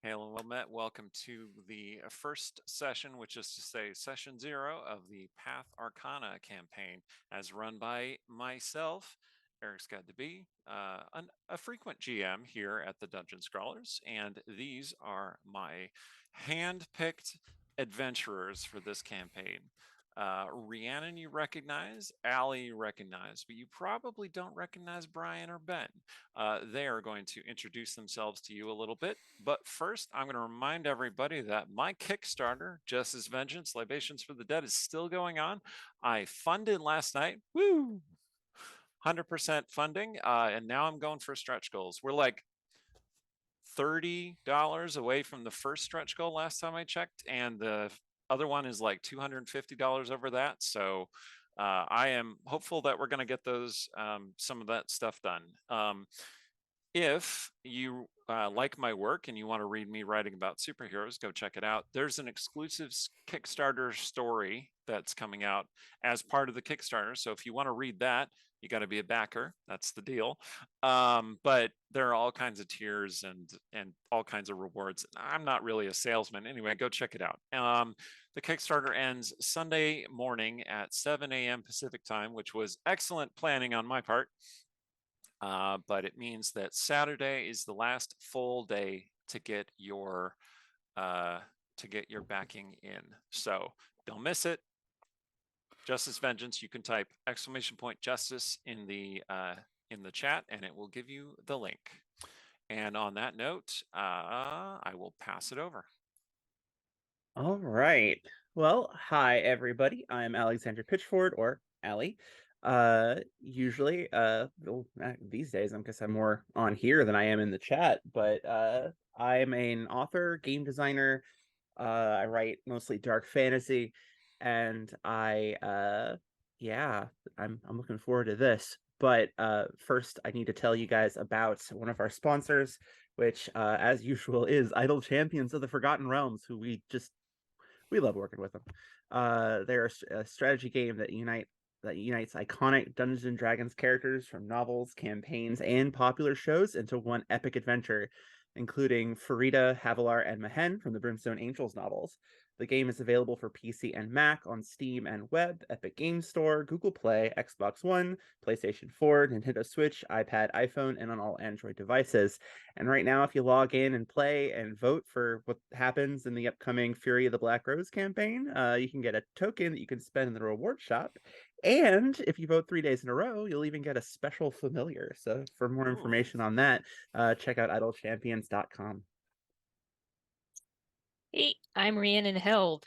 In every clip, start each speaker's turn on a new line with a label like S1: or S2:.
S1: Hail and well met. Welcome to the first session, which is to say session 0 of the Path Arcana campaign, as run by myself, Eric Scott DeB, a frequent GM here at the Dungeon Scrawlers, and these are my hand-picked adventurers for this campaign. Rhiannon you recognize, Allie you recognize, but you probably don't recognize Brian or Ben. They are going to introduce themselves to you a little bit, but first I'm going to remind everybody that my Kickstarter, Justice Vengeance, Libations for the Dead, is still going on. I funded last night, woo, 100% funding, and now I'm going for stretch goals. We're like $30 away from the first stretch goal last time I checked, and the other one is like $250 over that. So I am hopeful that we're going to get those some of that stuff done. If you like my work and you want to read me writing about superheroes, go check it out. There's an exclusive Kickstarter story that's coming out as part of the Kickstarter. So if you want to read that, you got to be a backer. That's the deal. But there are all kinds of tiers and all kinds of rewards. I'm not really a salesman. Anyway, go check it out. The Kickstarter ends Sunday morning at 7 a.m. Pacific time, which was excellent planning on my part. But it means that Saturday is the last full day to get your backing in. So don't miss it. Justice Vengeance. You can type !Justice in the chat, and it will give you the link. And on that note, I will pass it over.
S2: All right. Well, hi everybody. I'm Alexander Pitchford, or Allie. Usually, these days, I guess I'm more on here than I am in the chat, but I'm an author, game designer. I write mostly dark fantasy, and yeah, I'm looking forward to this. But first, I need to tell you guys about one of our sponsors, which, as usual, is Idle Champions of the Forgotten Realms, who we love working with them. They're a strategy game that unites iconic Dungeons and Dragons characters from novels, campaigns, and popular shows into one epic adventure, including Farida, Havilar, and Mehen from the Brimstone Angels novels. The game is available for PC and Mac on Steam and web, Epic Games Store, Google Play, Xbox One, PlayStation 4, Nintendo Switch, iPad, iPhone, and on all Android devices. And right now, if you log in and play and vote for what happens in the upcoming Fury of the Black Rose campaign, you can get a token that you can spend in the reward shop. And if you vote 3 days in a row, you'll even get a special familiar. So for more information on that, check out idlechampions.com.
S3: Hey, I'm Rhiannon Held.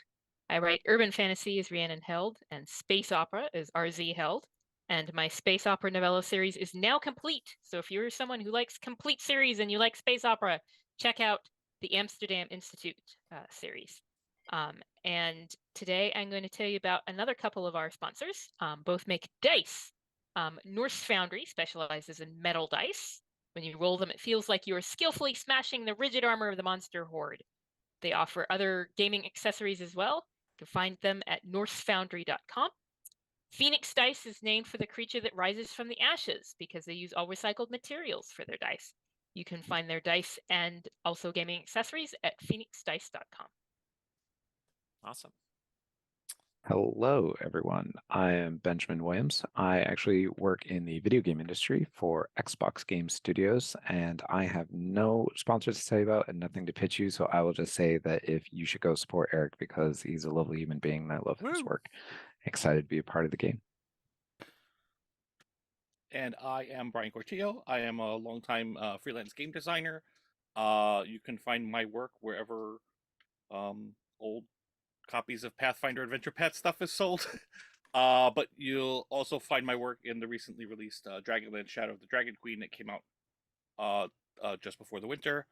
S3: I write urban fantasy as Rhiannon Held, and space opera as RZ Held. And my space opera novella series is now complete. So if you're someone who likes complete series and you like space opera, check out the Amsterdam Institute series. And today I'm going to tell you about another couple of our sponsors. Both make dice. norsefoundry specializes in metal dice. When you roll them, it feels like you are skillfully smashing the rigid armor of the monster horde. They offer other gaming accessories as well. You can find them at norsefoundry.com. Phoenixdice is named for the creature that rises from the ashes because they use all recycled materials for their dice. You can find their dice and also gaming accessories at phoenixdice.com.
S1: Awesome.
S4: Hello, everyone. I am Benjamin Williams. I actually work in the video game industry for Xbox Game Studios, and I have no sponsors to tell you about and nothing to pitch you, so I will just say that if you should go support Eric because he's a lovely human being and I love his work. Excited to be a part of the game.
S5: And I am Brian Cortillo. I am a longtime freelance game designer. You can find my work wherever old copies of Pathfinder Adventure Path stuff is sold. But you'll also find my work in the recently released Dragonlance Shadow of the Dragon Queen that came out just before the winter.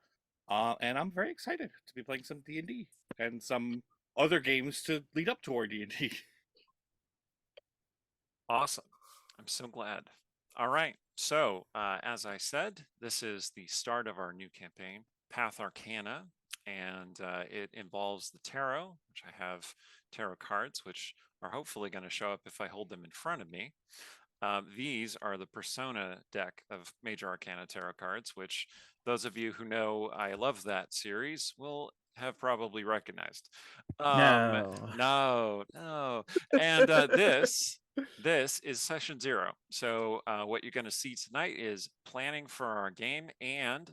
S5: And I'm very excited to be playing some D&D and some other games to lead up to our D&D.
S1: Awesome. I'm so glad. All right. So, as I said, this is the start of our new campaign, Path Arcana. And it involves the tarot, which I have tarot cards, which are hopefully going to show up if I hold them in front of me. these are the Persona deck of Major Arcana Tarot cards, which those of you who know I love that series will have probably recognized.
S2: No.
S1: No. And this is session 0. So what you're going to see tonight is planning for our game and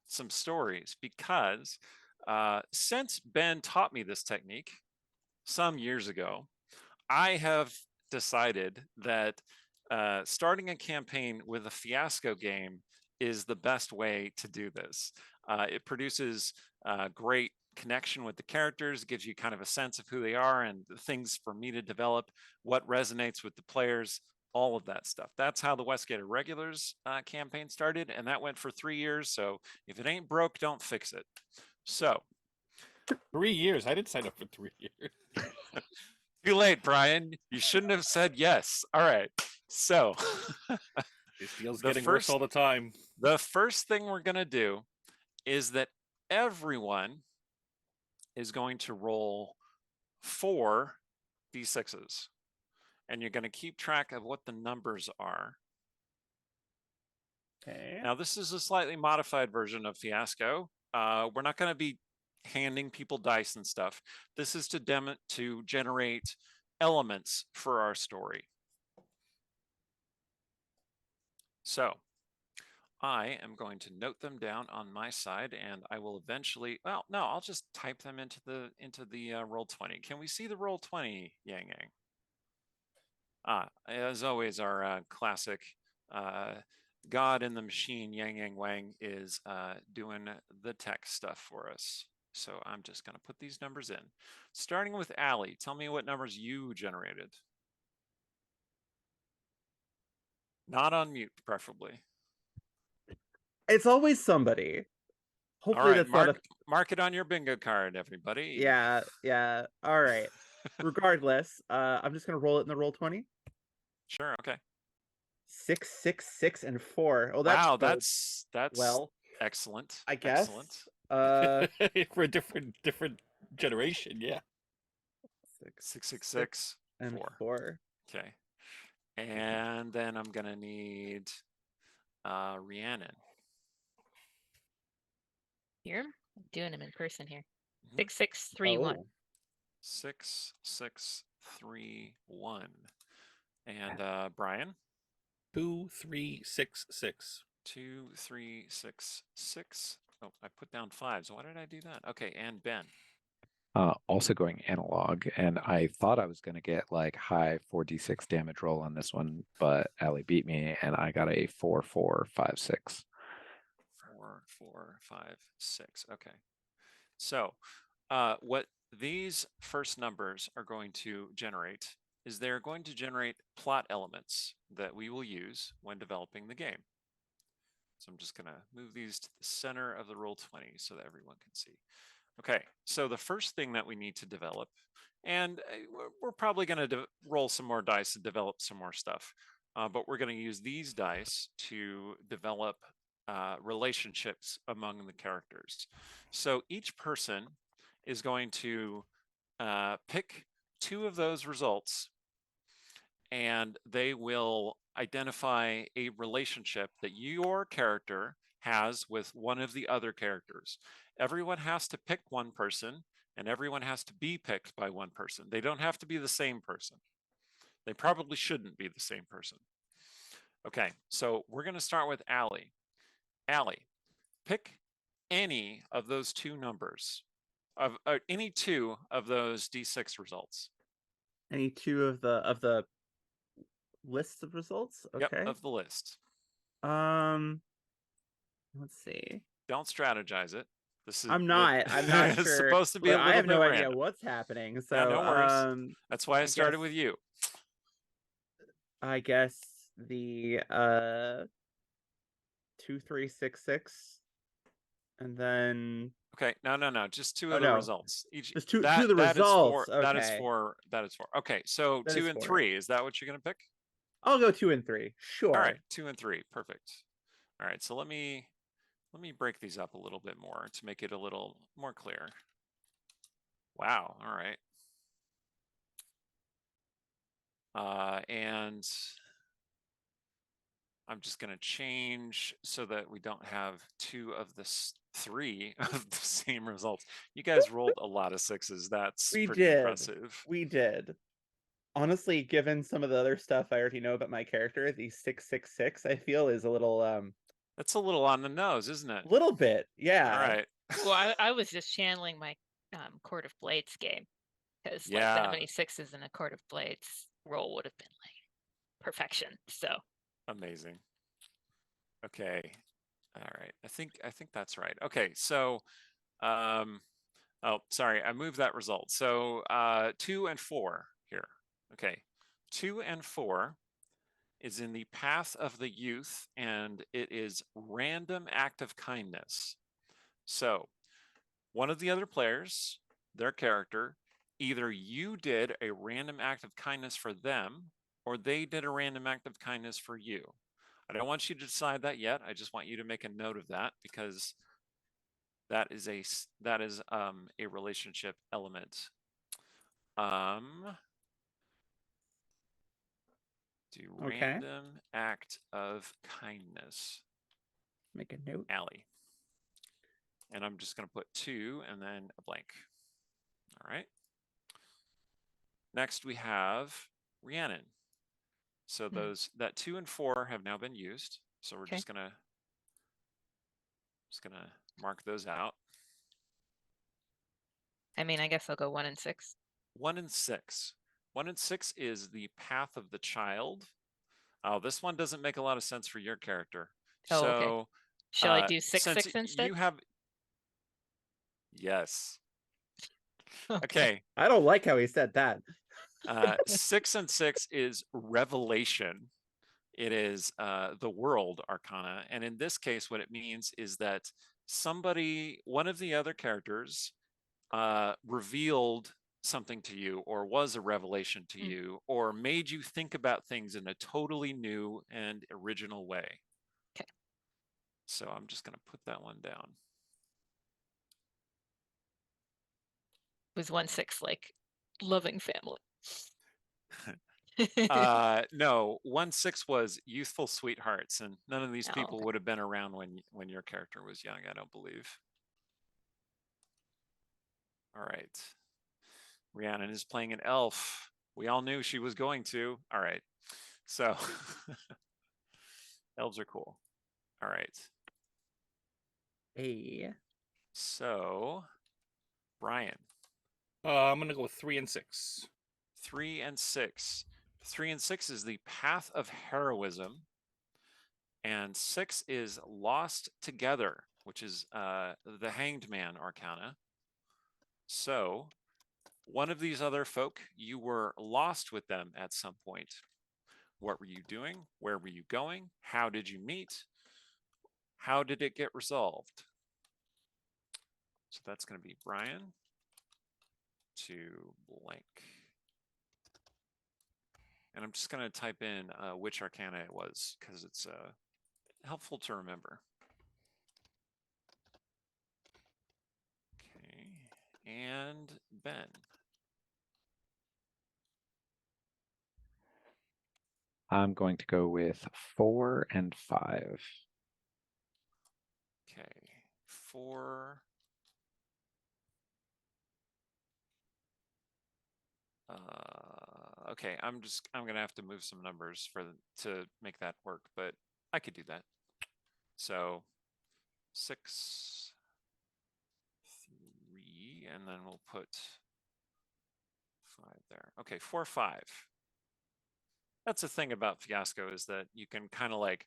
S1: some stories, because since Ben taught me this technique some years ago, I have decided that starting a campaign with a fiasco game is the best way to do this. It produces great connection with the characters, gives you kind of a sense of who they are and the things for me to develop, what resonates with the players, all of that stuff. That's how the Westgate Irregulars campaign started, and that went for 3 years. So if it ain't broke, don't fix it. So
S5: 3 years. I didn't sign up for 3 years.
S1: too late, Brian. You shouldn't have said yes. All right. So
S5: This deal's
S1: The
S5: getting worse all the time.
S1: the first thing we're going to do is that everyone is going to roll 4 d6s, and you're going to keep track of what the numbers are.
S2: Okay.
S1: Now, this is a slightly modified version of Fiasco. We're not going to be handing people dice and stuff. This is to generate elements for our story. So I am going to note them down on my side, and I will eventually, well, no, I'll just type them into the Roll20. Can we see the Roll20, Yang Yang? As always, our classic God in the machine, Yang Yang Wang, is doing the tech stuff for us. So I'm just going to put these numbers in. Starting with Allie, tell me what numbers you generated. Not on mute, preferably.
S2: It's always somebody.
S1: All
S2: Hopefully
S1: right,
S2: that's not a
S1: mark it on your bingo card, everybody.
S2: yeah. All right. Regardless, I'm just gonna roll it in the Roll20.
S1: Sure. Okay.
S2: 6, 6, 6, and 4. Oh,
S1: Wow,
S2: that's well,
S1: excellent.
S2: I guess.
S1: Excellent.
S5: For a different generation, yeah.
S1: 666
S2: and
S1: 4.
S2: 4.
S1: Okay. And then I'm gonna need Rhiannon.
S3: Here, I'm doing them in person here.
S1: Mhm.
S3: 6631.
S1: 6631. And Brian?
S5: 2366.
S1: 2366. Oh, I put down 5s. Why did I do that? Okay, and Ben.
S4: Also going analog, and I thought I was going to get like high 4d6 damage roll on this one, but Allie beat me, and I got a 4, 4, 5, 6.
S1: 4, 4, 5, 6. Okay. So what these first numbers are going to generate is they're going to generate plot elements that we will use when developing the game. So I'm just going to move these to the center of the Roll20 so that everyone can see. Okay, so the first thing that we need to develop, and we're probably going to roll some more dice and develop some more stuff, but we're going to use these dice to develop relationships among the characters. So each person is going to pick 2 of those results, and they will identify a relationship that your character has with one of the other characters. Everyone has to pick one person, and everyone has to be picked by one person. They don't have to be the same person. They probably shouldn't be the same person. Okay, so we're going to start with Allie. Allie, pick any of those 2 numbers, of any 2 of those D6 results.
S2: Any 2 of the list of results? Okay.
S1: Yep, of the list.
S2: Let's see.
S1: Don't strategize it. This is
S2: I'm not
S1: it's
S2: sure.
S1: supposed to be
S2: Look,
S1: a little
S2: I have
S1: bit
S2: no idea
S1: random.
S2: what's happening. So
S1: Yeah, no worries. That's why I started
S2: guess-
S1: with you.
S2: I guess the 2366, and then
S1: Okay, no, just 2
S2: Oh,
S1: of the
S2: no.
S1: results. Each
S2: just two of the
S1: that is
S2: results.
S1: that is
S2: Okay.
S1: for. Okay, so
S2: That
S1: 2
S2: is
S1: and
S2: for it.
S1: 3. Is that what you're gonna pick?
S2: I'll go 2 and 3. Sure.
S1: All right, 2 and 3. Perfect. All right, so let me break these up a little bit more to make it a little more clear. Wow. All right. And I'm just going to change so that we don't have 2 of the 3 of the same results. You guys rolled a lot of 6s. That's
S2: We
S1: pretty
S2: did.
S1: impressive.
S2: We did. Honestly, given some of the other stuff I already know about my character, the 666 I feel is a little
S1: That's a little on the nose, isn't it?
S2: little bit, yeah.
S1: All right.
S3: Well, I was just channeling my Court of Blades game, because like
S1: Yeah.
S3: that many 6s in a Court of Blades roll would have been like perfection. So
S1: Amazing. Okay. All right. I think that's right. Okay. So, oh, sorry, I moved that result. So 2 and 4 here. Okay. 2 and 4 is in the path of the youth, and it is random act of kindness. So one of the other players, their character, either you did a random act of kindness for them, or they did a random act of kindness for you. I don't want you to decide that yet. I just want you to make a note of that, because that is a relationship element. Do
S2: Okay.
S1: random act of kindness.
S2: Make a note.
S1: Allie. And I'm just going to put 2 and then a blank. All right. Next we have Rhiannon. So that 2 and 4 have now been used. So we're just gonna mark those out.
S3: I mean, I guess I'll go 1 and 6.
S1: 1 and 6. 1 and 6 is the path of the child. Oh, this one doesn't make a lot of sense for your character.
S3: Oh,
S1: so
S3: okay. Shall I do 6
S1: since
S3: 6 instead?
S1: you have, yes. Okay.
S2: I don't like how he said that.
S1: 6 and 6 is revelation. It is the world arcana. And in this case, what it means is that one of the other characters revealed something to you, or was a revelation to you, or made you think about things in a totally new and original way.
S3: Okay.
S1: So I'm just going to put that one down.
S3: Was 1 6 like loving family?
S1: No, 1 6 was youthful sweethearts, and none of these people
S3: okay.
S1: would have been around when your character was young, I don't believe. All right. Rhiannon is playing an elf. We all knew she was going to. All right. So elves are cool. All right.
S2: Hey.
S1: So Brian.
S5: I'm gonna go with 3 and 6.
S1: 3 and 6. 3 and 6 is the path of heroism, and 6 is lost together, which is the Hanged Man arcana. So one of these other folk, you were lost with them at some point. What were you doing? Where were you going? How did you meet? How did it get resolved? So that's going to be Brian to blank. And I'm just going to type in which arcana it was, because it's helpful to remember. Okay, and Ben.
S4: I'm going to go with 4 and 5.
S1: Okay, 4. Okay, I'm gonna have to move some numbers to make that work, but I could do that. So 6, 3, and then we'll put 5 there. Okay, 4, 5. That's the thing about Fiasco, is that you can kind of like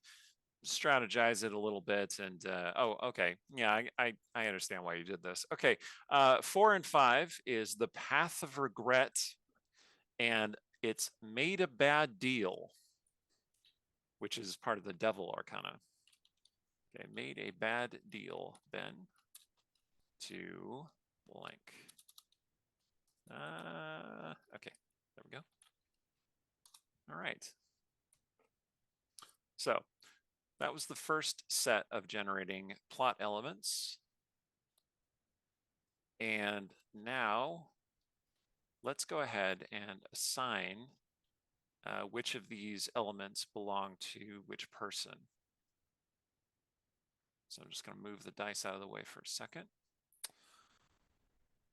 S1: strategize it a little bit, and oh, okay, yeah, I understand why you did this. Okay, 4 and 5 is the path of regret, and it's made a bad deal, which is part of the devil arcana. Okay, made a bad deal, Ben, to blank. Okay, there we go. All right. So that was the first set of generating plot elements. And now let's go ahead and assign which of these elements belong to which person. So I'm just going to move the dice out of the way for a second.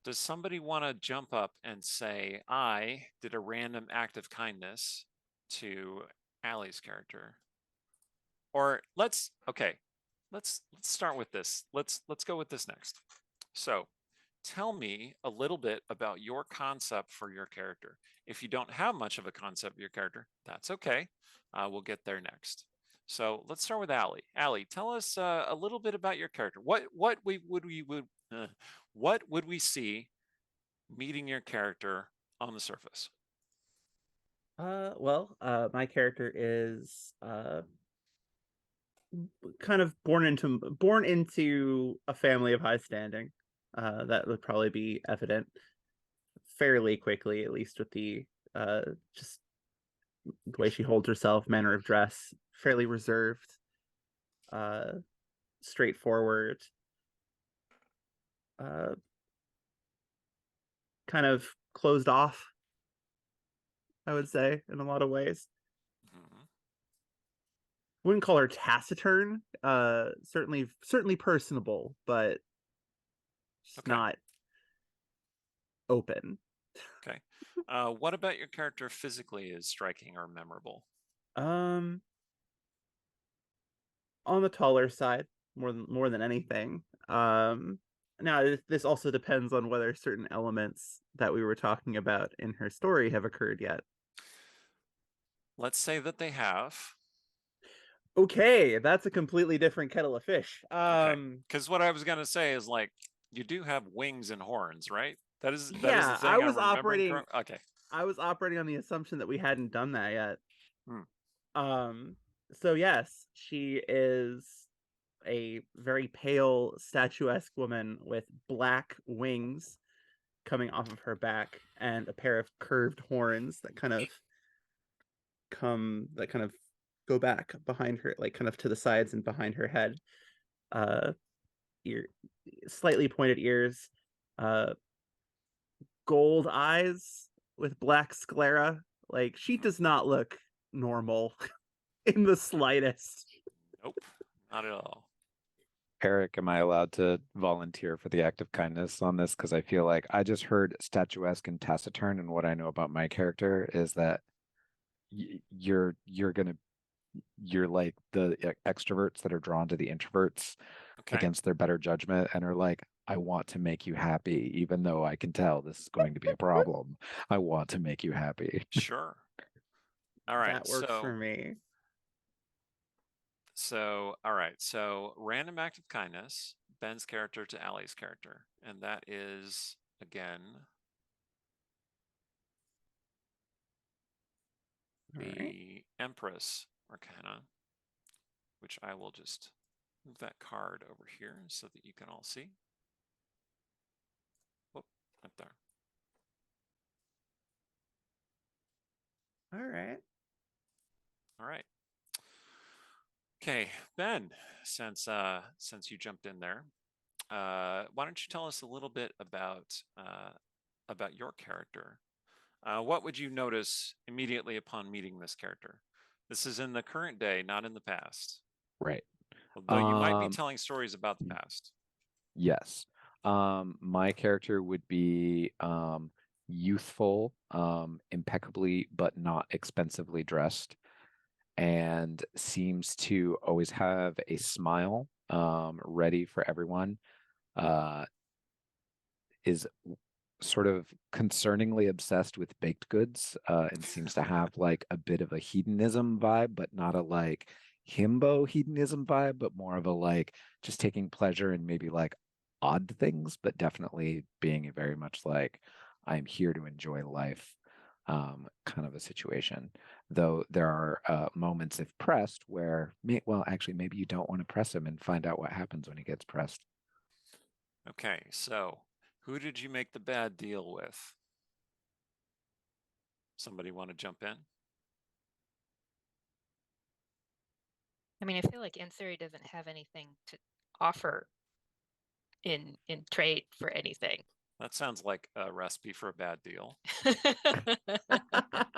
S1: Does somebody want to jump up and say, I did a random act of kindness to Allie's character? Or let's start with this. Let's go with this next. So tell me a little bit about your concept for your character. If you don't have much of a concept of your character, that's okay. We'll get there next. So let's start with Allie. Allie, tell us a little bit about your character. What would we see meeting your character on the surface?
S2: My character is kind of born into a family of high standing. That would probably be evident fairly quickly, at least with the just the way she holds herself, manner of dress, fairly reserved, straightforward, kind of closed off, I would say, in a lot of ways. Wouldn't call her taciturn. Certainly personable, but just not open.
S1: Okay. What about your character physically is striking or memorable?
S2: On the taller side, more than anything. Now this also depends on whether certain elements that we were talking about in her story have occurred yet.
S1: Let's say that they have.
S2: Okay, that's a completely different kettle of fish.
S1: Because what I was gonna say is, like, you do have wings and horns, right? That is the thing
S2: I was
S1: I'm
S2: operating.
S1: Okay.
S2: I was operating on the assumption that we hadn't done that yet.
S1: Hmm.
S2: So yes, she is a very pale, statuesque woman with black wings coming off of her back and a pair of curved horns that kind of go back behind her, like kind of to the sides and behind her head. Slightly pointed ears, gold eyes with black sclera. Like, she does not look normal in the slightest.
S1: Nope, not at all.
S4: Eric, am I allowed to volunteer for the act of kindness on this? Because I feel like I just heard statuesque and taciturn, and what I know about my character is that you're like the extroverts that are drawn to the introverts against their better judgment and are like, I want to make you happy, even though I can tell this is going to be a problem. I want to make you happy.
S1: Sure. All right.
S2: That works for me.
S1: So, all right. So, random act of kindness, Ben's character to Allie's character. And that is, again, the Empress Arcana, which I will just move that card over here so that you can all see. Whoop, up there.
S2: All right.
S1: All right. Okay, Ben, since you jumped in there, why don't you tell us a little bit about your character? What would you notice immediately upon meeting this character? This is in the current day, not in the past.
S4: Right.
S1: Although you might be telling stories about the past.
S4: Yes. My character would be youthful, impeccably but not expensively dressed, and seems to always have a smile ready for everyone. Is sort of concerningly obsessed with baked goods and seems to have like a bit of a hedonism vibe, but not a like himbo hedonism vibe, but more of a like just taking pleasure in maybe like odd things, but definitely being a very much like I'm here to enjoy life kind of a situation. Though there are moments, if pressed, where actually maybe you don't want to press him and find out what happens when he gets pressed.
S1: Okay, so who did you make the bad deal with? Somebody want to jump in?
S3: I mean, I feel like Ansari doesn't have anything to offer in trade for anything.
S1: That sounds like a recipe for a bad deal.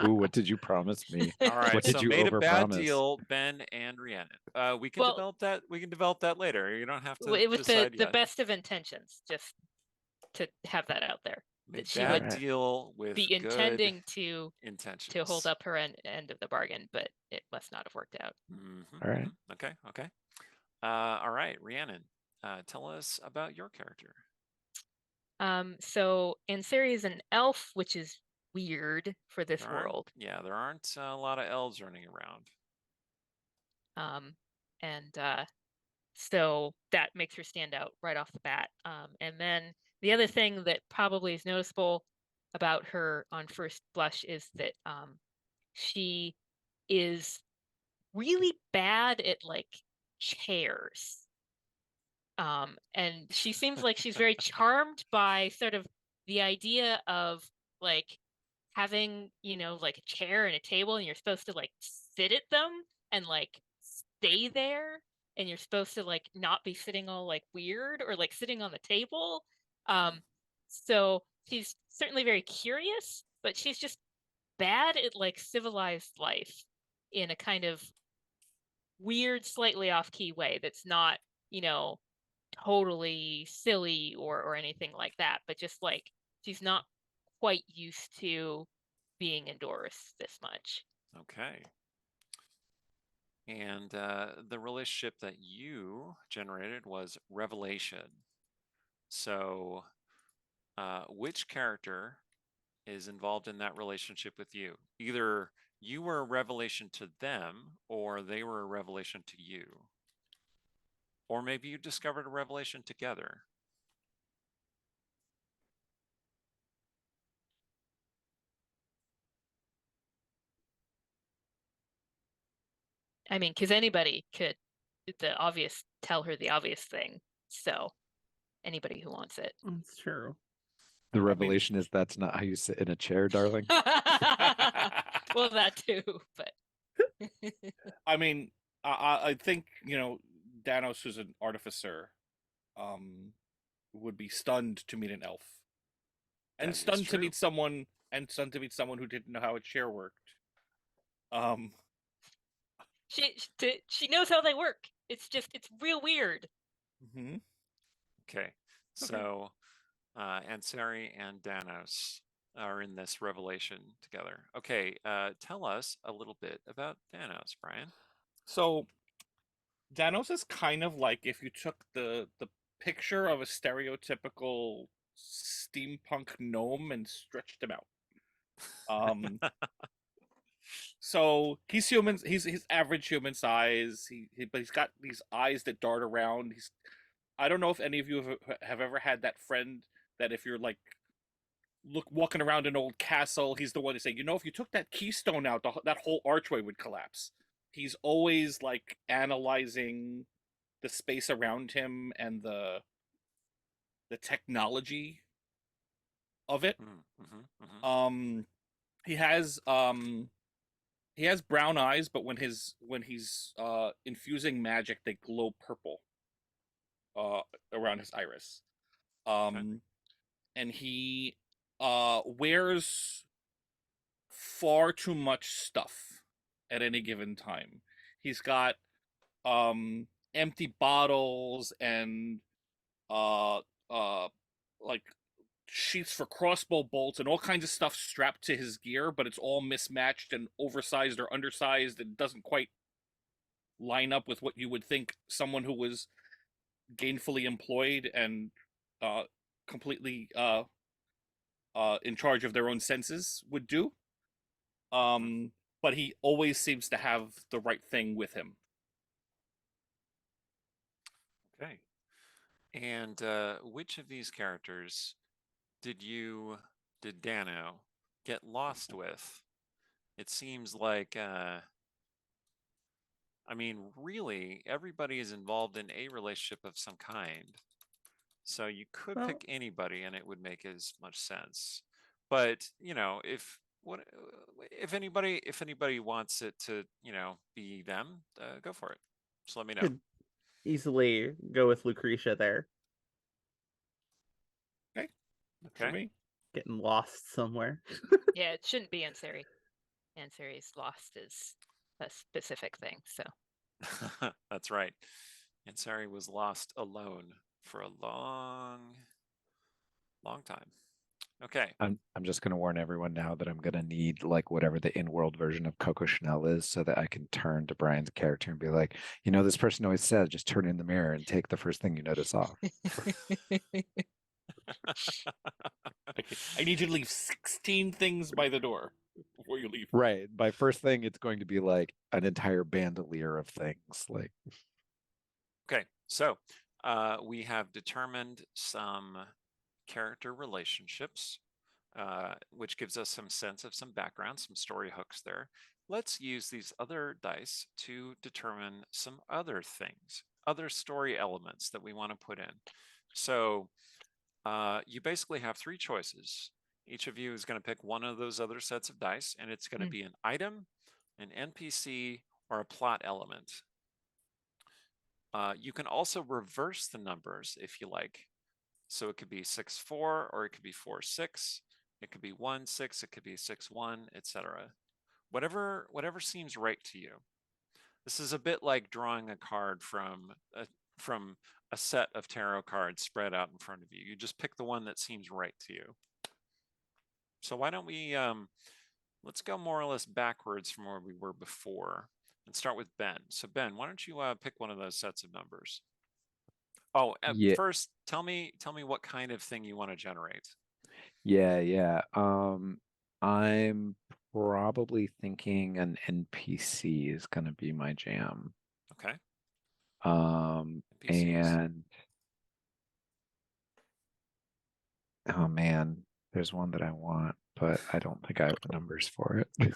S4: Ooh, what did you promise me?
S1: All right,
S4: What did
S1: so
S4: you
S1: made a bad
S4: overpromise?
S1: deal, Ben and Rhiannon. We can
S3: Well-
S1: develop that. We can develop that later. You don't have to
S3: With
S1: decide
S3: the
S1: yet.
S3: best of intentions, just to have that out there.
S1: Made
S3: She
S1: bad
S3: would
S1: deal with
S3: be
S1: good
S3: intending to
S1: intentions.
S3: hold up her end of the bargain, but it must not have worked out.
S4: All right.
S1: Okay. All right, Rhiannon, tell us about your character.
S3: So Ansari is an elf, which is weird for this world.
S1: Yeah, there aren't a lot of elves running around.
S3: So that makes her stand out right off the bat. And then the other thing that probably is noticeable about her on first blush is that she is really bad at like chairs. And she seems like she's very charmed by sort of the idea of like having, like a chair and a table, and you're supposed to like sit at them and like stay there, and you're supposed to like not be sitting all like weird or like sitting on the table. So she's certainly very curious, but she's just bad at like civilized life in a kind of weird, slightly off-key way that's not, totally silly or anything like that, but just like she's not quite used to being indoors this much.
S1: Okay. And the relationship that you generated was revelation. So which character is involved in that relationship with you? Either you were a revelation to them or they were a revelation to you. Or maybe you discovered a revelation together.
S3: I mean, because anybody could tell her the obvious thing. So anybody who wants it.
S2: That's true.
S4: The revelation is that's not how you sit in a chair, darling.
S3: Well, that too, but
S5: I mean, I think, Danos, who's an artificer, would be stunned to meet an elf. And stunned to meet someone who didn't know how a chair worked.
S3: She knows how they work. It's real weird.
S1: Okay. So Ansari and Danos are in this revelation together. Okay, tell us a little bit about Danos, Brian.
S5: So Danos is kind of like if you took the picture of a stereotypical steampunk gnome and stretched him out. So he's human. He's average human size. But he's got these eyes that dart around. I don't know if any of you have ever had that friend that if you're like walking around an old castle, he's the one to say, if you took that keystone out, that whole archway would collapse. He's always like analyzing the space around him and the technology of it. He has brown eyes, but when he's infusing magic, they glow purple around his iris. And he wears far too much stuff at any given time. He's got empty bottles and like sheaths for crossbow bolts and all kinds of stuff strapped to his gear, but it's all mismatched and oversized or undersized and doesn't quite line up with what you would think someone who was gainfully employed and completely in charge of their own senses would do. But he always seems to have the right thing with him.
S1: Okay. And which of these characters did Dano get lost with? It seems like, really, everybody is involved in a relationship of some kind. So you could pick anybody and it would make as much sense. But, if anybody wants it to, be them, go for it. Just let me know.
S2: Could easily go with Lucretia there.
S5: for
S1: Okay.
S5: me.
S2: Getting lost somewhere.
S3: Yeah, it shouldn't be Ansari. Ansari's lost is a specific thing. So
S1: That's right. Ansari was lost alone for a long time. Okay.
S4: I'm just gonna warn everyone now that I'm gonna need like whatever the in-world version of Coco Chanel is so that I can turn to Brian's character and be like, you know, this person always said just turn in the mirror and take the first thing you notice off.
S5: Okay. I need you to leave 16 things by the door before you leave.
S4: Right. By first thing, it's going to be like an entire bandolier of things. Like,
S1: Okay. So we have determined some character relationships, which gives us some sense of some background, some story hooks there. Let's use these other dice to determine some other things, other story elements that we want to put in. So you basically have 3 choices. Each of you is going to pick one of those other sets of dice, and it's going to be an item, an NPC, or a plot element. You can also reverse the numbers if you like. So it could be 6-4, or it could be 4-6. It could be 1-6. It could be 6-1, etc. Whatever seems right to you. This is a bit like drawing a card from a set of tarot cards spread out in front of you. You just pick the one that seems right to you. So why don't we let's go more or less backwards from where we were before and start with Ben. So Ben, why don't you pick one of those sets of numbers? Oh,
S4: yeah,
S1: first, tell me what kind of thing you want to generate.
S4: yeah. I'm probably thinking an NPC is gonna be my jam.
S1: Okay. NPCs.
S4: And oh man, there's one that I want, but I don't think I have the numbers for it.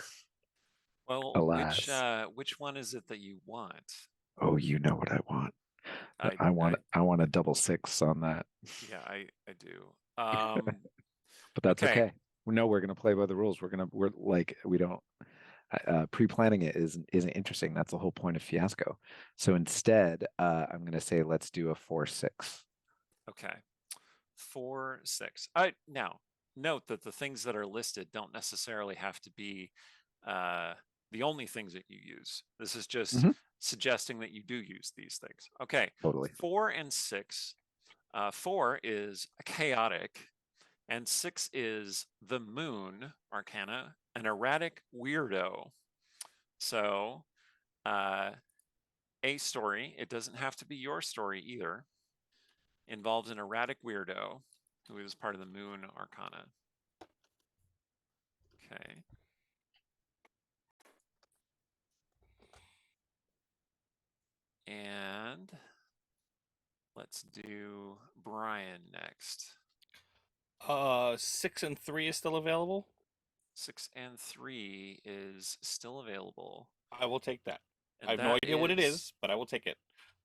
S1: Well,
S4: Alas.
S1: which one is it that you want?
S4: Oh, you know what I want. I want a double 6 on that.
S1: Yeah, I do.
S4: But that's okay. No, we're gonna play by the rules. We're like we don't pre-planning it isn't interesting. That's the whole point of Fiasco. So instead, I'm gonna say let's do a 4-6.
S1: Okay. 4-6. Now note that the things that are listed don't necessarily have to be the only things that you use. This is just suggesting that you do use these things. Okay.
S4: Totally.
S1: 4 and 6. 4 is chaotic, and 6 is the moon, Arcana, an erratic weirdo. So a story, it doesn't have to be your story either, involves an erratic weirdo who is part of the moon Arcana. Okay. And let's do Brian next.
S5: 6 and 3 is still available.
S1: 6 and 3 is still available.
S5: I will take that.
S1: And
S5: I have no idea what it is, but I will take it.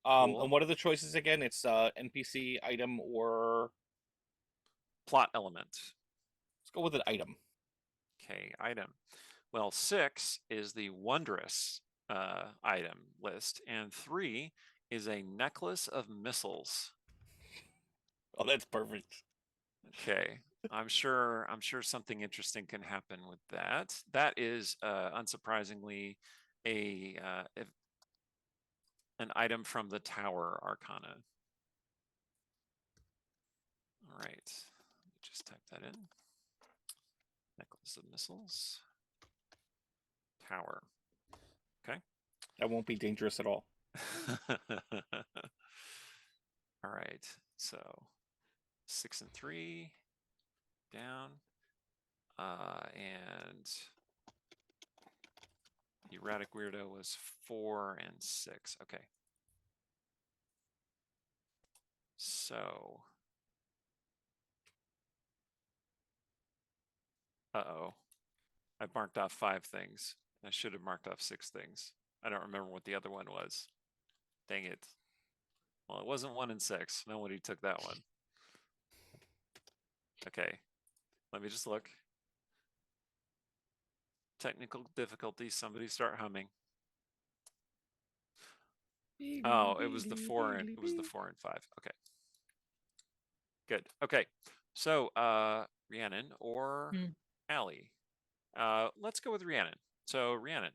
S1: Cool.
S5: And what are the choices again? It's NPC, item, or
S1: plot element.
S5: Let's go with an item.
S1: Okay, item. Well, 6 is the wondrous item list, and 3 is a necklace of missiles.
S5: Oh, that's perfect.
S1: Okay. I'm sure something interesting can happen with that. That is unsurprisingly an item from the Tower Arcana. All right. Let me just type that in. Necklace of missiles. Tower. Okay.
S5: That won't be dangerous at all.
S1: All right. So 6 and 3 down. And the erratic weirdo was 4 and 6. Okay. So uh-oh. I've marked off 5 things. I should have marked off 6 things. I don't remember what the other one was. Dang it. Well, it wasn't 1 and 6. Nobody took that one. Okay. Let me just look. Technical difficulties. Somebody start humming. Oh, it was the 4 and 5. Okay. Good. Okay. So, Rhiannon or Allie? Let's go with Rhiannon. So, Rhiannon,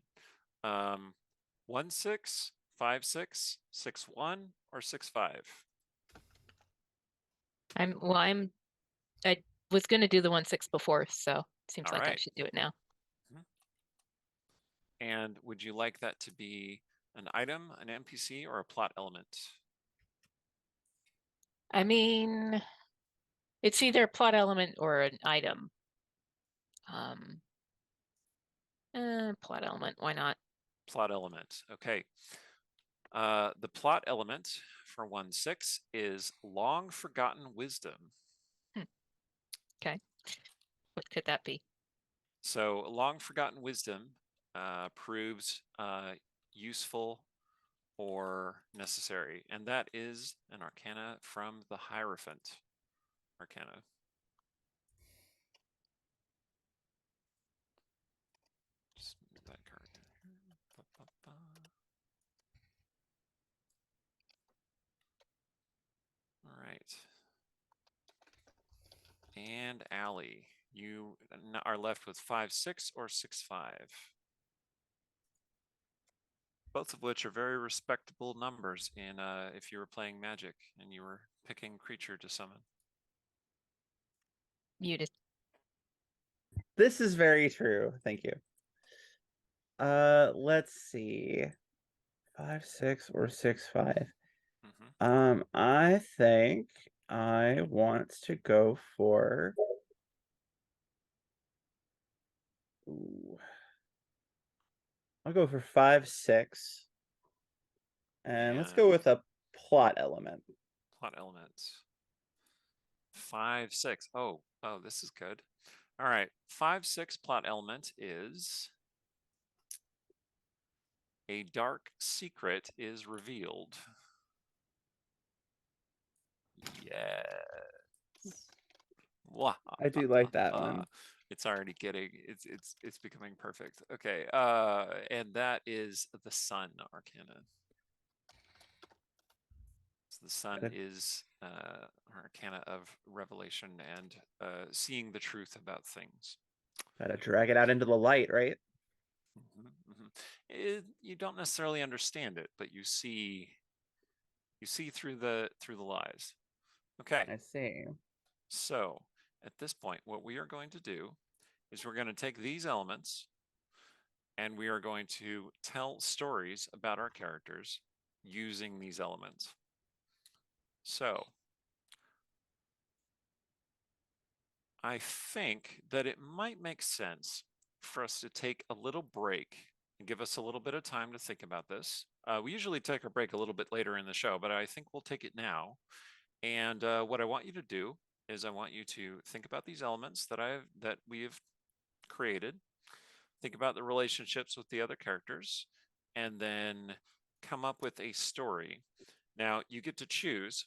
S1: 1-6, 5-6, 6-1, or 6-5?
S3: I was gonna do the 1-6 before, so seems
S1: All
S3: like I
S1: right.
S3: should do it now.
S1: And would you like that to be an item, an NPC, or a plot element?
S3: I mean, it's either a plot element or an item. Plot element, why not?
S1: Plot element. Okay. The plot element for 1-6 is long forgotten wisdom.
S3: Okay. What could that be?
S1: So long forgotten wisdom proves useful or necessary, and that is an arcana from the Hierophant Arcana. Just move that card in here. All right. And Allie, you are left with 5-6 or 6-5. Both of which are very respectable numbers in if you were playing Magic and you were picking creature to summon.
S3: Muted.
S2: This is very true. Thank you. Let's see. 5-6 or 6-5. I think I want to go for. Ooh. I'll go for 5-6. And let's go with a plot element.
S1: Plot elements. 5-6. Oh, this is good. All right. 5-6 plot element is a dark secret is revealed. Yes. Wow.
S2: I do like that one.
S1: It's already getting it's becoming perfect. Okay. And that is the Sun Arcana. So the Sun is arcana of revelation and seeing the truth about things.
S2: Gotta drag it out into the light, right?
S1: You don't necessarily understand it, but you see through the lies. Okay.
S2: I see.
S1: So at this point, what we are going to do is we're going to take these elements and we are going to tell stories about our characters using these elements. So I think that it might make sense for us to take a little break and give us a little bit of time to think about this. We usually take a break a little bit later in the show, but I think we'll take it now. And what I want you to do is I want you to think about these elements that we've created, think about the relationships with the other characters, and then come up with a story. Now you get to choose.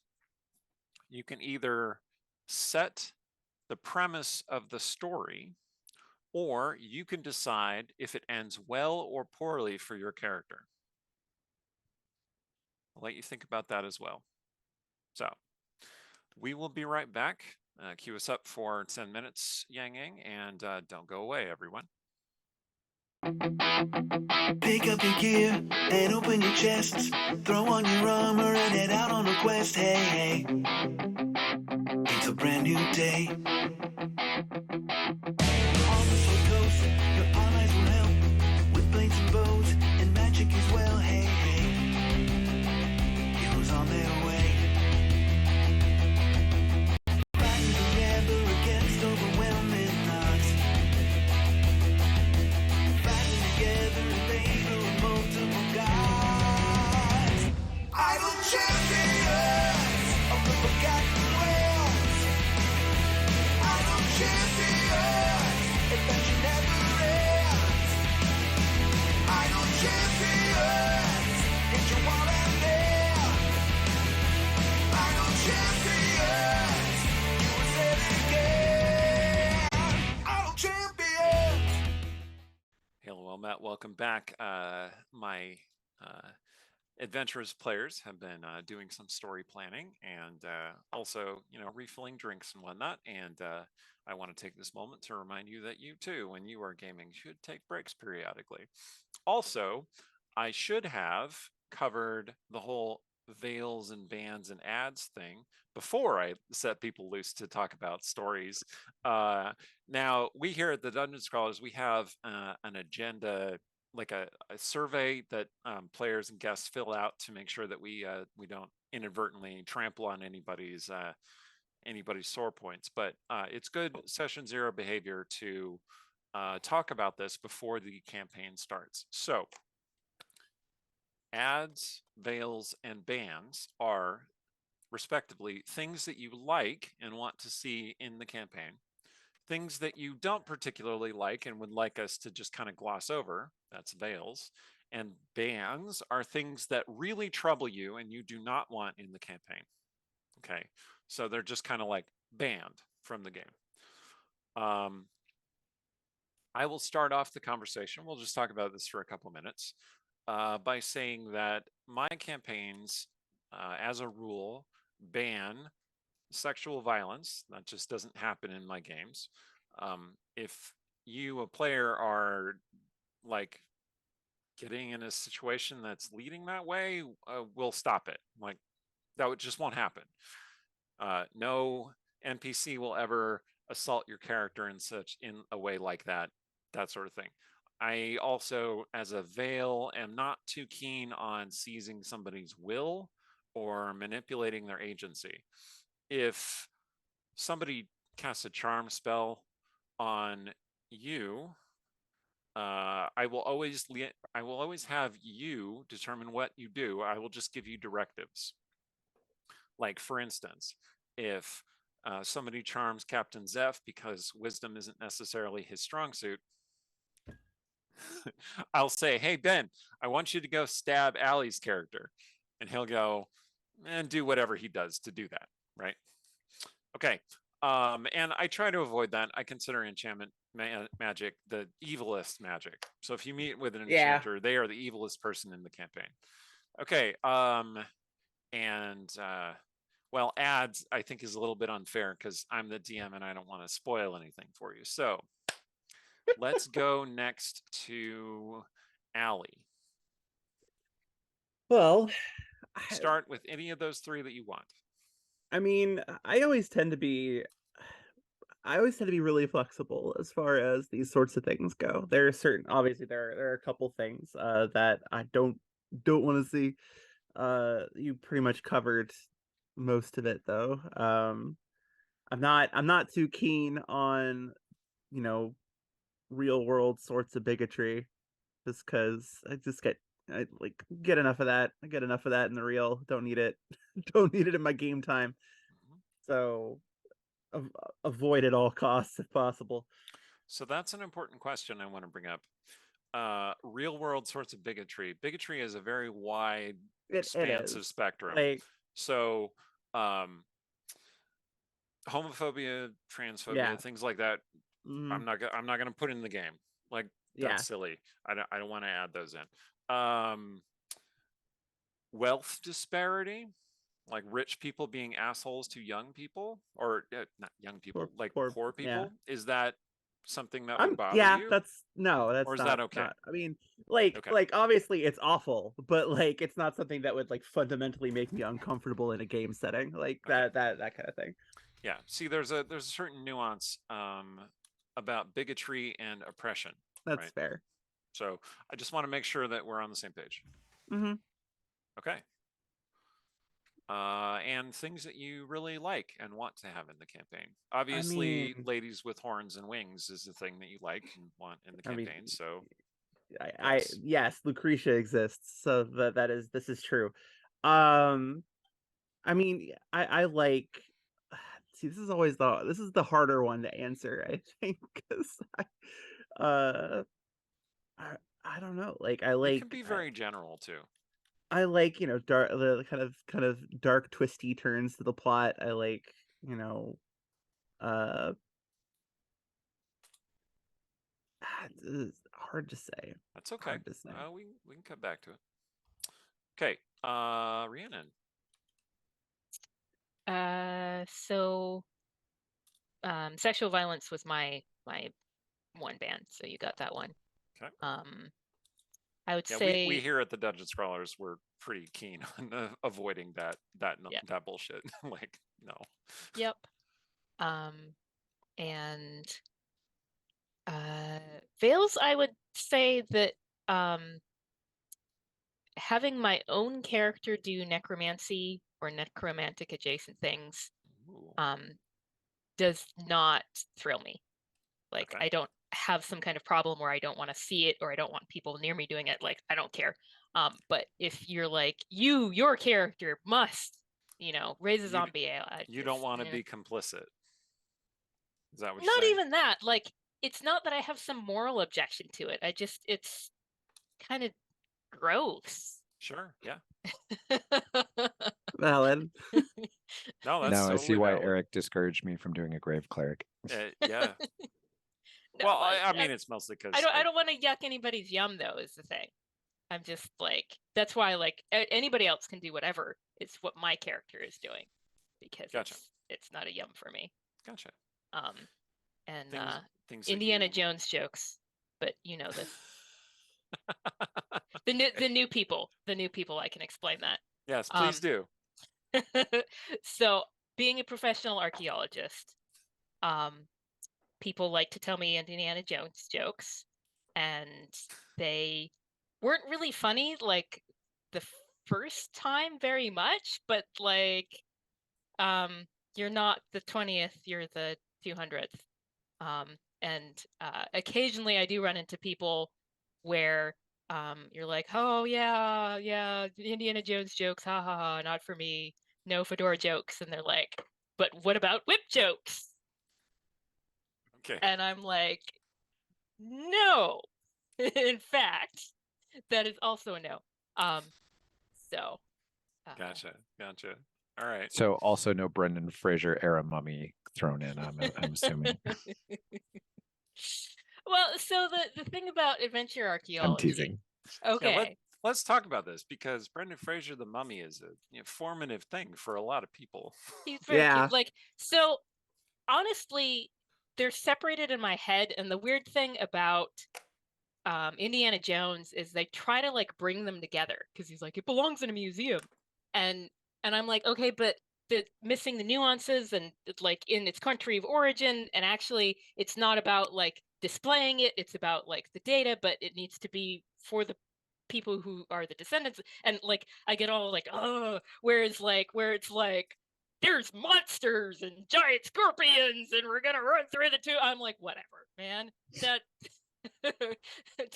S1: You can either set the premise of the story, or you can decide if it ends well or poorly for your character. I'll let you think about that as well. So we will be right back. Cue us up for 10 minutes, Yang Yang, and don't go away, everyone.
S6: Pick up your gear and open your chests. Throw on your armor and head out on a quest. Hey, hey. It's a brand new day. On the slow coast, your allies will help with blades and bows and magic as well. Hey, hey. Heroes on their way. Fighting together against overwhelming odds. Fighting together in favor of multiple gods. Idle champions of the forgotten realms. Idle champions, adventure never ends. Idle champions, into one and there. Idle champions, you will say it again. Idle champions.
S1: Hello, well, Matt, welcome back. My adventurous players have been doing some story planning and also, refilling drinks and whatnot. And I want to take this moment to remind you that you too, when you are gaming, should take breaks periodically. Also, I should have covered the whole veils and bans and ads thing before I set people loose to talk about stories. Now, we here at the Dungeon Scholars, we have an agenda, like a survey that players and guests fill out to make sure that we don't inadvertently trample on anybody's sore points. But it's good session zero behavior to talk about this before the campaign starts. So ads, veils, and bans are respectively things that you like and want to see in the campaign, things that you don't particularly like and would like us to just kind of gloss over, that's veils, and bans are things that really trouble you and you do not want in the campaign. Okay, so they're just kind of like banned from the game. I will start off the conversation. We'll just talk about this for a couple minutes by saying that my campaigns, as a rule, ban sexual violence. That just doesn't happen in my games. If you, a player, are like getting in a situation that's leading that way, we'll stop it. Like that just won't happen. No NPC will ever assault your character in a way like that sort of thing. I also, as a veil, am not too keen on seizing somebody's will or manipulating their agency. If somebody casts a charm spell on you, I will always have you determine what you do. I will just give you directives. Like, for instance, if somebody charms Captain Zeph because wisdom isn't necessarily his strong suit, I'll say, hey, Ben, I want you to go stab Allie's character. And he'll go and do whatever he does to do that, right? Okay. And I try to avoid that. I consider enchantment magic the evilest magic. So if you meet with an enchanter, they are the evilest person in the campaign. Okay. Well, ads, I think, is a little bit unfair because I'm the DM and I don't want to spoil anything for you. So let's go next to Allie.
S2: Well,
S1: start with any of those three that you want.
S2: I mean, I always tend to be really flexible as far as these sorts of things go. There are obviously there are a couple things that I don't want to see. You pretty much covered most of it though. I'm not too keen on, real world sorts of bigotry, just because I get enough of that. I get enough of that in the real. Don't need it. Don't need it in my game time. So avoid at all costs if possible.
S1: So that's an important question I want to bring up. Real world sorts of bigotry. Bigotry is a very wide, expansive spectrum. So homophobia, transphobia, things like that. I'm not going to put in the game. Like, that's silly. I don't want to add those in. Wealth disparity, like rich people being assholes to young people, or not young people, poor people. Is that something that would bother you?
S2: That's
S1: or is that okay?
S2: I mean, obviously it's awful, but it's not something that would fundamentally make me uncomfortable in a game setting, that kind of thing.
S1: Yeah. See, there's a certain nuance about bigotry and oppression.
S2: That's fair.
S1: So I just want to make sure that we're on the same page. Okay. And things that you really like and want to have in the campaign. Obviously, ladies with horns and wings is the thing that you like and want in the campaign. So,
S2: yes, Lucretia exists, so this is true. I like. See, this is the harder one to answer, I think, because I don't know. It
S1: can be very general too.
S2: I like, dark, the kind of dark, twisty turns to the plot. I like, it's hard to say.
S1: That's okay.
S2: Hard to say.
S1: We can come back to it. Okay, Rhiannon.
S3: So sexual violence was my one ban, so you got that one.
S1: Okay.
S3: I would
S1: Yeah,
S3: say
S1: we here at the Dungeon Scrawlers were pretty keen on avoiding that bullshit. Like, no.
S3: Yep. And Veils, I would say that having my own character do necromancy or necromantic adjacent things
S1: Ooh.
S3: does not thrill me. Like,
S1: Okay.
S3: I don't have some kind of problem where I don't want to see it or I don't want people near me doing it. Like, I don't care. But if you're like, your character must, raise a zombie.
S1: You don't want to be complicit. Is that what you're
S3: Not
S1: saying?
S3: even that. Like, it's not that I have some moral objection to it. It's kind of gross.
S1: Sure. Yeah.
S2: Valid.
S1: No, that's
S4: Now I
S1: totally
S4: see why
S1: valid.
S4: Eric discouraged me from doing a grave cleric.
S1: Yeah.
S3: No,
S1: Well, I mean, it's mostly because
S3: I don't want to yuck anybody's yum, though, is the thing. I'm just like, that's why, like, anybody else can do whatever. It's what my character is doing, because
S1: Gotcha.
S3: it's not a yum for me.
S1: Gotcha.
S3: And
S1: things
S3: Indiana Jones jokes, but you know this. the new people, I can explain that.
S1: Yes, please do.
S3: So, being a professional archaeologist, people like to tell me Indiana Jones jokes, and they weren't really funny like the first time very much, but like, you're not the 20th, you're the 200th. And occasionally I do run into people where you're like, oh yeah, Indiana Jones jokes, ha ha ha, not for me, no fedora jokes, and they're like, but what about whip jokes?
S1: Okay.
S3: And I'm like, no. In fact, that is also a no. So
S1: Gotcha. All right.
S4: So also no Brendan Fraser era mummy thrown in, I'm assuming.
S3: Well, so the thing about adventure archaeology.
S4: I'm teasing.
S3: Okay.
S1: Yeah, let's talk about this, because Brendan Fraser the Mummy is a formative thing for a lot of people.
S3: He's very cute. Like, so honestly, they're separated in my head, and the weird thing about Indiana Jones is they try to like bring them together, because he's like, it belongs in a museum, and I'm like, okay, but missing the nuances and like in its country of origin, and actually it's not about like displaying it, it's about like the data, but it needs to be for the people who are the descendants. And like I get all like, oh, where it's like there's monsters and giant scorpions and we're gonna run through the tomb. I'm like, whatever, man, that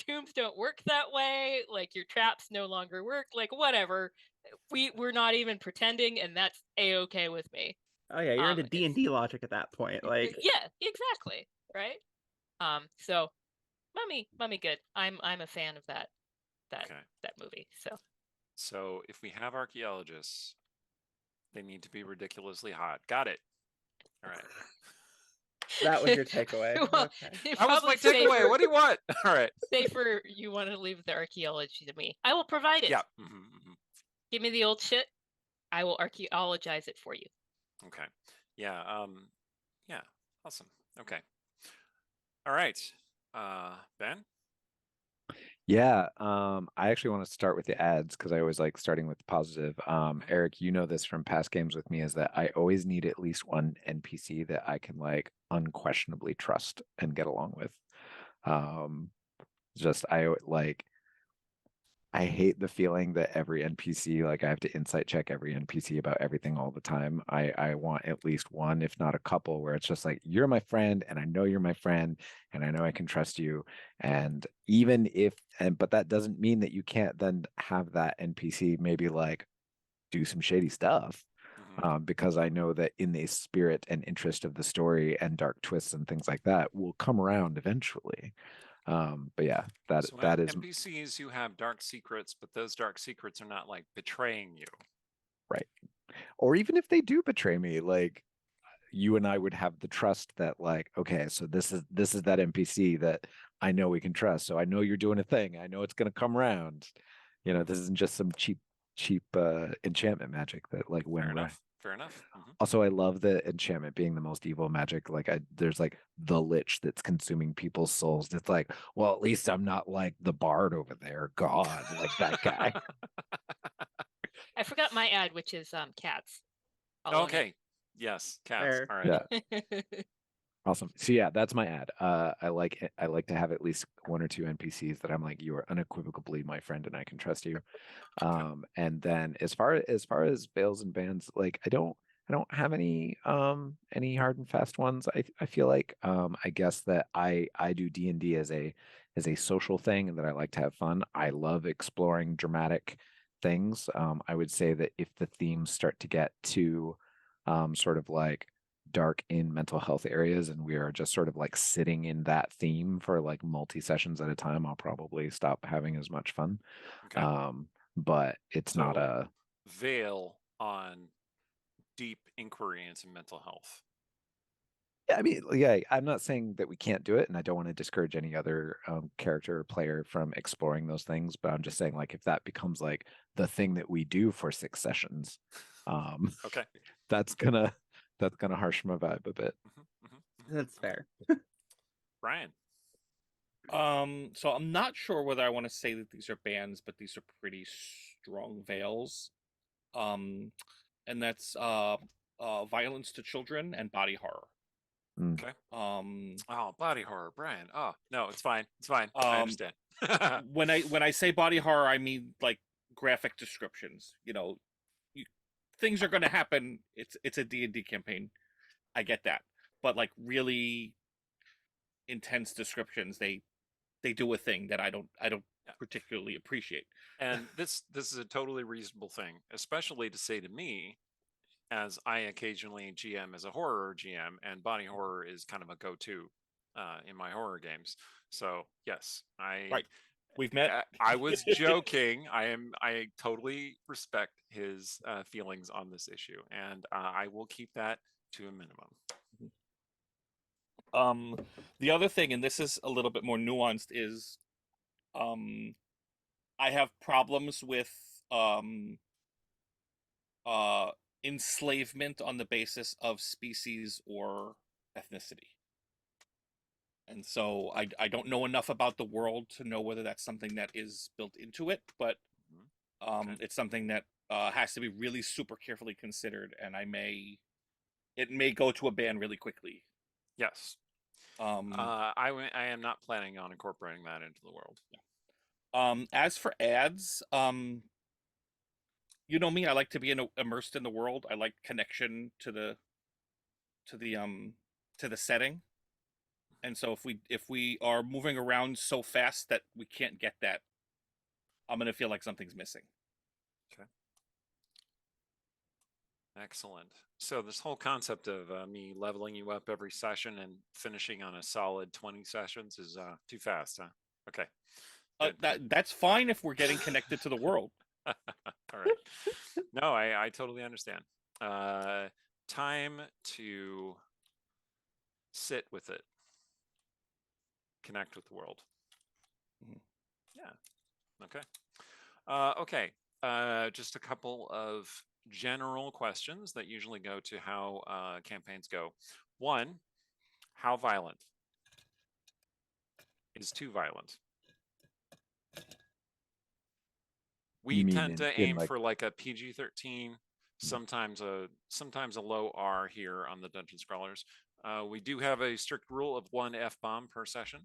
S3: tombs don't work that way, like your traps no longer work, like whatever, we're not even pretending, and that's a-okay with me.
S2: Oh yeah, you're into D&D logic at that point. Like,
S3: yeah, exactly, right? So mummy good. I'm a fan of that movie.
S1: So if we have archaeologists, they need to be ridiculously hot. Got it. All right.
S2: That was your takeaway.
S3: Well,
S2: okay.
S1: That was my takeaway. What do you want? All right.
S3: Safer, you want to leave the archaeology to me. I will provide it.
S1: Yeah.
S3: Give me the old shit. I will archaeologize it for you.
S1: Okay. Yeah. Yeah. Awesome. Okay. All right. Ben?
S4: Yeah, I actually want to start with the ads because I always like starting with the positive. Eric, you know this from past games with me, is that I always need at least one NPC that I can like unquestionably trust and get along with. I hate the feeling that every NPC, like I have to insight check every NPC about everything all the time. I want at least one, if not a couple, where it's just like, you're my friend and I know you're my friend and I know I can trust you. And even if, but that doesn't mean that you can't then have that NPC maybe like do some shady stuff. Because I know that in the spirit and interest of the story and dark twists and things like that will come around eventually. But yeah, that is
S1: NPCs who have dark secrets, but those dark secrets are not like betraying you.
S4: Right. Or even if they do betray me, like you and I would have the trust that like, okay, so this is that NPC that I know we can trust. So I know you're doing a thing. I know it's going to come around. You know, this isn't just some cheap cheap enchantment magic that like went
S1: Fair
S4: away.
S1: enough. Fair enough.
S4: Also, I love the enchantment being the most evil magic. Like, there's like the lich that's consuming people's souls. It's like, well, at least I'm not like the bard over there. God, like that guy.
S3: I forgot my ad, which is cats. I'll own it.
S1: Okay. Yes, cats.
S2: Fair.
S1: All right.
S4: Yeah. Awesome. So yeah, that's my ad. I like it. I like to have at least one or two NPCs that I'm like, you are unequivocally my friend and I can trust you. And then as far as veils and bans, like I don't have any hard and fast ones. I feel like I guess that I do D&D as a social thing and that I like to have fun. I love exploring dramatic things. I would say that if the themes start to get too sort of like dark in mental health areas and we are just sort of like sitting in that theme for like multi sessions at a time, I'll probably stop having as much fun.
S1: Okay.
S4: But it's not
S1: So,
S4: a
S1: veil on deep inquiry into mental health.
S4: yeah, I mean, yeah, I'm not saying that we can't do it, and I don't want to discourage any other character or player from exploring those things, but I'm just saying like if that becomes like the thing that we do for 6 sessions,
S1: Okay.
S4: that's gonna harsh my vibe a bit.
S2: That's fair.
S1: Brian.
S5: So I'm not sure whether I want to say that these are bans, but these are pretty strong veils. And that's violence to children and body horror.
S1: Okay. Oh, body horror, Brian. Oh, no, it's fine. It's fine. I understand.
S5: when I say body horror, I mean like graphic descriptions. You know, things are going to happen. It's a D&D campaign. I get that, but like really intense descriptions, they do a thing that I don't particularly appreciate.
S1: And this is a totally reasonable thing, especially to say to me, as I occasionally GM as a horror GM, and body horror is kind of a go-to in my horror games. So yes,
S5: Right. We've met.
S1: I was joking. I totally respect his feelings on this issue, and I will keep that to a minimum.
S5: The other thing, and this is a little bit more nuanced, is I have problems with enslavement on the basis of species or ethnicity. And so I don't know enough about the world to know whether that's something that is built into it, but it's something that has to be really super carefully considered, and it may go to a ban really quickly.
S1: Yes. I am not planning on incorporating that into the world.
S5: As for ads, you know me, I like to be immersed in the world. I like connection to the setting. And so if we are moving around so fast that we can't get that, I'm going to feel like something's missing.
S1: Okay. Excellent. So this whole concept of me leveling you up every session and finishing on a solid 20 sessions is too fast, huh? Okay.
S5: That's fine if we're getting connected to the world.
S1: All right. No, I totally understand. Time to sit with it. Connect with the world. Yeah. Okay. Okay. Just a couple of general questions that usually go to how campaigns go. 1, how violent? Is too violent? We tend to aim for like a PG-13, sometimes a low R here on the Dungeon Scrawlers. We do have a strict rule of 1 F-bomb per session.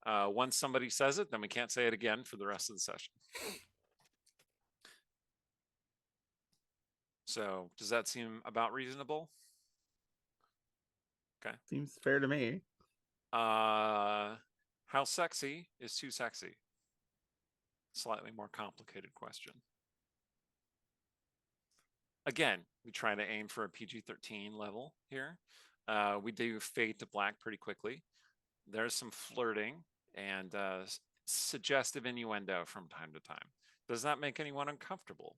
S1: Once somebody says it, then we can't say it again for the rest of the session. So does that seem about reasonable? Okay.
S2: Seems fair to me.
S1: How sexy is too sexy? Slightly more complicated question. Again, we try to aim for a PG-13 level here. We do fade to black pretty quickly. There's some flirting and suggestive innuendo from time to time. Does that make anyone uncomfortable?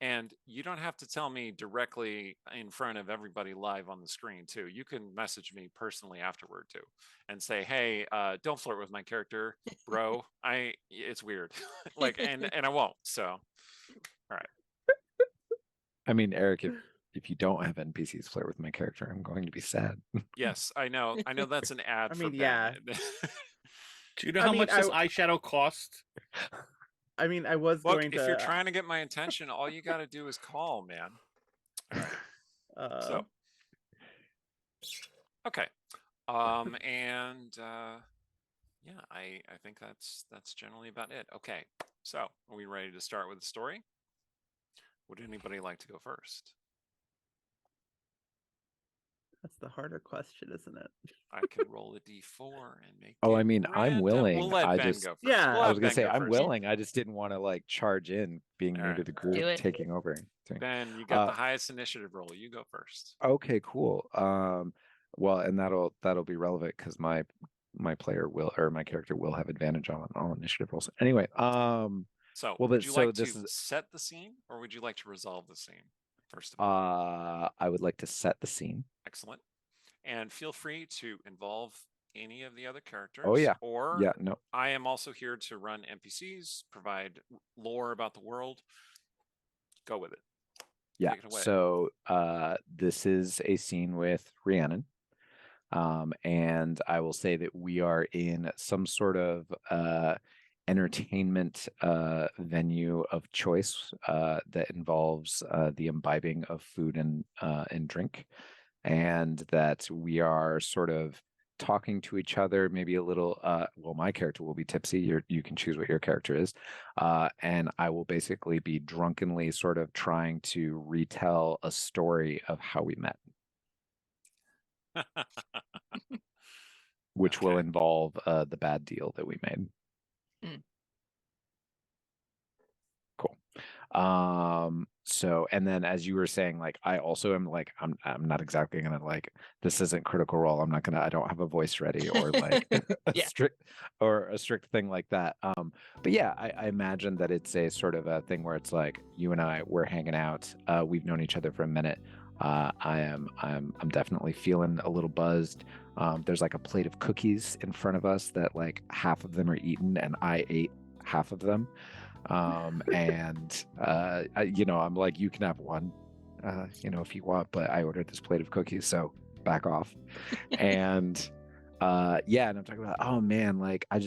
S1: And you don't have to tell me directly in front of everybody live on the screen too. You can message me personally afterward too, and say, "Hey, don't flirt with my character, bro. It's weird." Like, and I won't. So, all right.
S4: I mean, Eric, if you don't have NPCs flirt with my character, I'm going to be sad.
S1: Yes, I know. I know that's an ad
S2: I
S1: for
S2: mean,
S1: Ben.
S2: yeah.
S5: Do you know
S2: I
S5: how
S2: mean,
S5: much this eyeshadow cost?
S2: I mean, I was
S1: Look,
S2: going to.
S1: if you're trying to get my attention, all you got to do is call, man. All right. So, okay. And yeah, I think that's generally about it. Okay. So, are we ready to start with the story? Would anybody like to go first?
S2: That's the harder question, isn't it?
S1: I can roll a d4 and make
S4: Oh,
S1: it
S4: I mean, I'm
S1: random.
S4: willing.
S1: We'll let
S4: I
S1: Ben
S4: just-
S1: go first.
S2: Yeah.
S1: We'll
S4: I
S1: have
S4: was gonna
S1: Ben
S4: say
S1: go
S4: I'm
S1: first.
S4: willing. I just didn't want to like charge in, being
S1: All
S4: new to
S1: right.
S4: the group,
S3: Do it.
S4: taking over.
S1: Ben, you got the highest initiative roll. You go first.
S4: Okay, cool. Well, and that'll be relevant because my player will, or my character will, have advantage on all initiative rolls. Anyway,
S1: So,
S4: well,
S1: would
S4: but
S1: you
S4: so
S1: like
S4: this
S1: to
S4: is
S1: set the scene, or would you like to resolve the scene first of all?
S4: I would like to set the scene.
S1: Excellent. And feel free to involve any of the other characters.
S4: Oh yeah.
S1: Or
S4: Yeah, no.
S1: I am also here to run NPCs, provide lore about the world. Go with it.
S4: Yeah.
S1: Take it away.
S4: So this is a scene with Rhiannon. And I will say that we are in some sort of entertainment venue of choice that involves the imbibing of food and drink, and that we are sort of talking to each other, maybe a little. Well, my character will be tipsy. You can choose what your character is, and I will basically be drunkenly sort of trying to retell a story of how we met, which will
S1: Okay.
S4: involve the bad deal that we made. Cool. So, and then as you were saying, like, I also am like, I'm not exactly gonna, like, this isn't Critical Role. I don't have a voice ready or like
S3: Yeah.
S4: a strict thing like that. But yeah, I imagine that it's a sort of a thing where it's like you and I, we're hanging out. We've known each other for a minute. I'm definitely feeling a little buzzed. There's like a plate of cookies in front of us that like half of them are eaten, and I ate half of them. And I'm like, you can have one, if you want, but I ordered this plate of cookies, so back off. And and I'm talking about, oh man, like I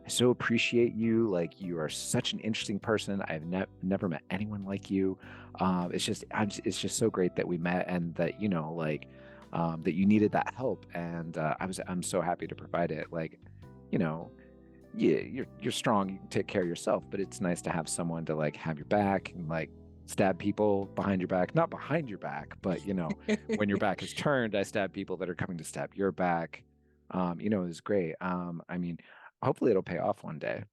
S4: so appreciate you. Like, you are such an interesting person. I've never met anyone like you. It's just so great that we met, and that that you needed that help, and I'm so happy to provide it. Like, yeah, you're strong, you can take care of yourself, but it's nice to have someone to like have your back and like stab people behind your back. Not behind your back, but when your back is turned, I stab people that are coming to stab your back. It was great. I mean, hopefully it'll pay off one day.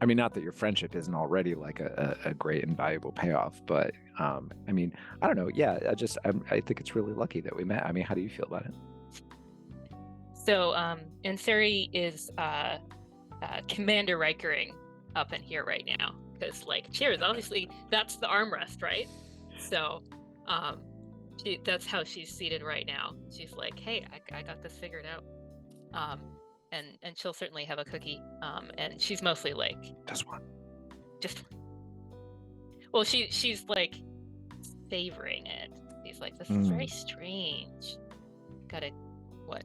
S4: I mean, not that your friendship isn't already like a great and valuable payoff, but I mean, I don't know. Yeah, I think it's really lucky that we met. I mean, how do you feel about it?
S3: So, Ansari is Commander Rikering up in here right now, because like, cheers, obviously that's the armrest, right? So, that's how she's seated right now. She's like, hey, I got this figured out. And she'll certainly have a cookie. And she's mostly like,
S4: Just one.
S3: Well, she's like savoring it. She's like, this is very strange. Gotta, what?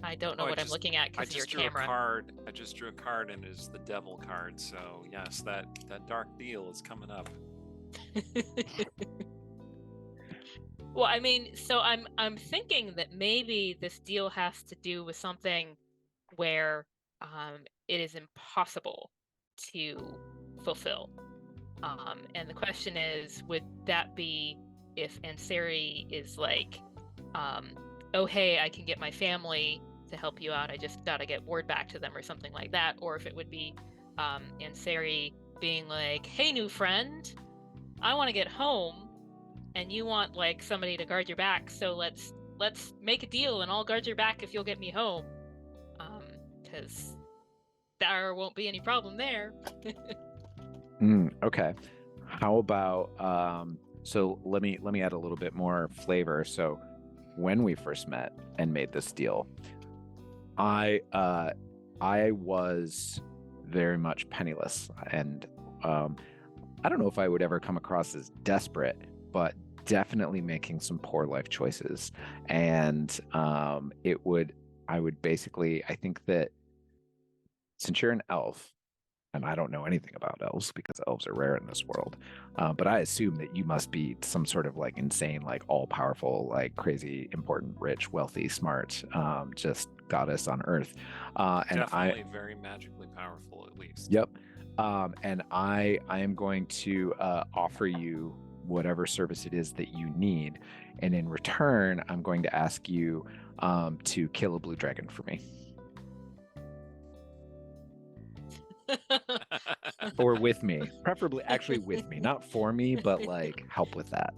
S3: I don't know what I'm looking at because of your camera.
S1: I just drew a card, and it is the devil card. So yes, that dark deal is coming up.
S3: Well, I mean, so I'm thinking that maybe this deal has to do with something where it is impossible to fulfill. And the question is, would that be if Ansari is like, oh hey, I can get my family to help you out, I just gotta get word back to them, or something like that, or if it would be Ansari being like, hey new friend, I want to get home and you want like somebody to guard your back, so let's make a deal and I'll guard your back if you'll get me home, because there won't be any problem there.
S4: Okay. How about so let me add a little bit more flavor. So when we first met and made this deal, I was very much penniless, and I don't know if I would ever come across as desperate, but definitely making some poor life choices. And I would basically, I think that since you're an elf, and I don't know anything about elves because elves are rare in this world, but I assume that you must be some sort of like insane, like all powerful, like crazy, important, rich, wealthy, smart, just goddess on earth. And
S1: Definitely very magically powerful, at least.
S4: Yep. And I am going to offer you whatever service it is that you need, and in return, I'm going to ask you to kill a blue dragon for me. Or with me, preferably actually with me, not for me, but like help with that.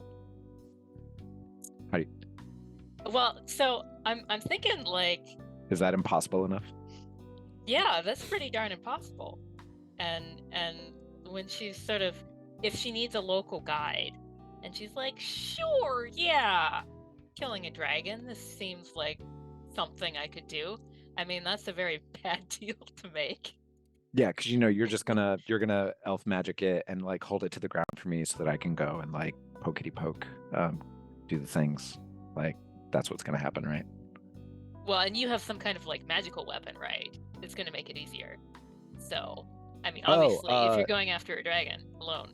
S4: How do you...
S3: Well, so I'm thinking like,
S4: Is that impossible enough?
S3: yeah, that's pretty darn impossible. And when she's sort of, if she needs a local guide, and she's like, sure, yeah, killing a dragon, this seems like something I could do. I mean, that's a very bad deal to make.
S4: Yeah, because you're gonna elf magic it and like hold it to the ground for me so that I can go and like pokety poke, do the things. Like that's what's gonna happen, right?
S3: Well, and you have some kind of like magical weapon, right? It's gonna make it easier. So, I mean, obviously, if you're going after a dragon alone.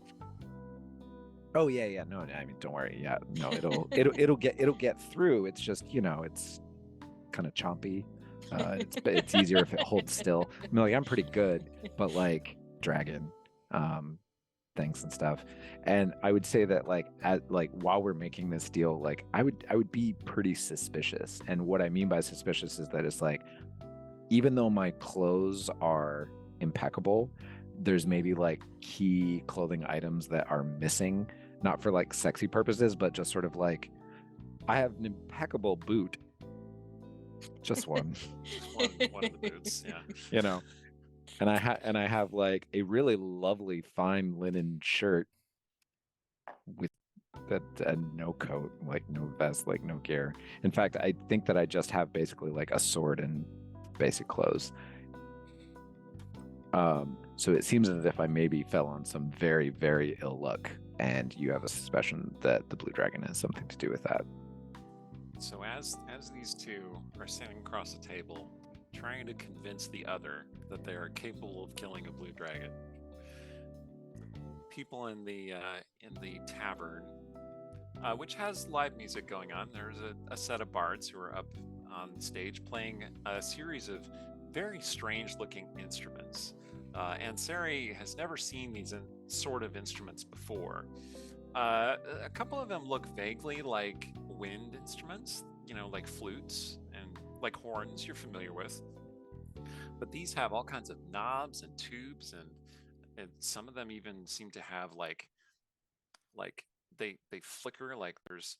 S4: Oh yeah. No, I mean, don't worry. Yeah, no, it'll get through. It's just it's kind of chompy. It's easier if it holds still. I mean, like I'm pretty good, but like dragon, things and stuff. And I would say that like while we're making this deal, like I would be pretty suspicious. And what I mean by suspicious is that it's like, even though my clothes are impeccable, there's maybe like key clothing items that are missing, not for like sexy purposes, but just sort of like, I have an impeccable boot. Just one.
S1: one of the boots, yeah.
S4: And I have like a really lovely fine linen shirt with no coat, like no vest, like no gear. In fact, I think that I just have basically like a sword and basic clothes. So it seems as if I maybe fell on some very, very ill luck, and you have a suspicion that the blue dragon has something to do with that.
S1: So as these two are sitting across the table, trying to convince the other that they are capable of killing a blue dragon, people in the tavern, which has live music going on, there's a set of bards who are up on stage playing a series of very strange-looking instruments. Ansari has never seen these sort of instruments before. A couple of them look vaguely like wind instruments, like flutes and like horns you're familiar with. But these have all kinds of knobs and tubes, and some of them even seem to have like they flicker, like there's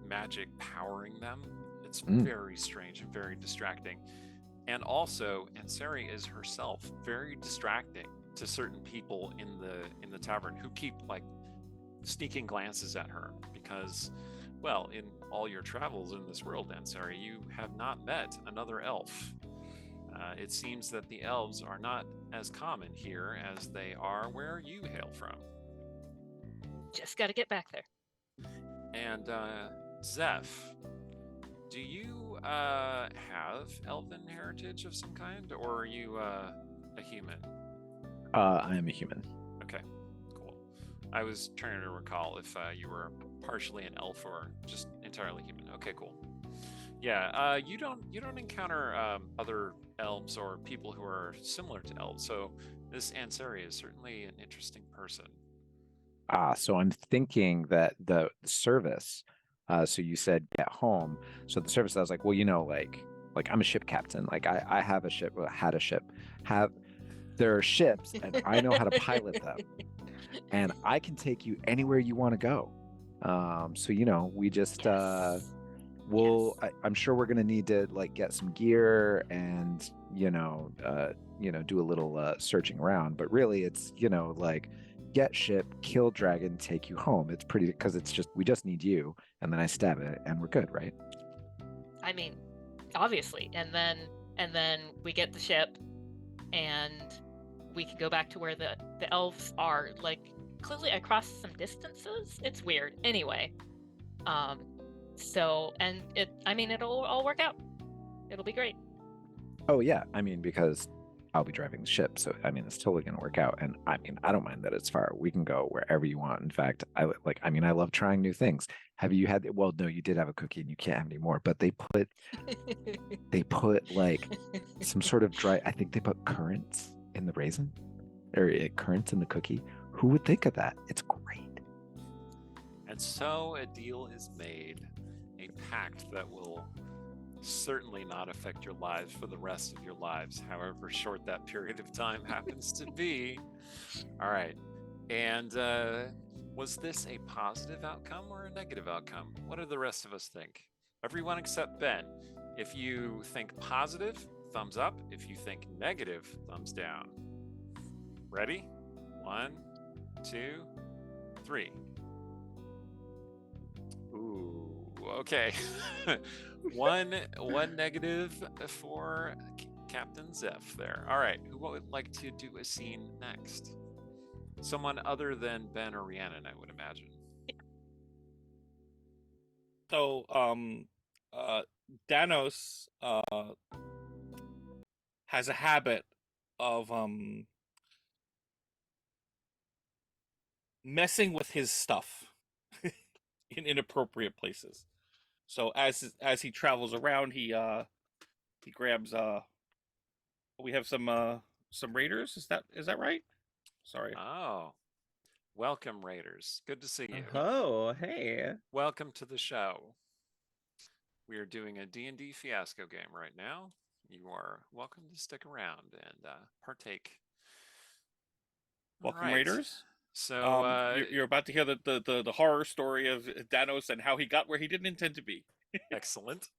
S1: magic powering them. It's very strange and very distracting. And also, Ansari is herself very distracting to certain people in the tavern who keep like sneaking glances at her because, well, in all your travels in this world, Ansari, you have not met another elf. It seems that the elves are not as common here as they are where you hail from.
S3: Just got to get back there.
S1: And Zeph, do you have elven heritage of some kind, or are you a human?
S4: I am a human.
S1: Okay, cool. I was trying to recall if you were partially an elf or just entirely human. Okay, cool. Yeah, you don't encounter other elves or people who are similar to elves, so this Ansari is certainly an interesting person.
S4: So I'm thinking that the service, so you said get home. So the service, I was like, well, like I'm a ship captain. Like I have a ship, had a ship. There are ships, and I know how to pilot them. And I can take you anywhere you want to go. So we just
S3: Yes.
S4: I'm sure we're gonna need to like get some gear and do a little searching around. But really, it's like get ship, kill dragon, take you home. It's pretty, because it's just, we just need you, and then I stab it, and we're good, right?
S3: I mean, obviously, and then we get the ship, and we can go back to where the elves are. Like, clearly I crossed some distances. It's weird. Anyway, so, and it'll all work out. It'll be great.
S4: Oh yeah, I mean, because I'll be driving the ship, so I mean, it's totally gonna work out. And I mean, I don't mind that it's far. We can go wherever you want. In fact, I love trying new things. Have you had? Well, no, you did have a cookie, and you can't have any more. But they put like some sort of dry. I think they put currants in the raisin, or currants in the cookie. Who would think of that? It's great.
S1: And so a deal is made, a pact that will certainly not affect your lives for the rest of your lives, however short that period of time happens to be. All right. And was this a positive outcome or a negative outcome? What do the rest of us think? Everyone except Ben. If you think positive, thumbs up. If you think negative, thumbs down. Ready? 1, 2, 3. Ooh, okay. one negative for Captain Zeph there. All right, who would like to do a scene next? Someone other than Ben or Rhiannon, I would imagine.
S5: So, Danos has a habit of messing with his stuff in inappropriate places. So as he travels around, he grabs we have some raiders. Is that right? Sorry.
S1: Oh, welcome, Raiders. Good to see you.
S2: Oh, hey.
S1: Welcome to the show. We are doing a D&D fiasco game right now. You are welcome to stick around and partake.
S5: Welcome,
S1: Right.
S5: Raiders.
S1: So
S5: you're about to hear the horror story of Danos and how he got where he didn't intend to be.
S1: excellent.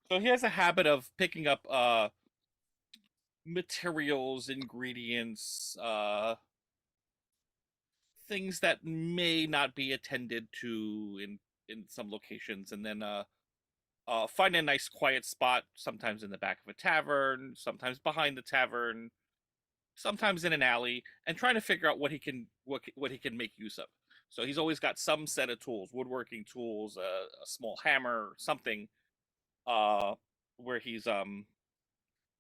S5: So he has a habit of picking up materials, ingredients, things that may not be attended to in some locations, and then find a nice quiet spot, sometimes in the back of a tavern, sometimes behind the tavern, sometimes in an alley, and trying to figure out what he can make use of. So he's always got some set of tools, woodworking tools, a small hammer, something, where he's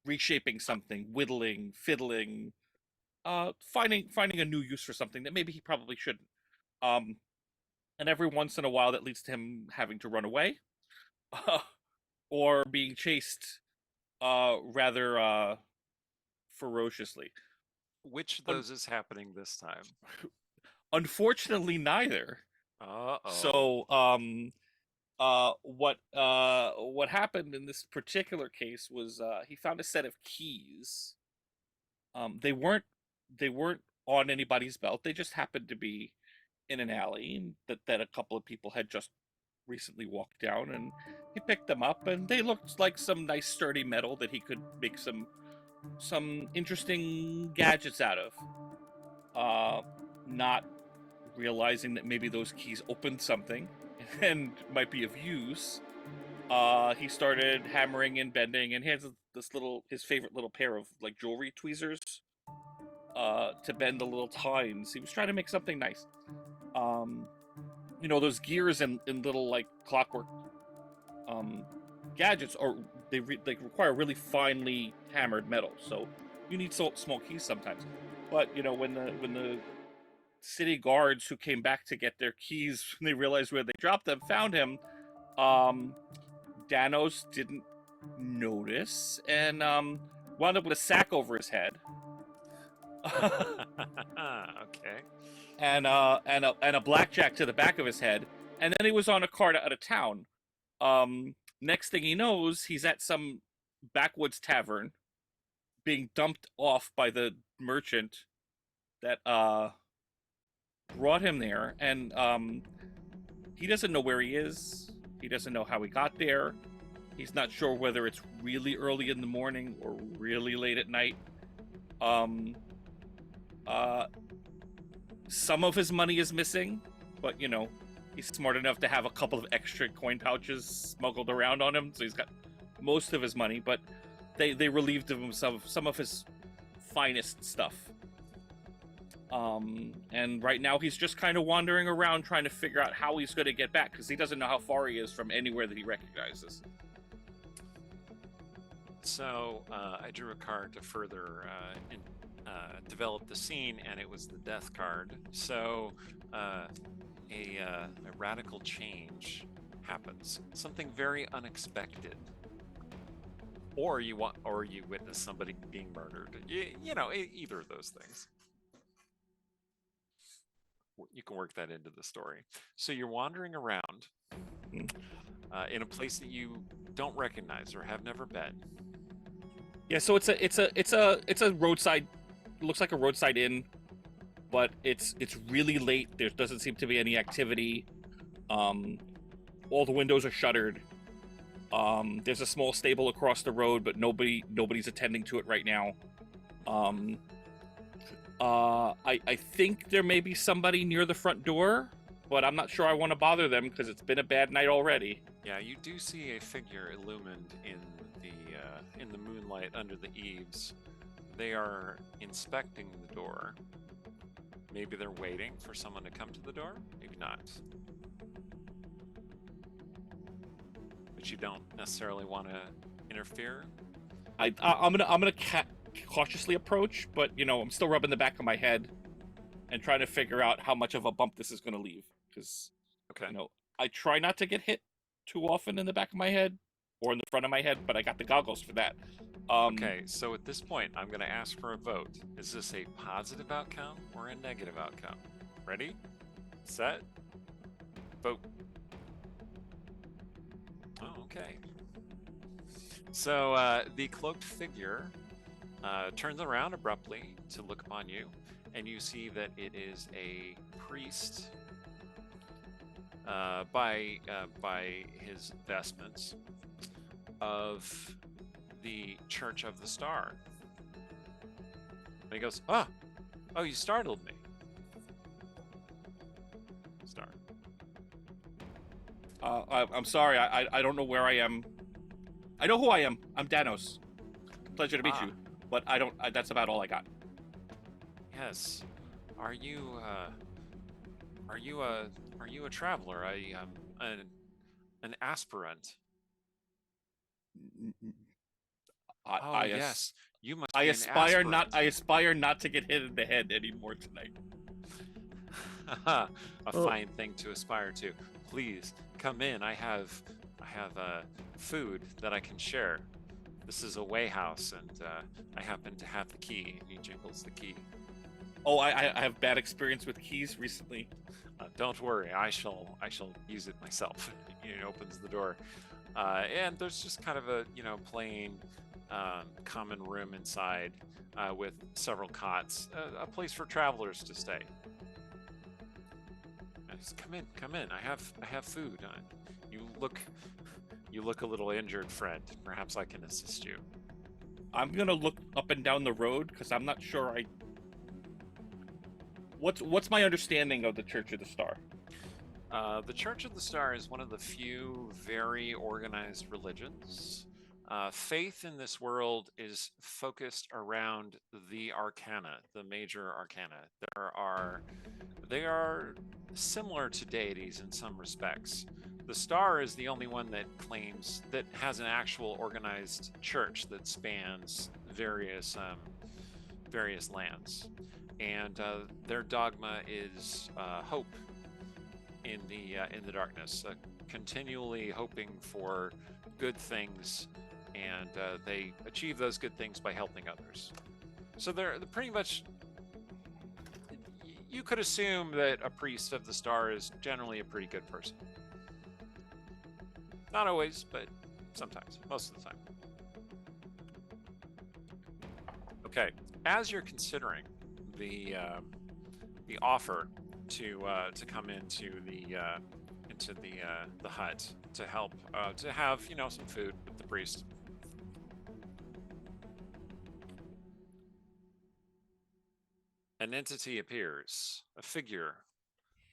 S5: reshaping something, whittling, fiddling, finding a new use for something that maybe he probably shouldn't. And every once in a while, that leads to him having to run away, or being chased rather ferociously.
S1: Which of those is happening this time?
S5: Unfortunately, neither.
S1: Uh-oh.
S5: So, what happened in this particular case was he found a set of keys. They weren't on anybody's belt. They just happened to be in an alley that a couple of people had just recently walked down, and he picked them up, and they looked like some nice sturdy metal that he could make some interesting gadgets out of. Not realizing that maybe those keys opened something and might be of use, he started hammering and bending, and he has his favorite little pair of like jewelry tweezers to bend the little tines. He was trying to make something nice. Those gears and little like clockwork gadgets they require really finely hammered metal, so you need small keys sometimes. But when the city guards who came back to get their keys, when they realized where they dropped them, found him, Danos didn't notice and wound up with a sack over his head.
S1: Okay.
S5: And a blackjack to the back of his head, and then he was on a cart out of town. Next thing he knows, he's at some backwoods tavern, being dumped off by the merchant that brought him there, and he doesn't know where he is. He doesn't know how he got there. He's not sure whether it's really early in the morning or really late at night. some of his money is missing, but you know, he's smart enough to have a couple of extra coin pouches smuggled around on him, so he's got most of his money. But they relieved him of some of his finest stuff. And right now he's just kind of wandering around trying to figure out how he's going to get back, because he doesn't know how far he is from anywhere that he recognizes.
S1: So I drew a card to further develop the scene, and it was the death card. So a radical change happens, something very unexpected, or you witness somebody being murdered. You know, either of those things. You can work that into the story. So you're wandering around in a place that you don't recognize or have never been.
S5: Yeah, so it's a roadside, looks like a roadside inn, but it's really late. There doesn't seem to be any activity. All the windows are shuttered. There's a small stable across the road, but nobody's attending to it right now. I think there may be somebody near the front door, but I'm not sure I want to bother them because it's been a bad night already.
S1: Yeah, you do see a figure illumined in the moonlight under the eaves. They are inspecting the door. Maybe they're waiting for someone to come to the door. Maybe not. But you don't necessarily want to interfere.
S5: I'm gonna cautiously approach, but you know, I'm still rubbing the back of my head and trying to figure out how much of a bump this is going to leave, because you know, I try not to get hit too often in the back of my head or in the front of my head, but I got the goggles for that.
S1: Okay, so at this point I'm going to ask for a vote. Is this a positive outcome or a negative outcome? Ready, set, vote. Oh, okay. So the cloaked figure turns around abruptly to look upon you, and you see that it is a priest by his vestments of the Church of the Star. And he goes, oh, you startled me. Star.
S5: I'm sorry, I don't know where I am. I know who I am. I'm Danos. Pleasure to meet you. But that's about all I got.
S1: Yes. Are you a traveler? An aspirant? Yes. You must.
S5: I aspire not to get hit in the head anymore tonight.
S1: A fine thing to aspire to. Please come in. I have food that I can share. This is a way house, and I happen to have the key. And he jingles the key.
S5: Oh, I have bad experience with keys recently.
S1: Don't worry, I shall use it myself. He opens the door, and there's just kind of a plain common room inside with several cots, a place for travelers to stay. Just come in. I have food. You look a little injured, friend. Perhaps I can assist you.
S5: I'm gonna look up and down the road because I'm not sure. What's my understanding of the Church of the Star?
S1: The Church of the Star is one of the few very organized religions. Faith in this world is focused around the Arcana, the major Arcana. They are similar to deities in some respects. The Star is the only one that has an actual organized church that spans various lands, and their dogma is hope in the darkness, continually hoping for good things, and they achieve those good things by helping others. So they're pretty much. You could assume that a priest of the Star is generally a pretty good person. Not always, but sometimes, most of the time. Okay, as you're considering the offer to come into the hut to help to have some food with the priest, An entity appears, a figure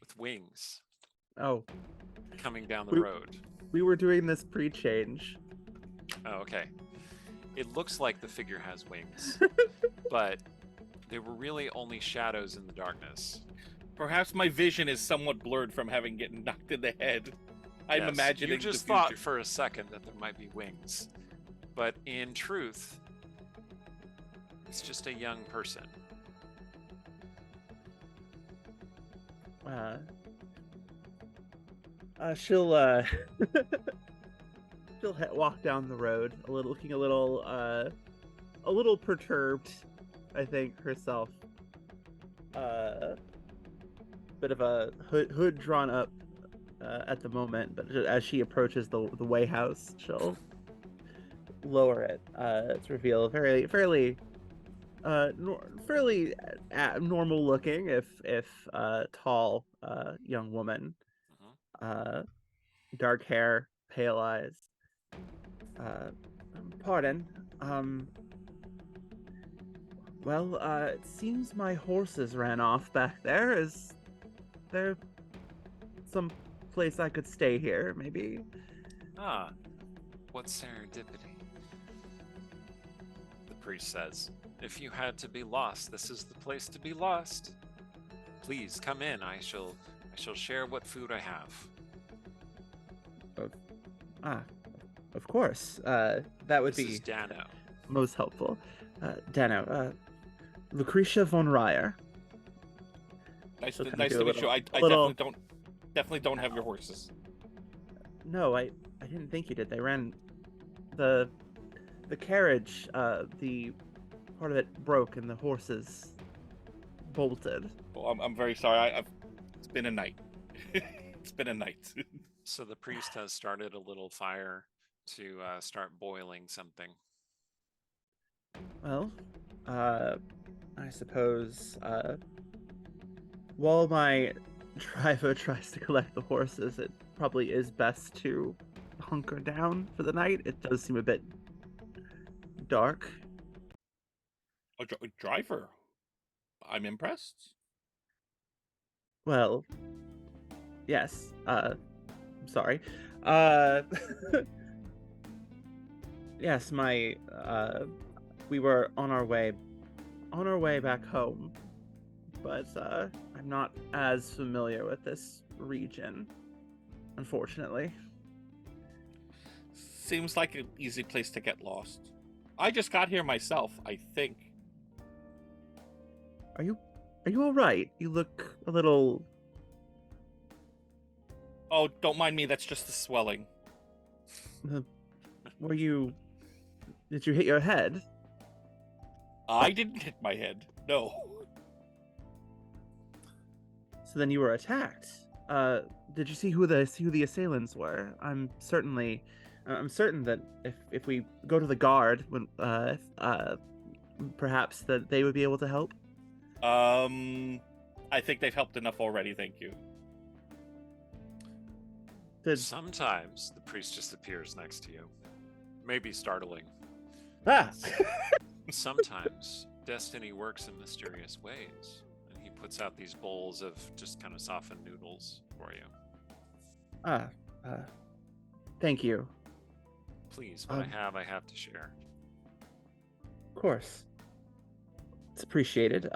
S1: with wings
S2: Oh,
S1: coming down the
S2: We-
S1: road.
S2: we were doing this pre-change.
S1: Oh, okay. It looks like the figure has wings, but they were really only shadows in the darkness.
S5: Perhaps my vision is somewhat blurred from having gotten knocked in the head. I'm
S1: Yes,
S5: imagining
S1: you just
S5: the
S1: thought
S5: future.
S1: for a second that there might be wings, but in truth, it's just a young person.
S2: She'll she'll walk down the road looking a little perturbed, I think herself. Bit of a hood drawn up at the moment, but as she approaches the way house, she'll lower it to reveal a fairly normal looking, if tall young woman. Dark hair, pale eyes. Pardon. Well, it seems my horses ran off back there. Is there some place I could stay here, maybe?
S1: Ah, what serendipity. The priest says, if you had to be lost, this is the place to be lost. Please come in. I shall share what food I have.
S2: Of course. That would
S1: This
S2: be
S1: is Dano.
S2: most helpful. Dano, Lucretia von Ryer.
S5: Nice
S2: She'll
S5: to,
S2: kinda
S5: nice
S2: do
S5: to
S2: a
S5: meet you.
S2: little-
S5: I
S2: a little-
S5: definitely don't have your horses.
S2: No, I didn't think you did. They ran the carriage. The part of it broke and the horses bolted.
S5: Well, I'm very sorry. It's been a night. It's been a night.
S1: So the priest has started a little fire to start boiling something.
S2: Well, I suppose while my driver tries to collect the horses, it probably is best to hunker down for the night. It does seem a bit dark.
S5: A driver. I'm impressed.
S2: Well, yes. I'm sorry. Yes, we were on our way back home, but I'm not as familiar with this region, unfortunately.
S5: Seems like an easy place to get lost. I just got here myself, I think.
S2: Are you all right? You look a little.
S5: Oh, don't mind me. That's just the swelling.
S2: Were you? Did you hit your head?
S5: I didn't hit my head. No.
S2: So then you were attacked. Did you see who the assailants were? I'm certain that if we go to the guard, when perhaps that they would be able to help.
S5: I think they've helped enough already. Thank you.
S1: Sometimes the priest just appears next to you. Maybe startling. Sometimes destiny works in mysterious ways, and he puts out these bowls of just kind of softened noodles for you.
S2: Thank you.
S1: Please, what I have to share.
S2: Of course. It's appreciated.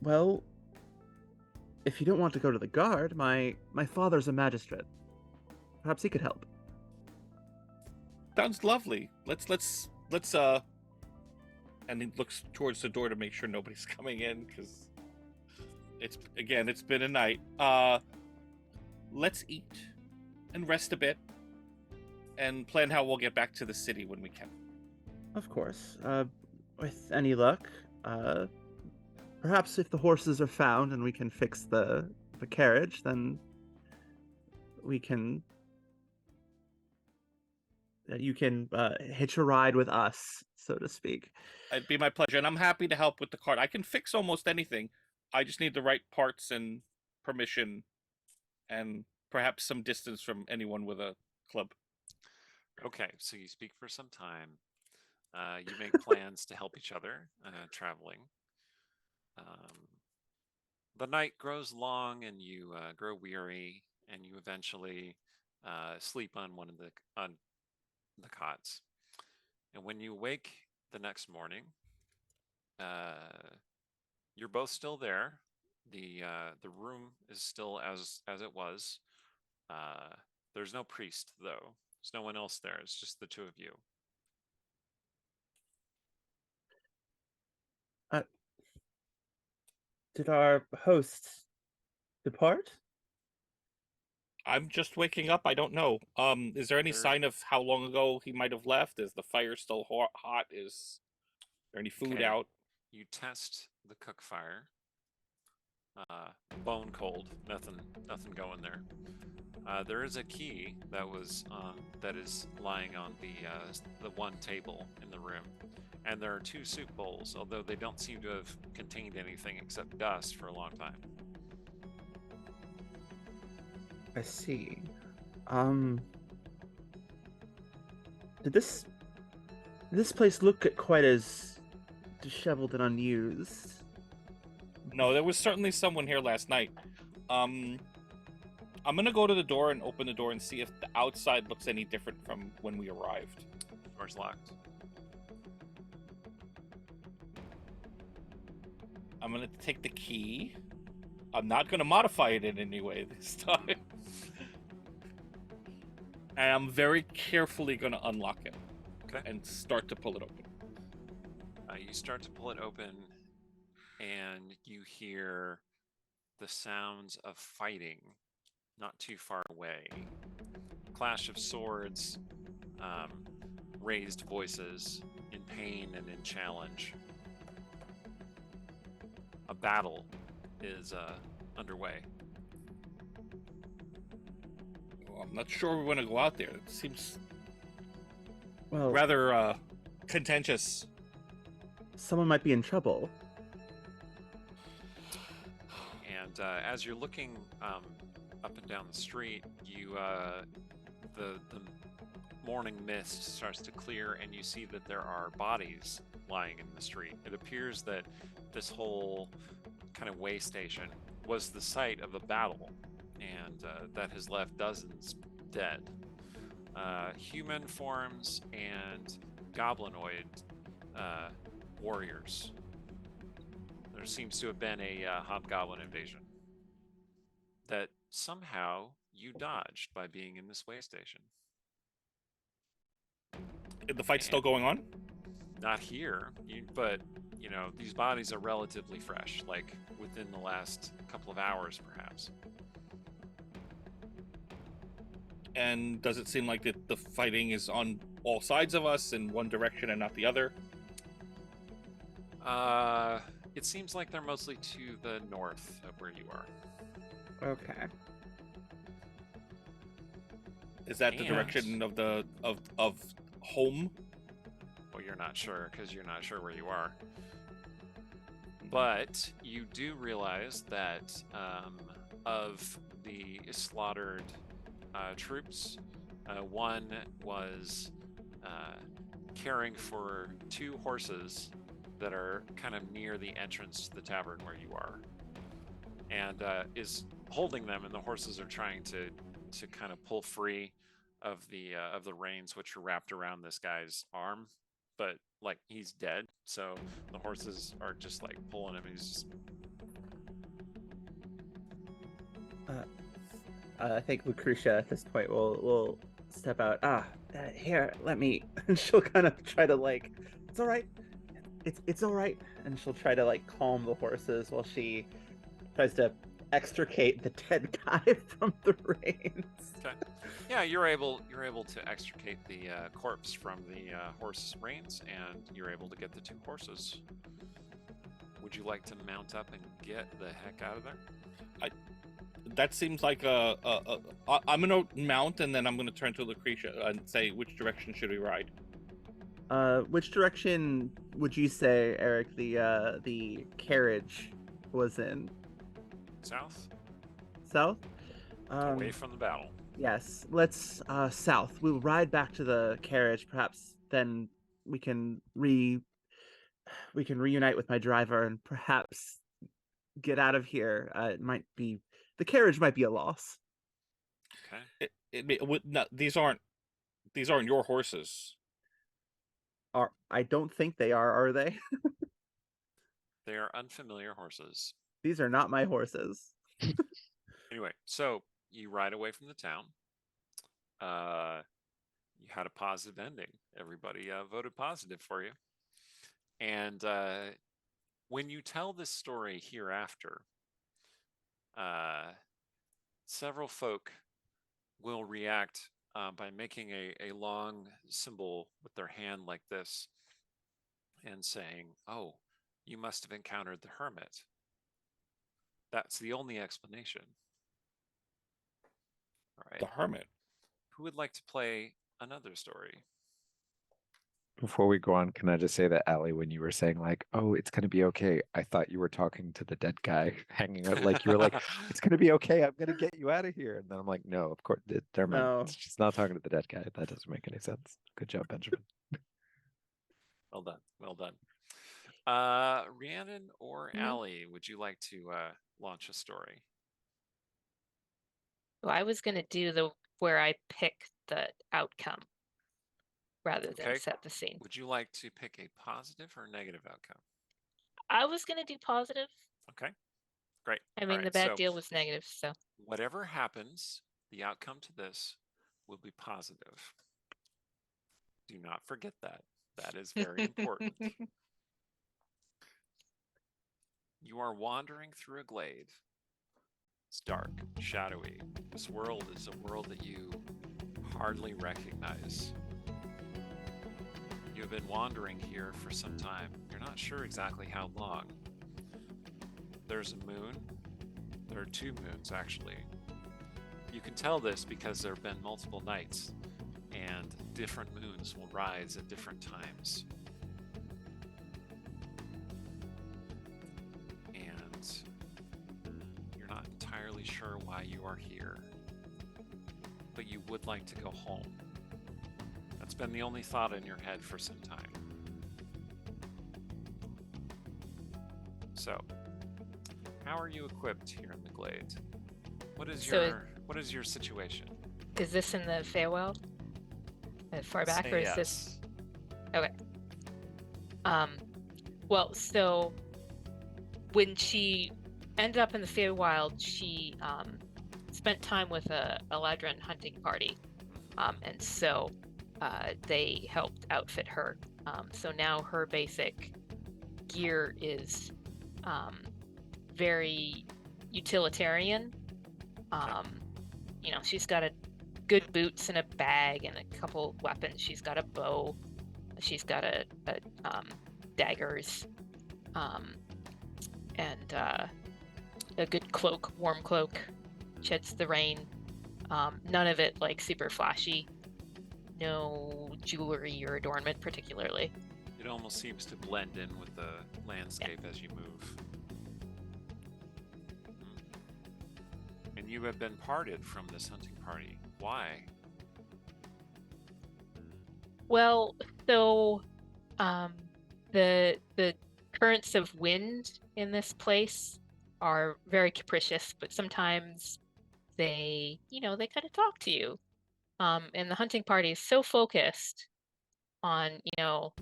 S2: Well, if you don't want to go to the guard, my father's a magistrate. Perhaps he could help.
S5: Sounds lovely. Let's and he looks towards the door to make sure nobody's coming in, because it's been a night. Let's eat and rest a bit and plan how we'll get back to the city when we can.
S2: Of course. With any luck, perhaps if the horses are found and we can fix the carriage, then we can. You can hitch a ride with us, so to speak.
S5: It'd be my pleasure, and I'm happy to help with the cart. I can fix almost anything. I just need the right parts and permission, and perhaps some distance from anyone with a club.
S1: Okay, so you speak for some time. You make plans to help each other traveling. The night grows long, and you grow weary, and you eventually sleep on one of the cots. And when you wake the next morning, you're both still there. The room is still as it was. There's no priest though. There's no one else there. It's just the two of you.
S2: Did our host depart?
S5: I'm just waking up. I don't know. Is there any sign of how long ago he might have left? Is the fire still hot? Is there any food out?
S1: You test the cook fire. Bone cold. Nothing going there. There is a key that is lying on the one table in the room. And there are 2 soup bowls, although they don't seem to have contained anything except dust for a long time.
S2: I see. Did this place look quite as disheveled and unused?
S5: No, there was certainly someone here last night. I'm gonna go to the door and open the door and see if the outside looks any different from when we arrived.
S1: Door's locked.
S5: I'm gonna take the key. I'm not gonna modify it in any way this time. And I'm very carefully gonna unlock it.
S1: Okay.
S5: And start to pull it open.
S1: You start to pull it open, and you hear the sounds of fighting not too far away. Clash of swords, raised voices in pain and in challenge. A battle is underway.
S5: Well, I'm not sure we want to go out there. It seems
S2: Well,
S5: rather contentious.
S2: someone might be in trouble.
S1: And as you're looking up and down the street, the morning mist starts to clear, and you see that there are bodies lying in the street. It appears that this whole kind of way station was the site of a battle, and that has left dozens dead. Human forms and goblinoid warriors. There seems to have been a hobgoblin invasion that somehow you dodged by being in this way station.
S5: The fight's still going on?
S1: Not here, but you know, these bodies are relatively fresh, like within the last couple of hours, perhaps.
S5: And does it seem like the fighting is on all sides of us in one direction and not the other?
S1: It seems like they're mostly to the north of where you are.
S2: Okay.
S5: Is that the direction of of home?
S1: Well, you're not sure because you're not sure where you are. But you do realize that of the slaughtered troops, one was caring for 2 horses that are kind of near the entrance to the tavern where you are, and is holding them, and the horses are trying to kind of pull free of the reins, which are wrapped around this guy's arm, but like he's dead, so the horses are just like pulling him. He's just...
S2: I think Lucretia at this point will step out. Here, let me. And she'll kind of try to like, it's all right. It's all right. And she'll try to like calm the horses while she tries to extricate the dead guy from the reins.
S1: Okay. Yeah, you're able to extricate the corpse from the horse reins, and you're able to get the 2 horses. Would you like to mount up and get the heck out of there?
S5: That seems like I'm gonna mount, and then I'm gonna turn to Lucretia and say, which direction should we ride?
S2: Which direction would you say, Eric, the carriage was in?
S1: South?
S2: South?
S1: Away from the battle.
S2: Yes, let's south. We'll ride back to the carriage. Perhaps then we can reunite with my driver, and perhaps get out of here. It might be the carriage might be a loss.
S1: Okay.
S5: These aren't your horses.
S2: I don't think they are they?
S1: They are unfamiliar horses.
S2: These are not my horses.
S1: Anyway, so you ride away from the town. You had a positive ending. Everybody voted positive for you. And when you tell this story hereafter, several folk will react by making a long symbol with their hand like this and saying, "Oh, you must have encountered the hermit." That's the only explanation. All right.
S5: The hermit.
S1: Who would like to play another story?
S4: Before we go on, can I just say that, Allie, when you were saying like, "Oh, it's gonna be okay," I thought you were talking to the dead guy hanging out. Like you were like, "It's gonna be okay. I'm gonna get you out of here." And then I'm like, "No, of course, never mind.
S2: No.
S4: She's not talking to the dead guy. That doesn't make any sense." Good job, Benjamin.
S1: Well done. Well done. Rhiannon or Allie, would you like to launch a story?
S3: Well, I was going to do where I pick the outcome rather than
S1: Okay.
S3: set the scene.
S1: Would you like to pick a positive or negative outcome?
S3: I was going to do positive.
S1: Okay, great.
S3: I mean,
S1: All
S3: the
S1: right,
S3: bad
S1: so
S3: deal was negative, so.
S1: whatever happens, the outcome to this will be positive. Do not forget that. That is very important. You are wandering through a glade. It's dark, shadowy. This world is a world that you hardly recognize. You have been wandering here for some time. You're not sure exactly how long. There's a moon. There are two moons, actually. You can tell this because there have been multiple nights, and different moons will rise at different times. And you're not entirely sure why you are here, but you would like to go home. That's been the only thought in your head for some time. So, how are you equipped here in the glade? What is your situation?
S3: Is this in the Feywild? Far back,
S1: Say
S3: or is
S1: yes.
S3: this? Okay. Well, so when she ended up in the Feywild, she spent time with a Eladrin hunting party, and so they helped outfit her. So now her basic gear is very utilitarian. You know, she's got good boots and a bag and a couple weapons. She's got a bow. She's got a daggers, and a good cloak, warm cloak, sheds the rain. None of it like super flashy. No jewelry or adornment particularly.
S1: It almost seems to blend in with the landscape as you move. And you have been parted from this hunting party. Why?
S3: Well, so the currents of wind in this place are very capricious, but sometimes they kind of talk to you. And the hunting party is so focused on,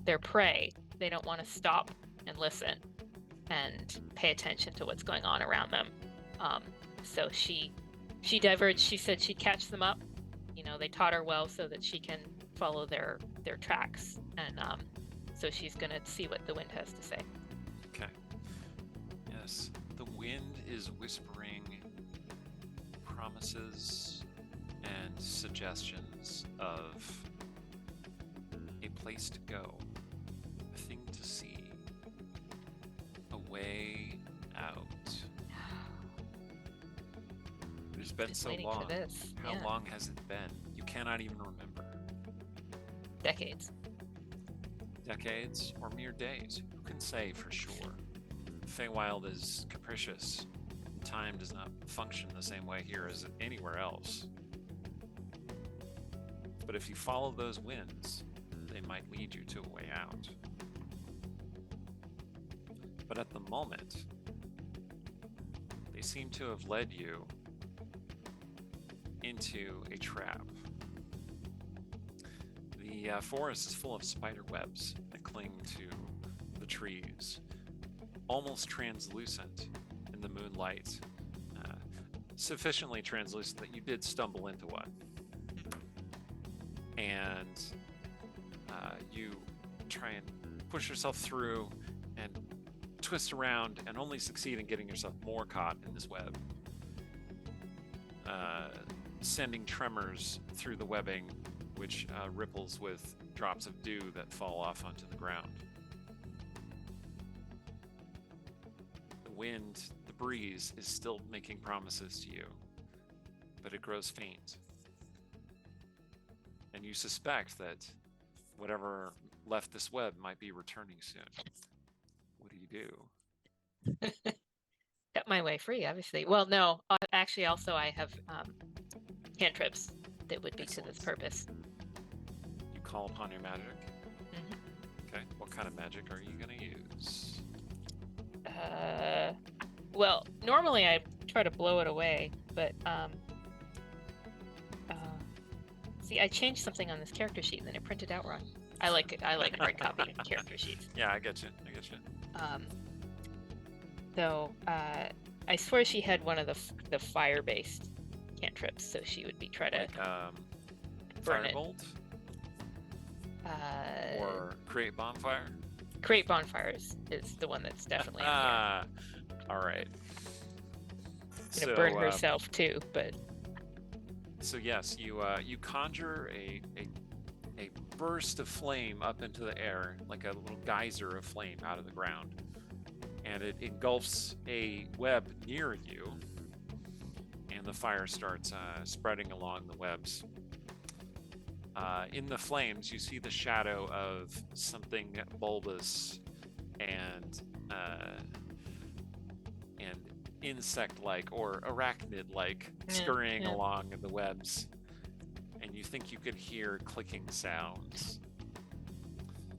S3: their prey, they don't want to stop and listen and pay attention to what's going on around them. So she diverged. She said she'd catch them up. They taught her well so that she can follow their tracks. And so she's going to see what the wind has to say.
S1: Okay. Yes, the wind is whispering promises and suggestions of a place to go, a thing to see, a way out. It's been
S3: Just
S1: so
S3: waiting
S1: long.
S3: for this.
S1: How
S3: Yeah.
S1: long has it been? You cannot even remember.
S3: Decades.
S1: Decades or mere days? Who can say for sure? Feywild is capricious. Time does not function the same way here as anywhere else. But if you follow those winds, they might lead you to a way out. But at the moment, seem to have led you into a trap. The forest is full of spider webs that cling to the trees, almost translucent in the moonlight, sufficiently translucent that you did stumble into one. And you try and push yourself through and twist around and only succeed in getting yourself more caught in this web, sending tremors through the webbing, which ripples with drops of dew that fall off onto the ground. The wind, the breeze, is still making promises to you, but it grows faint. And you suspect that whatever left this web might be returning soon. What do you do?
S3: Cut my way free, obviously. Well, no, actually, also I have cantrips that would be to this purpose.
S1: You call upon your magic.
S3: Mhm.
S1: Okay. What kind of magic are you going to use?
S3: Well, normally I try to blow it away, but see, I changed something on this character sheet and then it printed out wrong. I like hard copy character sheets.
S1: Yeah, I get you.
S3: So I swear she had one of the fire-based cantrips, so she would be try to burn it.
S1: Firebolt? Or create bonfire?
S3: Create bonfires is the one that's definitely up
S1: All right.
S3: there. Gonna burn herself too, but
S1: So yes, you conjure a burst of flame up into the air, like a little geyser of flame out of the ground, and it engulfs a web near you, and the fire starts spreading along the webs. In the flames, you see the shadow of something bulbous and insect-like or arachnid-like scurrying along in the webs, and you think you could hear clicking sounds.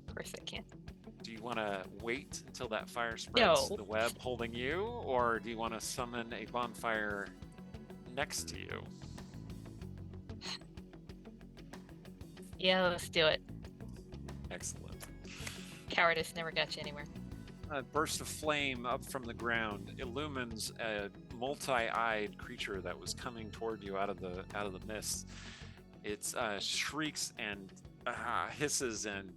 S3: of course I can.
S1: Do you want to wait until that fire spreads
S3: No.
S1: the web holding you, or do you want to summon a bonfire next to you?
S3: Yeah, let's do it.
S1: Excellent.
S3: Cowardice never got you anywhere.
S1: A burst of flame up from the ground illumines a multi-eyed creature that was coming toward you out of the mist. It shrieks and hisses and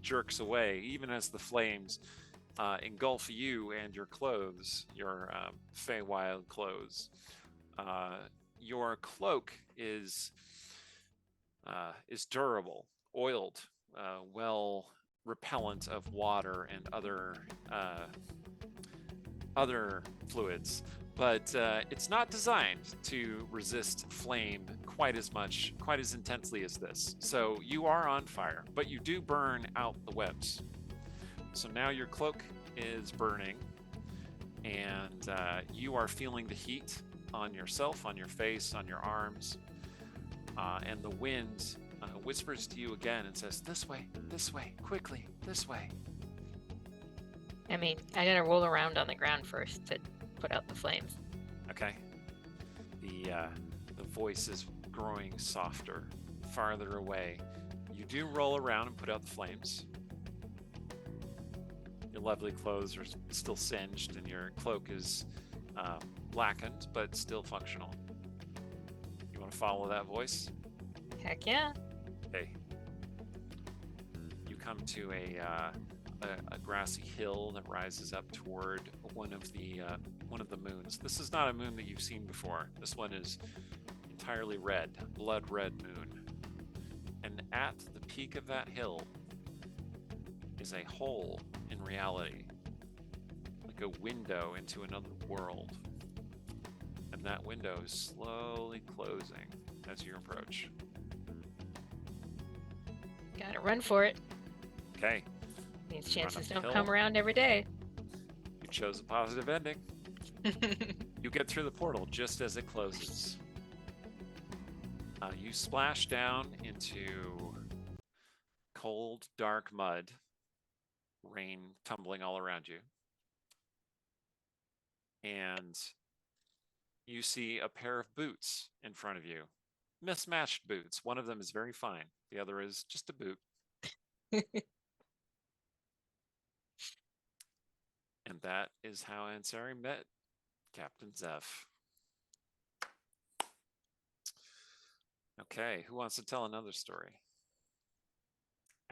S1: jerks away, even as the flames engulf you and your clothes, your Feywild clothes. Your cloak is durable, oiled, well repellent of water and other fluids, but it's not designed to resist flame quite as intensely as this. So you are on fire, but you do burn out the webs. So now your cloak is burning, and you are feeling the heat on yourself, on your face, on your arms, and the wind whispers to you again and says, this way, quickly, this way.
S3: I mean, I gotta roll around on the ground first to put out the flames.
S1: Okay. The voice is growing softer, farther away. You do roll around and put out the flames. Your lovely clothes are still singed, and your cloak is blackened, but still functional. You want to follow that voice?
S3: Heck yeah.
S1: Okay. You come to a grassy hill that rises up toward one of the moons. This is not a moon that you've seen before. This one is entirely red, blood red moon. And at the peak of that hill is a hole in reality, like a window into another world. And that window is slowly closing as you approach.
S3: Gotta run for it.
S1: Okay.
S3: These
S1: You run
S3: chances
S1: up the
S3: don't
S1: hill.
S3: come around every day.
S1: You chose a positive ending. You get through the portal just as it closes. You splash down into cold, dark mud, rain tumbling all around you. And you see a pair of boots in front of you. Mismatched boots. One of them is very fine. The other is just a boot. And that is how Ansari met Captain Zeph. Okay, who wants to tell another story?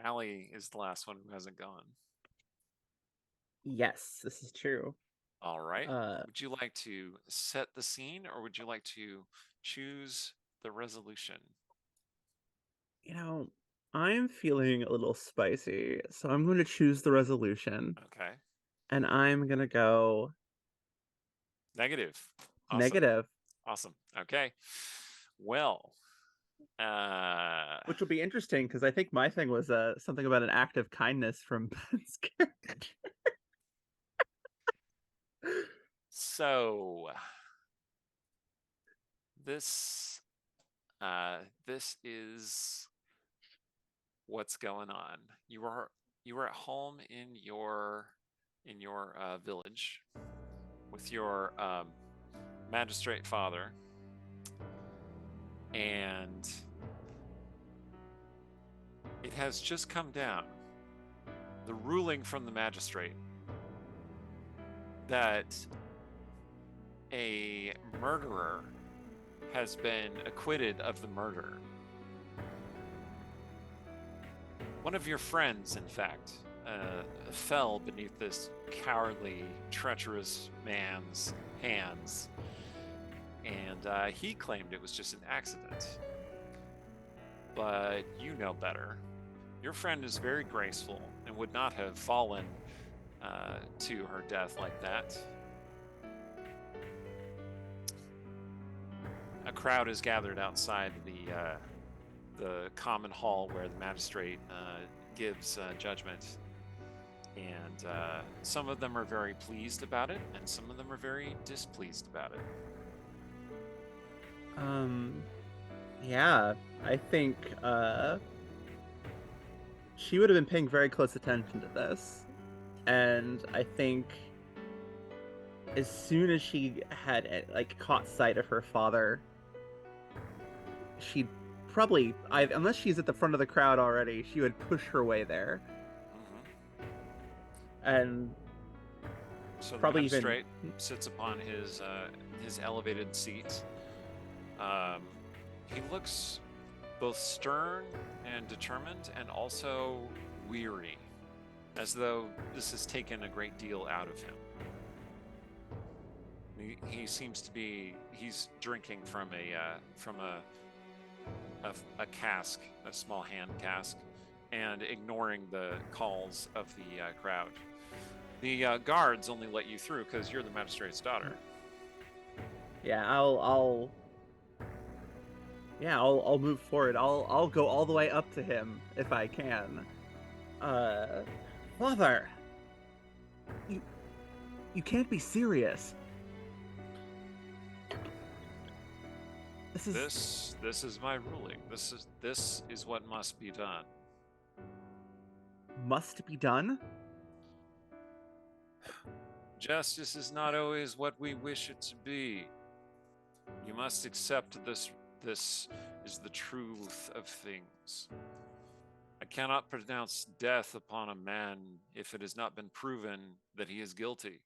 S1: Allie is the last one who hasn't gone.
S2: Yes, this is true.
S1: All right. Would you like to set the scene, or would you like to choose the resolution?
S2: You know, I'm feeling a little spicy, so I'm going to choose the resolution.
S1: Okay.
S2: And I'm going to go
S1: Negative. Awesome.
S2: negative.
S1: Awesome. Okay. Well,
S2: which will be interesting because I think my thing was something about an act of kindness from Ben's character.
S1: So this is what's going on. You are at home in your village with your magistrate father, and it has just come down, the ruling from the magistrate, that a murderer has been acquitted of the murder. One of your friends, in fact, fell beneath this cowardly, treacherous man's hands, and he claimed it was just an accident. But you know better. Your friend is very graceful and would not have fallen to her death like that. A crowd is gathered outside the common hall where the magistrate gives judgment, and some of them are very pleased about it, and some of them are very displeased about it.
S2: Yeah, I think she would have been paying very close attention to this, and I think as soon as she had caught sight of her father, she'd probably, unless she's at the front of the crowd already, she would push her way there. And
S1: so
S2: probably
S1: the magistrate sits upon his elevated seat. He looks both stern and determined, and also weary, as though this has taken a great deal out of him. He seems to be, he's drinking from a cask, a small hand cask, and ignoring the calls of the crowd. The guards only let you through because you're the magistrate's daughter.
S2: Yeah, I'll move forward. I'll go all the way up to him if I can. Father, you can't be serious.
S1: This is my ruling. This is what must be done.
S2: Must be done?
S1: Justice is not always what we wish it to be. You must accept this is the truth of things. I cannot pronounce death upon a man if it has not been proven that he is guilty.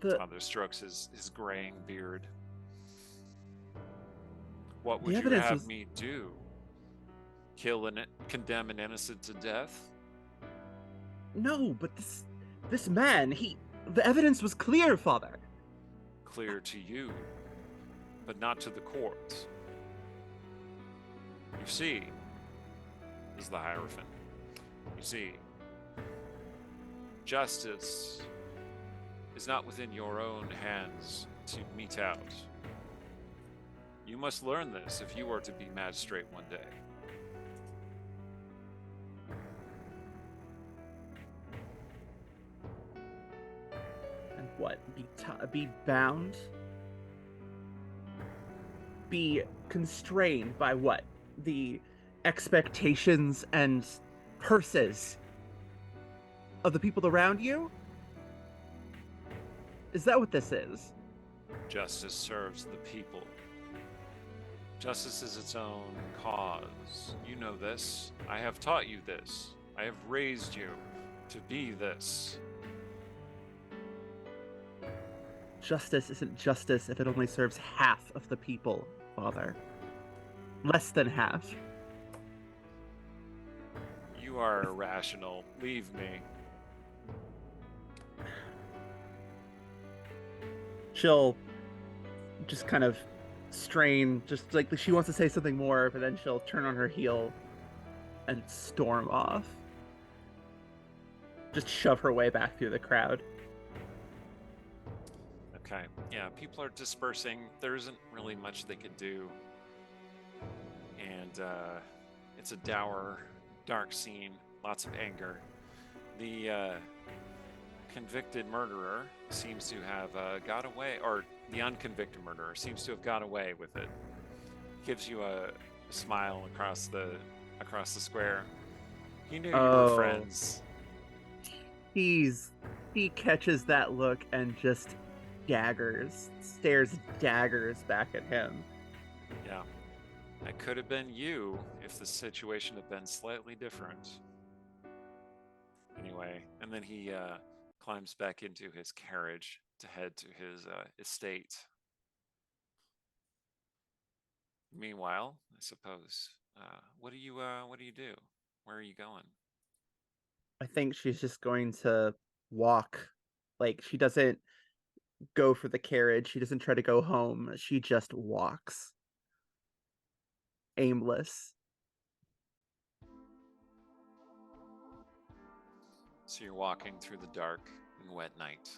S1: Father strokes his graying beard. What would you have me do? Condemn an innocent to death?
S2: No, but this man, the evidence was clear, Father.
S1: Clear to you, but not to the court. You see, this is the Hierophant. You see, justice is not within your own hands to mete out. You must learn this if you are to be magistrate one day.
S2: And what? Be bound? Be constrained by what? The expectations and purses of the people around you? Is that what this is?
S1: Justice serves the people. Justice is its own cause. You know this. I have taught you this. I have raised you to be this.
S2: Justice isn't justice if it only serves half of the people, Father. Less than half.
S1: You are irrational. Leave me.
S2: She'll just kind of strain, just like she wants to say something more, but then she'll turn on her heel and storm off. Just shove her way back through the crowd.
S1: Okay. Yeah, people are dispersing. There isn't really much they could do. And it's a dour, dark scene. Lots of anger. The convicted murderer seems to have got away, or the unconvicted murderer seems to have got away with it. Gives you a smile across the square. He knew you were friends.
S2: He catches that look and just stares daggers back at him.
S1: Yeah. That could have been you if the situation had been slightly different. Anyway, and then he climbs back into his carriage to head to his estate. Meanwhile, I suppose, what do you do? Where are you going?
S2: I think she's just going to walk. Like, she doesn't go for the carriage. She doesn't try to go home. She just walks. Aimless.
S1: So you're walking through the dark and wet night.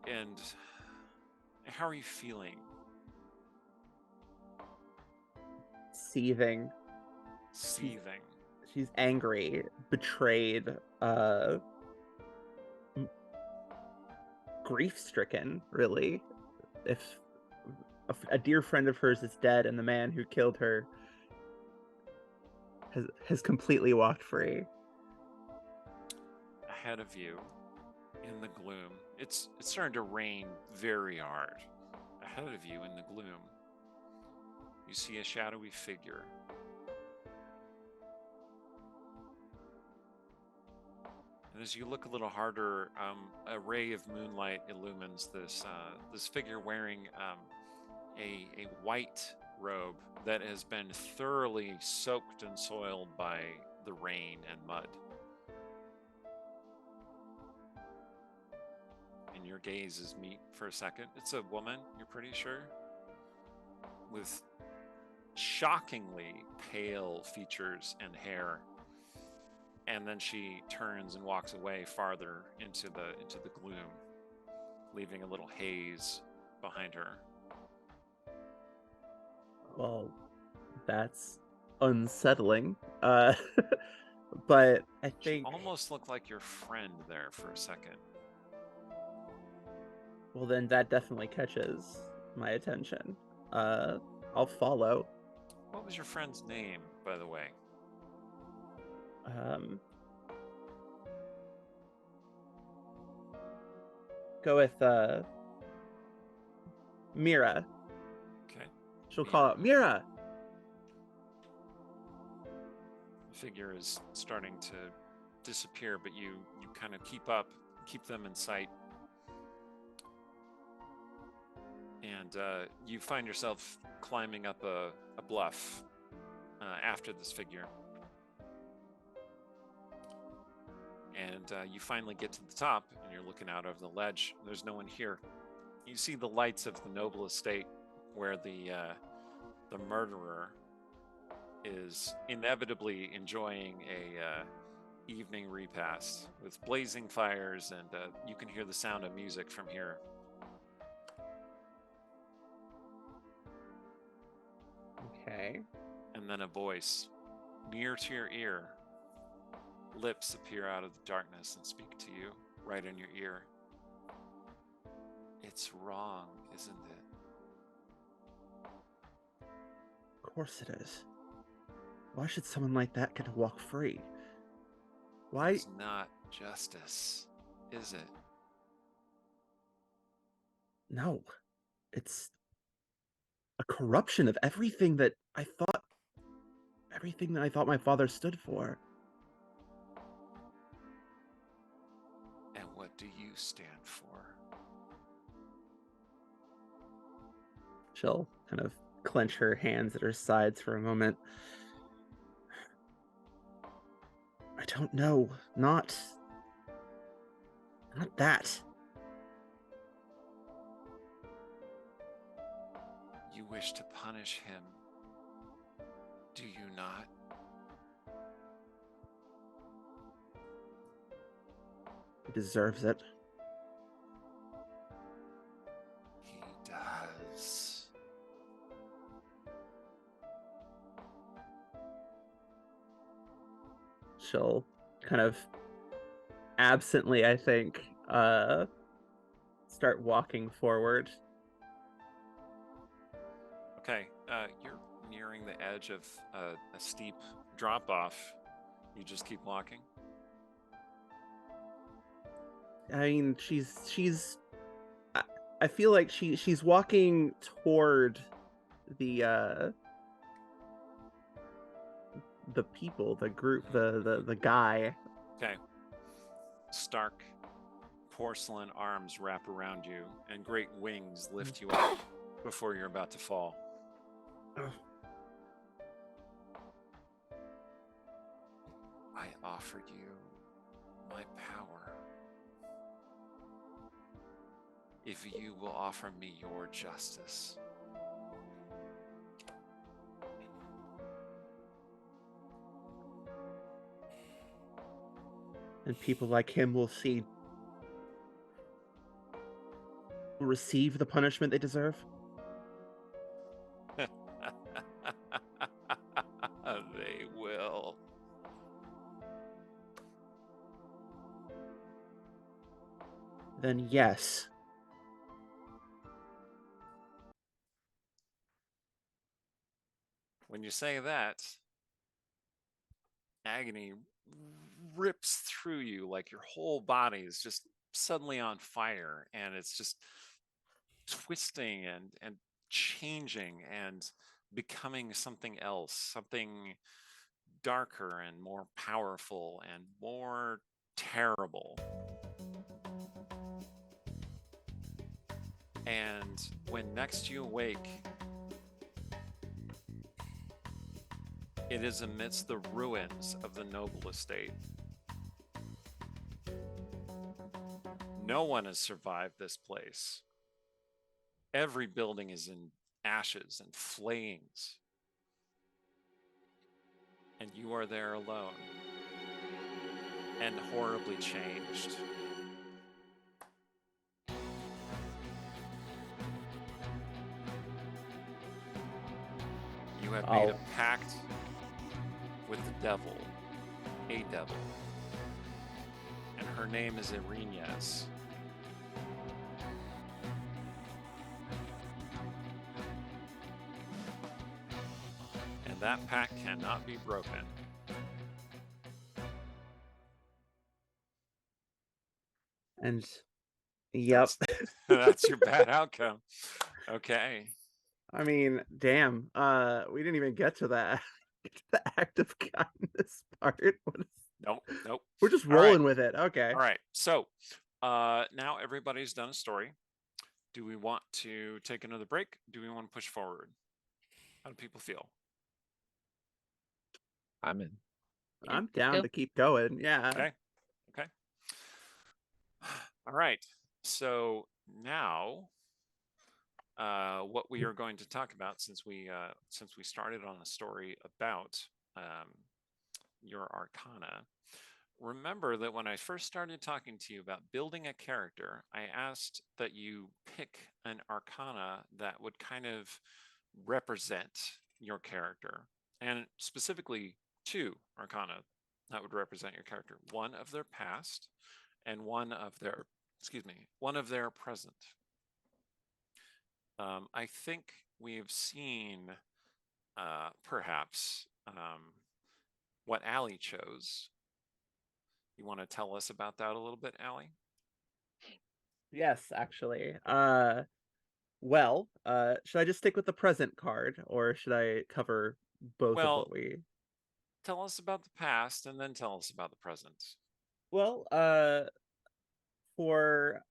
S1: And how are you feeling?
S2: Seething.
S1: Seething.
S2: She's angry, betrayed, grief-stricken, really. If a dear friend of hers is dead and the man who killed her has completely walked free.
S1: Ahead of you, in the gloom, it's starting to rain very hard. Ahead of you in the gloom, you see a shadowy figure. And as you look a little harder, a ray of moonlight illumines this figure wearing a white robe that has been thoroughly soaked and soiled by the rain and mud. And your gazes meet for a second. It's a woman, you're pretty sure, with shockingly pale features and hair. And then she turns and walks away farther into the gloom, leaving a little haze behind her.
S2: Well, that's unsettling. But I think
S1: She almost looked like your friend there for a second.
S2: well, then that definitely catches my attention. I'll follow.
S1: What was your friend's name, by the way?
S2: Go with Mira.
S1: Okay.
S2: She'll call out Mira.
S1: The figure is starting to disappear, but you kind of keep them in sight. And you find yourself climbing up a bluff after this figure. And you finally get to the top, and you're looking out over the ledge. There's no one here. You see the lights of the noble estate, where the murderer is inevitably enjoying a evening repast with blazing fires, and you can hear the sound of music from here.
S2: Okay.
S1: And then a voice near to your ear. Lips appear out of the darkness and speak to you right in your ear. It's wrong, isn't it?
S2: Of course it is. Why should someone like that get to walk free? Why?
S1: It's not justice, is it?
S2: No. It's a corruption of everything that I thought my father stood for.
S1: And what do you stand for?
S2: She'll kind of clench her hands at her sides for a moment. I don't know. Not that.
S1: You wish to punish him, do you not?
S2: He deserves it.
S1: He does.
S2: She'll kind of absently, I think, start walking forward.
S1: Okay, you're nearing the edge of a steep drop-off. You just keep walking?
S2: I mean, I feel like she's walking toward the people, the group, the guy.
S1: Okay. Stark porcelain arms wrap around you, and great wings lift you up before you're about to fall. I offer you my power. If you will offer me your justice.
S2: And people like him will receive the punishment they deserve.
S1: They will.
S2: Then yes.
S1: When you say that, agony rips through you, like your whole body is just suddenly on fire, and it's just twisting and changing and becoming something else, something darker and more powerful and more terrible. And when next you awake, it is amidst the ruins of the noble estate. No one has survived this place. Every building is in ashes and flayings. And you are there alone and horribly changed. You have made a pact with the devil, a devil, and her name is Irenaeus. And that pact cannot be broken.
S2: And yep.
S1: That's your bad outcome. Okay.
S2: I mean, damn. We didn't even get to that. The act of kindness part.
S1: Nope.
S2: We're just rolling with it. Okay.
S1: All right. So now everybody's done a story. Do we want to take another break? Do we want to push forward? How do people feel?
S4: I'm in.
S2: I'm down to keep going. Yeah.
S1: Okay. All right. So now what we are going to talk about, since we started on a story about your Arcana, remember that when I first started talking to you about building a character, I asked that you pick an Arcana that would kind of represent your character, and specifically 2 Arcana that would represent your character: one of their past and one of their present. I think we've seen perhaps what Allie chose. You want to tell us about that a little bit, Allie?
S2: Yes, actually. Well, should I just stick with the present card, or should I cover both of
S1: Well,
S2: what we...
S1: tell us about the past and then tell us about the present.
S2: Well, for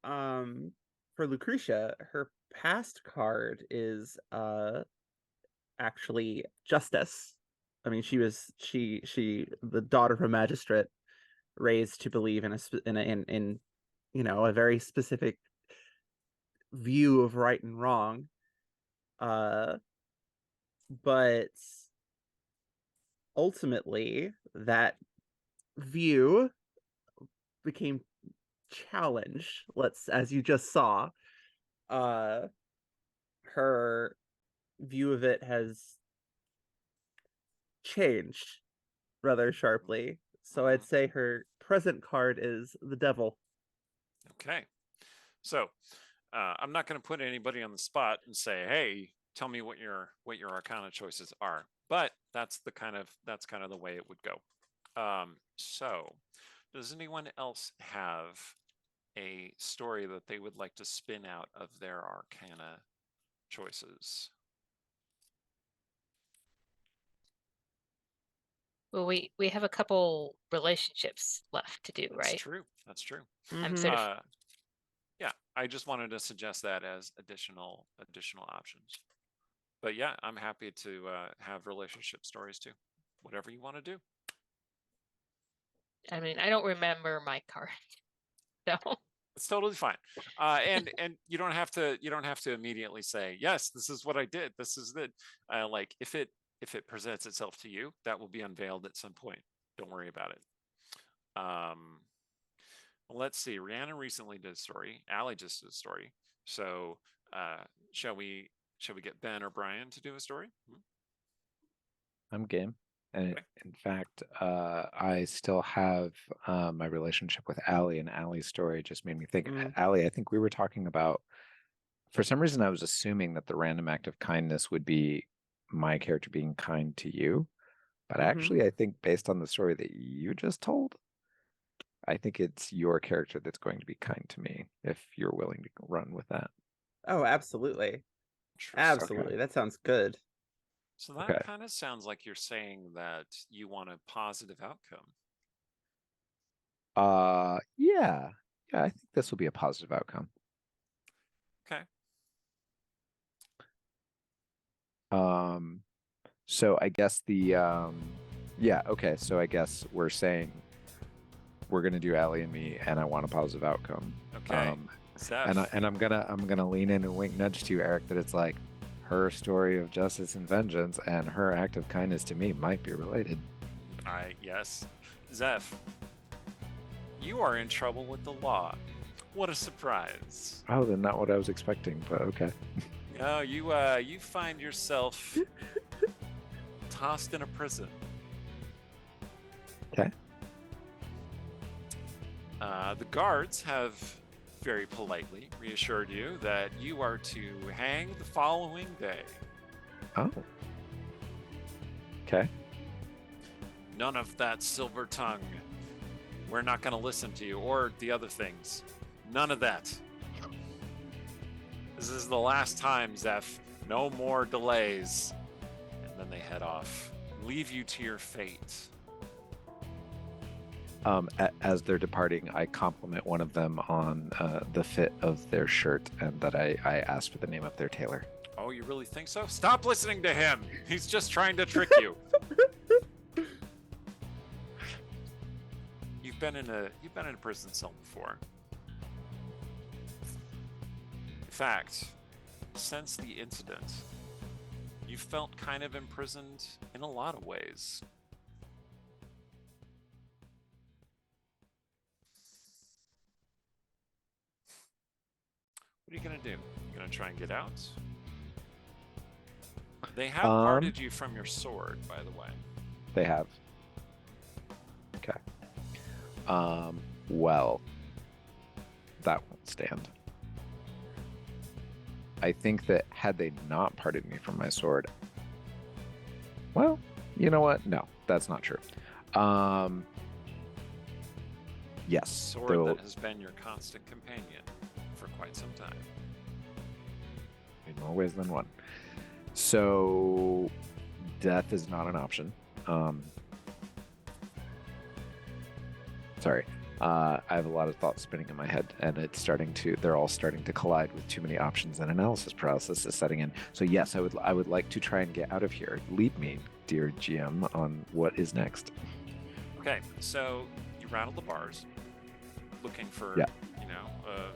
S2: Lucretia, her past card is actually justice. I mean, she the daughter of a magistrate, raised to believe in in you know, a very specific view of right and wrong. But ultimately that view became challenged. As you just saw, her view of it has changed rather sharply. So I'd say her present card is the devil.
S1: Okay. So I'm not going to put anybody on the spot and say, hey, tell me what your Arcana choices are. But that's kind of the way it would go. So does anyone else have a story that they would like to spin out of their Arcana choices?
S3: Well, we have a couple relationships left to do,
S1: That's
S3: right?
S1: true. That's true.
S3: I'm sort of
S1: yeah, I just wanted to suggest that as additional options. But yeah, I'm happy to have relationship stories too. Whatever you want to do.
S3: I mean, I don't remember my card. So
S1: It's totally fine. And you don't have to immediately say, yes, this is what I did. This is it. Like if it presents itself to you, that will be unveiled at some point. Don't worry about it. Let's see. Rhiannon recently did a story. Allie just did a story. So shall we get Ben or Brian to do a story?
S4: I'm game. And in fact, I still have my relationship with Allie, and Allie's story just made me think. Allie, I think we were talking about, for some reason, I was assuming that the random act of kindness would be my character being kind to you. But actually, I think based on the story that you just told, I think it's your character that's going to be kind to me, if you're willing to run with that.
S2: Oh, absolutely. Absolutely. Okay. That sounds good.
S1: So that kind of sounds like you're saying that you want a positive outcome.
S4: Yeah. I think this will be a positive outcome.
S1: Okay.
S4: So I guess okay. So I guess we're saying we're gonna do Allie and me, and I want a positive outcome.
S1: Okay.
S4: And I'm gonna lean in and wink nudge to you, Eric, that it's like her story of justice and vengeance and her act of kindness to me might be related.
S1: Yes. Zeph, you are in trouble with the law. What a surprise.
S4: Oh, then not what I was expecting, but okay.
S1: No, you find yourself tossed in a prison.
S4: Okay.
S1: The guards have very politely reassured you that you are to hang the following day.
S4: Oh. Okay.
S1: None of that silver tongue. We're not going to listen to you or the other things. None of that. This is the last time, Zeph. No more delays. And then they head off. Leave you to your fate.
S4: As they're departing, I compliment one of them on the fit of their shirt, and that I asked for the name of their tailor.
S1: Oh, you really think so? Stop listening to him. He's just trying to trick you. You've been in a prison cell before. In fact, since the incident, you felt kind of imprisoned in a lot of ways. What are you going to do? You going to try and get out? They have parted you from your sword, by the way.
S4: They have. Okay. Well, that won't stand. I think that had they not parted me from my sword, well, you know what? No, that's not true. Yes.
S1: Sword
S4: though-
S1: that has been your constant companion for quite some time.
S4: in more ways than one. So death is not an option. Sorry. I have a lot of thoughts spinning in my head, and they're all starting to collide with too many options, and analysis paralysis is setting in. So yes, I would like to try and get out of here. Lead me, dear GM, on what is next.
S1: Okay, so you rattle the bars, looking for,
S4: Yeah.
S1: a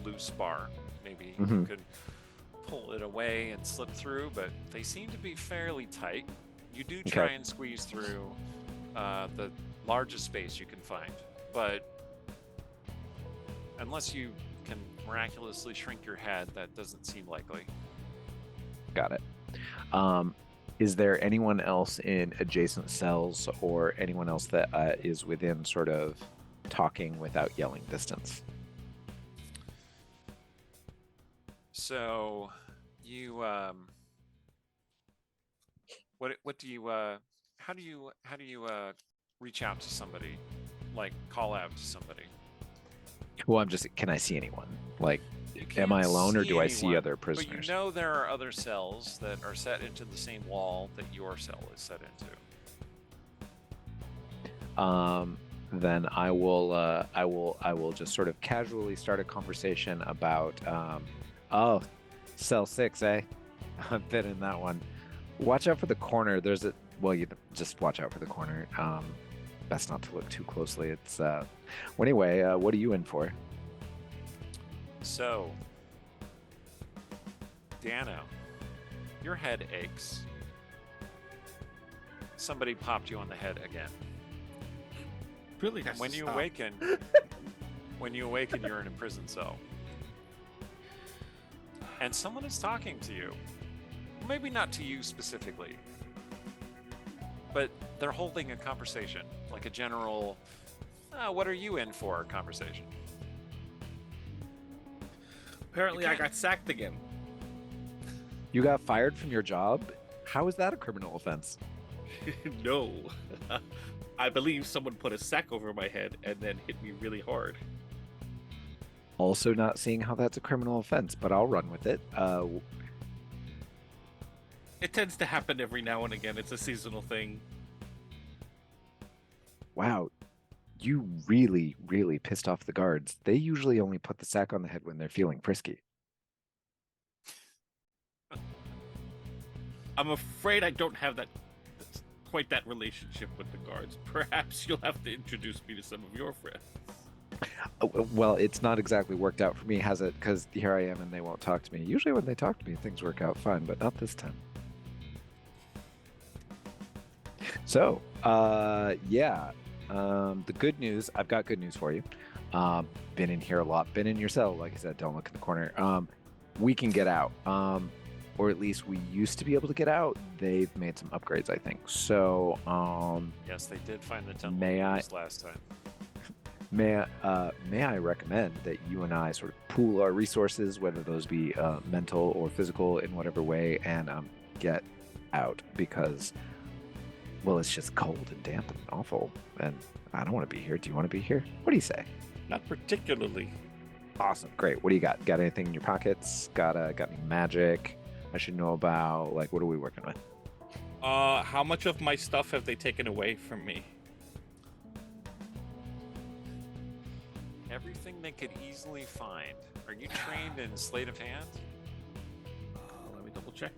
S1: loose bar. Maybe you
S4: Mhm.
S1: could pull it away and slip through, but they seem to be fairly tight. You do try
S4: Okay.
S1: and squeeze through the largest space you can find, but unless you can miraculously shrink your head, that doesn't seem likely.
S4: Got it. Is there anyone else in adjacent cells or anyone else that is within sort of talking without yelling distance?
S1: So you what do you how do you reach out to somebody, like call out to somebody?
S4: Well, can I see anyone? Like,
S1: You
S4: am I
S1: can't
S4: alone or
S1: see
S4: do I see
S1: anyone,
S4: other
S1: but you
S4: prisoners?
S1: know there are other cells that are set into the same wall that your cell is set into.
S4: Then I will just sort of casually start a conversation about oh, cell 6, eh? I've been in that one. Watch out for the corner. You just watch out for the corner. Best not to look too closely. It's well, anyway, what are you in for?
S1: So, Dano, your head aches. Somebody popped you on the head again.
S5: Really
S1: And
S5: has
S1: when
S5: to
S1: you
S5: stop.
S1: awaken, you're in a prison cell. And someone is talking to you. Maybe not to you specifically, but they're holding a conversation, like a general, what are you in for conversation.
S5: Apparently, I
S1: can't-
S5: got sacked again.
S4: You got fired from your job? How is that a criminal offense?
S5: No. I believe someone put a sack over my head and then hit me really hard.
S4: Also not seeing how that's a criminal offense, but I'll run with it.
S5: It tends to happen every now and again. It's a seasonal thing.
S4: Wow, you really, really pissed off the guards. They usually only put the sack on the head when they're feeling frisky.
S5: I'm afraid I don't have quite that relationship with the guards. Perhaps you'll have to introduce me to some of your friends.
S4: Well, it's not exactly worked out for me, has it? Because here I am and they won't talk to me. Usually when they talk to me, things work out fine, but not this time. So, yeah. The good news, I've got good news for you. Been in here a lot, been in your cell, like I said, don't look in the corner. We can get out. Or at least we used to be able to get out. They've made some upgrades, I think. So,
S1: Yes, they did find the temple
S4: May I-
S1: last time.
S4: may I recommend that you and I sort of pool our resources, whether those be mental or physical, in whatever way, and get out because, well, it's just cold and damp and awful, and I don't want to be here. Do you want to be here? What do you say?
S5: Not particularly.
S4: Awesome, great. What do you got? Got anything in your pockets? Got any magic I should know about? Like, what are we working with?
S5: How much of my stuff have they taken away from me?
S1: Everything they could easily find. Are you trained in sleight of hand?
S5: Let me double check.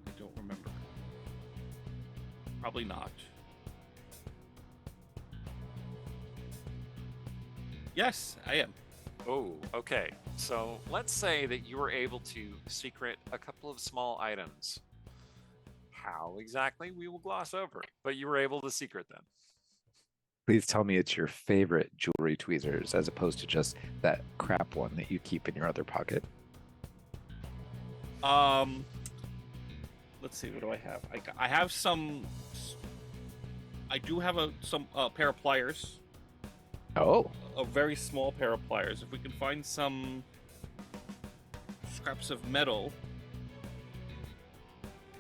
S5: I don't remember. Probably not. Yes, I am.
S1: Oh, okay. So let's say that you were able to secret a couple of small items. How exactly, we will gloss over, but you were able to secret them.
S4: Please tell me it's your favorite jewelry tweezers as opposed to just that crap one that you keep in your other pocket.
S5: Let's see. What do I have? I have some. I do have some pair of pliers.
S4: Oh,
S5: A very small pair of pliers. If we can find some scraps of metal,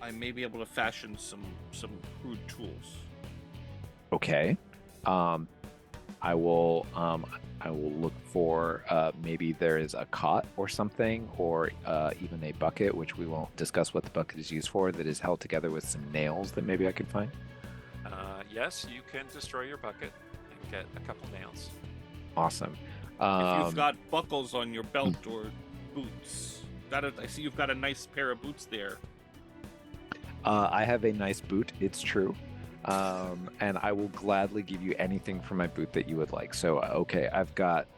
S5: I may be able to fashion some crude tools.
S4: Okay. I will look for maybe there is a cot or something, or even a bucket, which we won't discuss what the bucket is used for, that is held together with some nails that maybe I can find.
S1: Yes, you can destroy your bucket and get a couple nails.
S4: Awesome.
S5: If you've got buckles on your belt or boots, I see you've got a nice pair of boots there.
S4: I have a nice boot, it's true. And I will gladly give you anything for my boot that you would like. So, okay,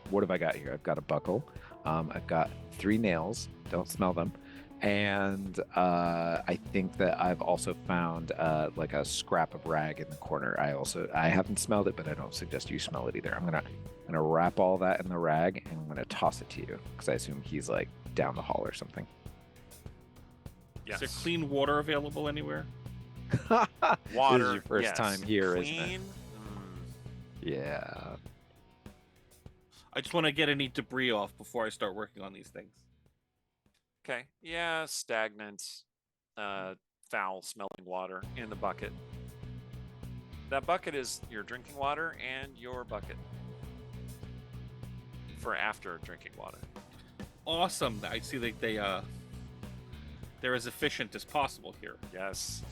S4: what have I got here? I've got a buckle. I've got 3 nails. Don't smell them. And I think that I've also found like a scrap of rag in the corner. I haven't smelled it, but I don't suggest you smell it either. I'm gonna wrap all that in the rag and I'm gonna toss it to you because I assume he's like down the hall or something.
S1: Yes.
S5: Is there clean water available anywhere?
S1: Water.
S4: This is your first
S1: yes.
S4: time here,
S1: Clean?
S4: isn't it? Yeah.
S5: I just want to get any debris off before I start working on these things.
S1: Okay. Yeah, stagnant, foul-smelling water in the bucket. That bucket is your drinking water and your bucket for after drinking water.
S5: Awesome. I see that they're as efficient as possible here.
S1: Yes.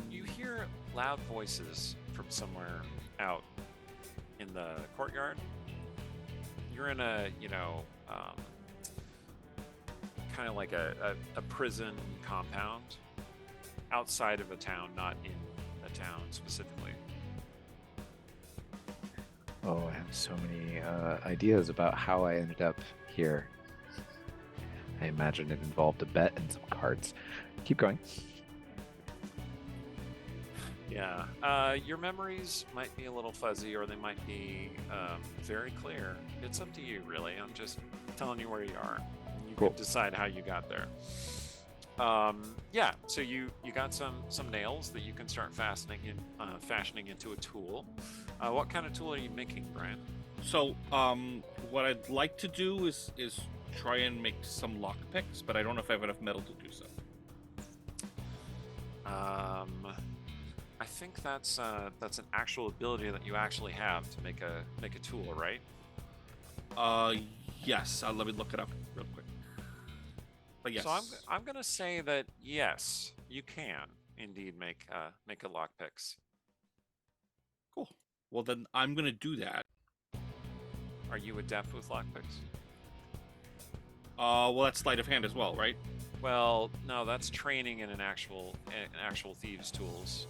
S1: You hear loud voices from somewhere out in the courtyard. You're in a, kind of like a prison compound outside of a town, not in a town specifically.
S4: Oh, I have so many ideas about how I ended up here. I imagine it involved a bet and some cards. Keep going.
S1: Yeah, your memories might be a little fuzzy or they might be very clear. It's up to you, really. I'm just telling you where you are. You
S4: Cool.
S1: can decide how you got there. Yeah, so you got some nails that you can start fashioning into a tool. What kind of tool are you making, Brian?
S5: So, what I'd like to do is try and make some lockpicks, but I don't know if I have enough metal to do so.
S1: I think that's an actual ability that you actually have to make a tool, right?
S5: Yes. Let me look it up real quick. But yes.
S1: So I'm gonna say that yes, you can indeed make a lockpicks.
S5: Cool. Well, then I'm gonna do that.
S1: Are you adept with lockpicks?
S5: Well, that's sleight of hand as well, right?
S1: Well, no, that's training in an actual thieves' tools.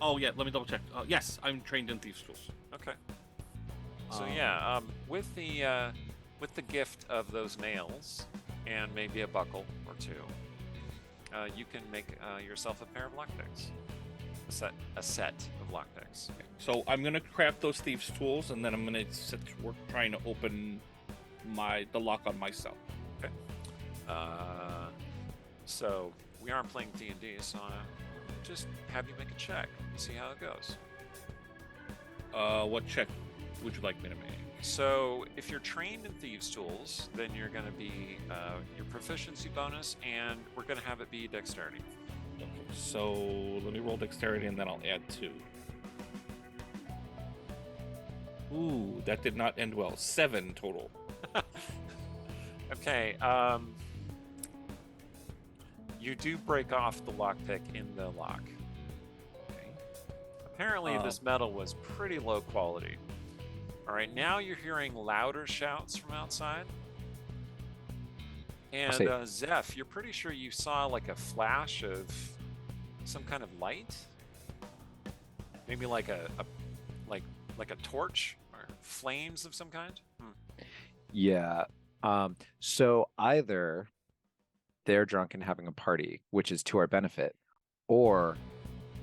S5: Oh yeah, let me double check. Yes, I'm trained in thieves' tools.
S1: Okay. So yeah, with the gift of those nails and maybe a buckle or two, you can make yourself a pair of lockpicks. A set of lockpicks.
S5: Okay. So I'm gonna craft those thieves' tools, and then I'm gonna set to work trying to open the lock on my cell.
S1: Okay. So we aren't playing D&D, so just have you make a check and see how it goes.
S5: What check would you like me to make?
S1: So if you're trained in thieves' tools, then you're going to be your proficiency bonus, and we're going to have it be dexterity.
S5: Okay, so let me roll dexterity, and then I'll add 2. Ooh, that did not end well. 7 total.
S1: Okay. You do break off the lockpick in the lock.
S5: Okay.
S1: Apparently, this metal was pretty low quality. All right, now you're hearing louder shouts from outside. And Zeph, you're pretty sure you saw like a flash of some kind of light, maybe like a torch or flames of some kind.
S4: Yeah. So either they're drunk and having a party, which is to our benefit, or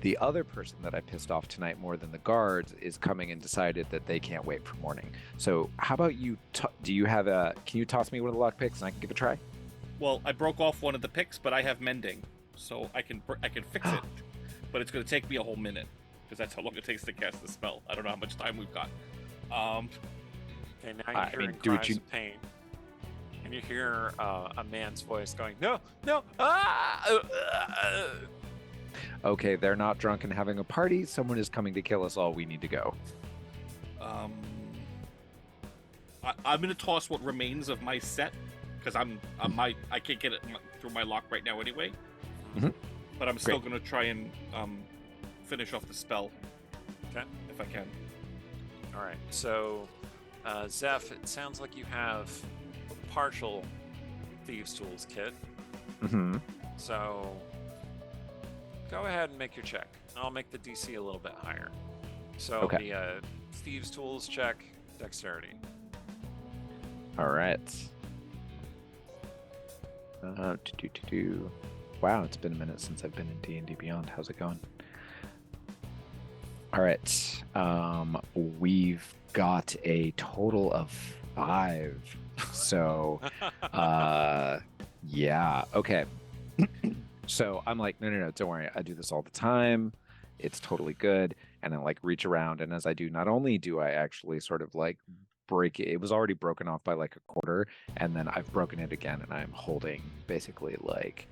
S4: the other person that I pissed off tonight more than the guards is coming and decided that they can't wait for morning. So how about you, can you toss me one of the lock picks and I can give it a try?
S5: Well, I broke off one of the picks, but I have mending, so I can fix it. But it's going to take me a whole minute, because that's how long it takes to cast the spell. I don't know how much time we've got.
S1: Okay, now you're hearing cries of pain. And you hear a man's voice going, no,
S4: Okay, they're not drunk and having a party. Someone is coming to kill us all. We need to go.
S5: I'm gonna toss what remains of my set because I can't get it through my lock right now anyway.
S4: Mhm.
S5: But I'm still gonna try and finish off the spell.
S1: Okay.
S5: If I can.
S1: All right. So, Zeph, it sounds like you have a partial Thieves' Tools kit.
S4: Mm-hmm.
S1: So, go ahead and make your check. I'll make the DC a little bit higher. So,
S4: Okay.
S1: the Thieves' Tools check, dexterity.
S4: All right. Wow, it's been a minute since I've been in D&D Beyond. How's it going? All right. We've got a total of 5. So, yeah. Okay. So I'm like, no, don't worry. I do this all the time. It's totally good. And I like reach around, and as I do, not only do I actually sort of like break it, it was already broken off by like a quarter, and then I've broken it again, and I'm holding basically like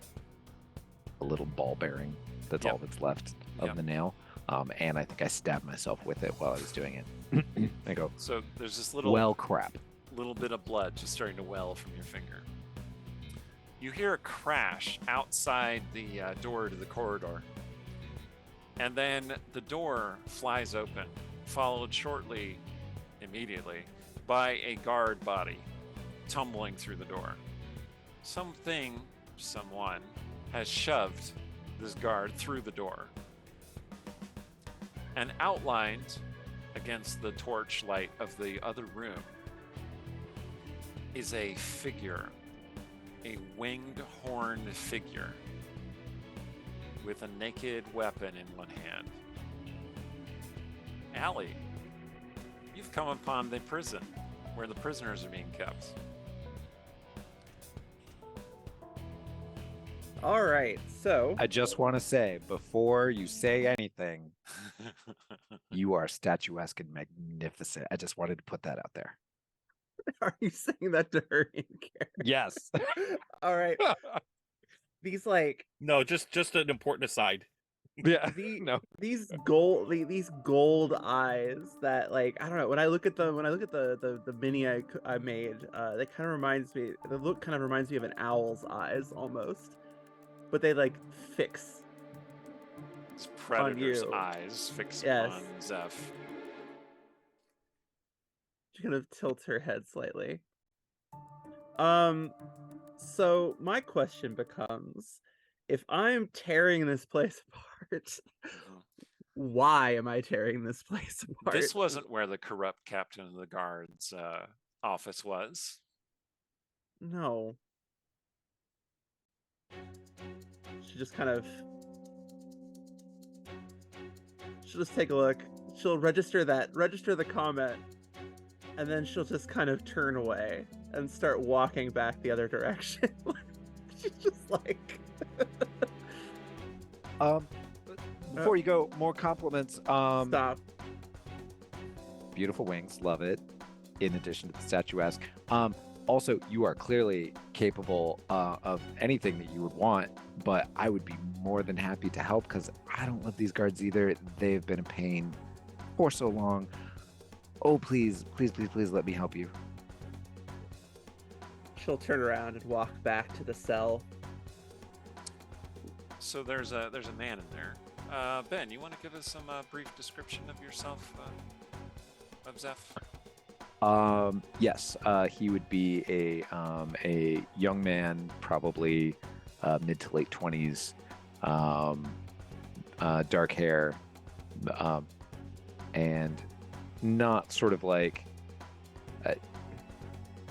S4: a little ball bearing. That's all that's left of the nail. And I think I stabbed myself with it while I was doing it. I go,
S1: So there's this little
S4: well, crap.
S1: little bit of blood just starting to well from your finger. You hear a crash outside the door to the corridor. And then the door flies open, followed shortly, immediately, by a guard body tumbling through the door. Someone has shoved this guard through the door. And outlined against the torchlight of the other room is a figure, a winged horned figure with a naked weapon in one hand. Allie, you've come upon the prison where the prisoners are being kept.
S2: All right, so
S4: I just want to say, before you say anything, you are statuesque and magnificent. I just wanted to put that out there.
S2: are you saying that to her in character?
S4: Yes.
S2: All right. These like
S5: No, just an important aside.
S4: Yeah.
S2: the, these gold eyes that, like, I don't know, when I look at the mini I made, they kind of reminds me, the look kind of reminds me of an owl's eyes almost, but they like fix.
S1: It's Predator's
S2: you.
S1: eyes fixed
S2: Yes.
S1: on Zeph.
S2: She's gonna tilt her head slightly. So my question becomes, if I'm tearing this place apart, why am I tearing this place apart?
S1: This wasn't where the corrupt captain of the guard's office was.
S2: No. She just kind of... She'll just take a look. She'll register the comment, and then she'll just kind of turn away and start walking back the other direction. She's just like...
S4: Before you go, more compliments.
S2: Stop.
S4: Beautiful wings, love it. In addition to the statuesque. Also, you are clearly capable of anything that you would want, but I would be more than happy to help because I don't love these guards either. They've been a pain for so long. Oh, please, please, please, please let me help you.
S2: She'll turn around and walk back to the cell.
S1: So there's a man in there. Ben, you want to give us some brief description of yourself, of Zeph?
S4: Yes, he would be a young man, probably mid to late 20s, dark hair, and not sort of like,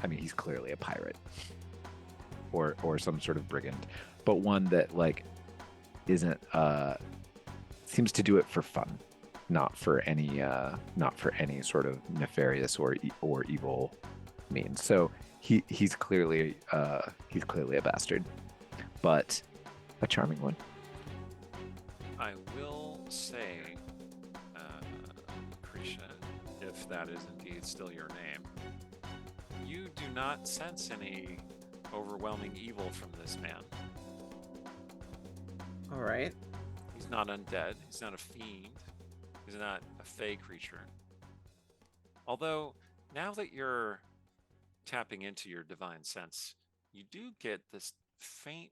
S4: I mean, he's clearly a pirate or some sort of brigand, but one that like isn't seems to do it for fun. Not for any sort of nefarious or evil means. So he's clearly a bastard, but a charming one.
S1: I will say, Lucretia, if that is indeed still your name, you do not sense any overwhelming evil from this man.
S2: All right.
S1: He's not undead. He's not a fiend. He's not a fey creature. Although, now that you're tapping into your divine sense, you do get this faint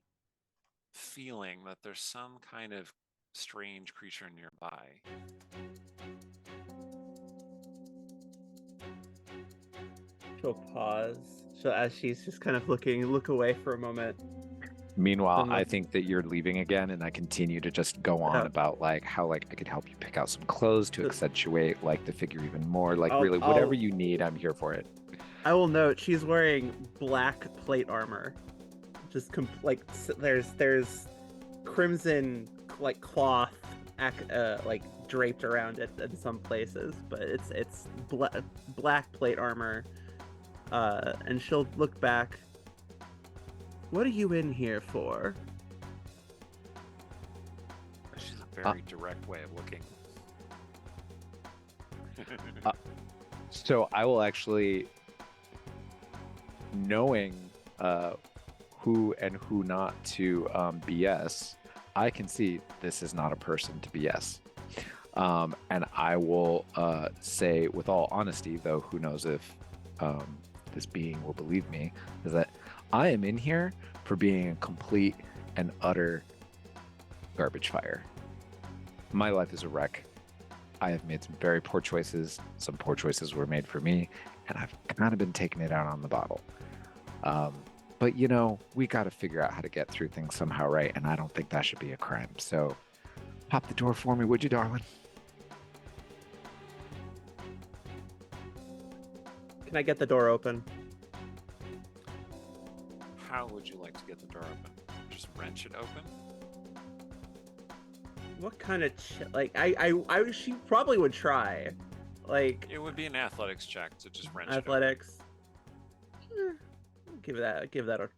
S1: feeling that there's some kind of strange creature nearby.
S2: She'll pause. As she's just kind of look away for a moment.
S4: Meanwhile,
S2: Then
S4: I
S2: look-
S4: think that you're leaving again, and I continue to just go on
S2: Yeah.
S4: about like how like I could help you pick out some clothes to
S2: The-
S4: accentuate like the figure even more. Like
S2: I'll-
S4: really, whatever
S2: I'll-
S4: you need, I'm here for it.
S2: I will note she's wearing black plate armor. Just there's crimson like cloth like draped around it in some places, but it's black plate armor. And she'll look back. What are you in here for?
S1: She's a very direct way of looking.
S4: So I will actually, knowing who and who not to BS, I can see this is not a person to BS. And I will say with all honesty, though who knows if this being will believe me, is that I am in here for being a complete and utter garbage fire. My life is a wreck. I have made some very poor choices. Some poor choices were made for me, and I've kind of been taking it out on the bottle. But you know, we got to figure out how to get through things somehow, right? And I don't think that should be a crime. So pop the door for me, would you, darling?
S2: Can I get the door open?
S1: How would you like to get the door open? Just wrench it open?
S2: What kind of she probably would try, like
S1: It would be an athletics check to just wrench
S2: athletics. Give that a go.
S1: it open.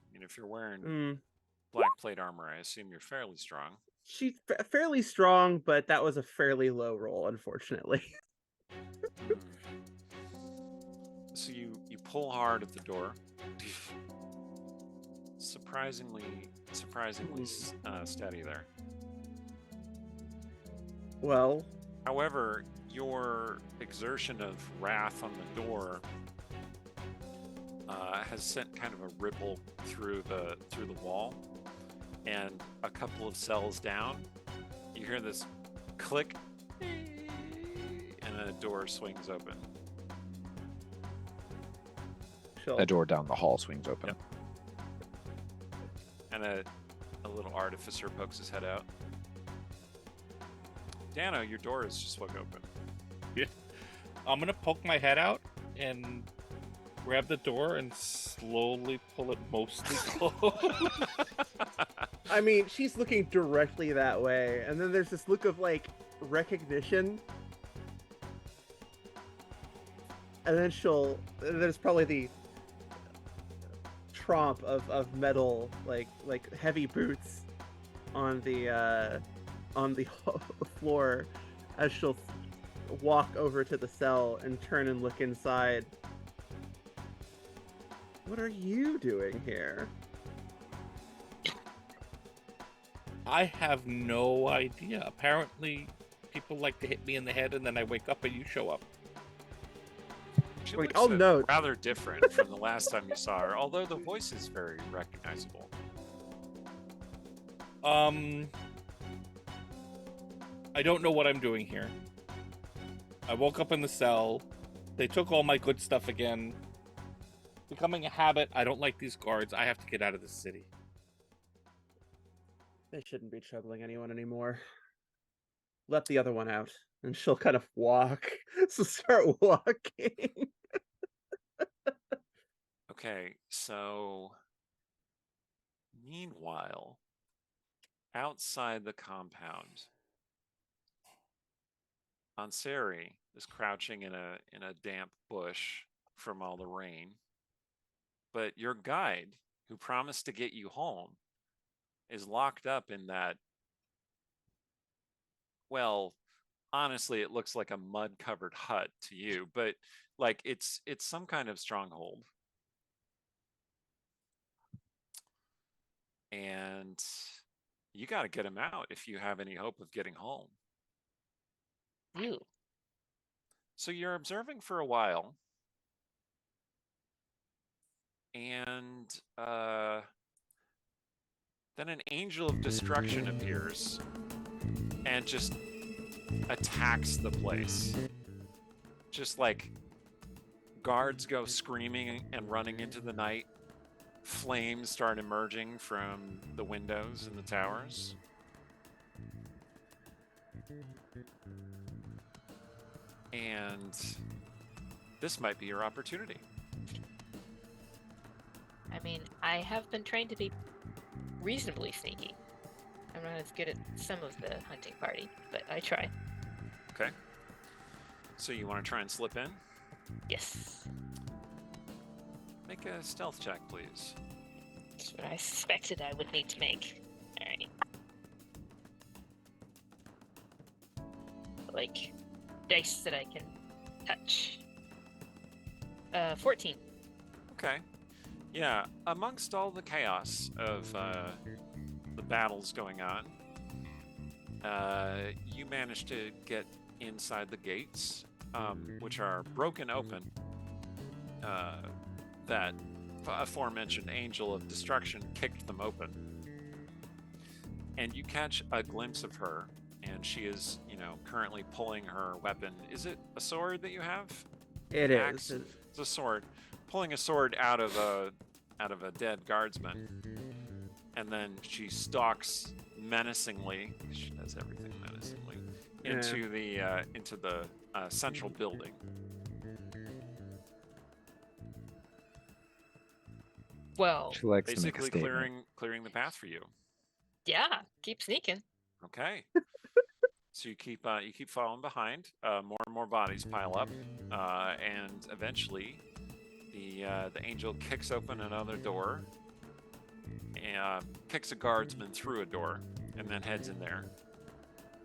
S1: I mean, if you're wearing
S2: Mm,
S1: black plate armor, I assume you're fairly strong.
S2: she's fairly strong, but that was a fairly low roll, unfortunately.
S1: So you pull hard at the door. Surprisingly steady there.
S2: Well,
S1: However, your exertion of wrath on the door has sent kind of a ripple through the wall, and a couple of cells down, you hear this click, and then a door swings open.
S2: she'll
S4: A door down the hall swings open.
S1: Yep. And a little artificer pokes his head out. Dano, your door is just swung open.
S5: I'm gonna poke my head out and grab the door and slowly pull it mostly closed.
S2: I mean, she's looking directly that way, and then there's this look of like recognition, and then there's probably the tromp of metal, like heavy boots on the floor as she'll walk over to the cell and turn and look inside. What are you doing here?
S5: I have no idea. Apparently, people like to hit me in the head and then I wake up and you show up.
S1: She
S2: Wait,
S1: looks
S2: I'll note-
S1: rather different from the last time you saw her, although the voice is very recognizable.
S5: I don't know what I'm doing here. I woke up in the cell. They took all my good stuff again. Becoming a habit. I don't like these guards. I have to get out of this city.
S2: They shouldn't be troubling anyone anymore. Let the other one out. And she'll kind of walk. So start walking.
S1: Okay, so meanwhile, outside the compound, Ansari is crouching in a damp bush from all the rain. But your guide, who promised to get you home, is locked up in that, well, honestly, it looks like a mud-covered hut to you, but like it's some kind of stronghold. and you got to get him out if you have any hope of getting home.
S3: Ooh.
S1: So you're observing for a while, and then an angel of destruction appears and just attacks the place. Just like guards go screaming and running into the night, flames start emerging from the windows in the towers. And this might be your opportunity.
S3: I mean, I have been trained to be reasonably sneaky. I'm not as good at some of the hunting party, but I try.
S1: Okay. So you want to try and slip in?
S3: Yes.
S1: Make a stealth check, please.
S3: That's what I suspected I would need to make. Alright. Like, dice that I can touch. 14.
S1: Okay. Yeah, amongst all the chaos of the battles going on, you managed to get inside the gates, which are broken open. That aforementioned angel of destruction kicked them open. And you catch a glimpse of her, and she is, currently pulling her weapon. Is it a sword that you have?
S2: It
S1: Axe?
S2: is.
S1: It's a sword. Pulling a sword out of a dead guardsman. And then she stalks menacingly. She does everything menacingly into the central building.
S3: Well,
S4: She likes to make a
S1: Basically
S4: statement.
S1: clearing the path for you.
S3: yeah, keep sneaking.
S1: Okay. So you keep following behind. More and more bodies pile up, and eventually, the angel kicks open another door, and kicks a guardsman through a door, and then heads in there.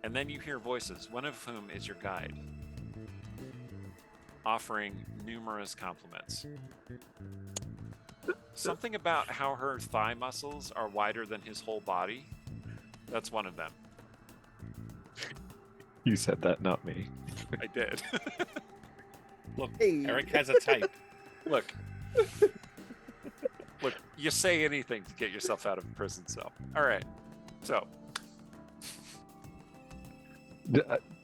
S1: And then you hear voices, one of whom is your guide, offering numerous compliments. Something about how her thigh muscles are wider than his whole body. That's one of them.
S4: You said that, not me.
S1: I did.
S5: Look,
S2: Hey.
S5: Eric has a type.
S1: Look, you say anything to get yourself out of a prison cell. All right. So,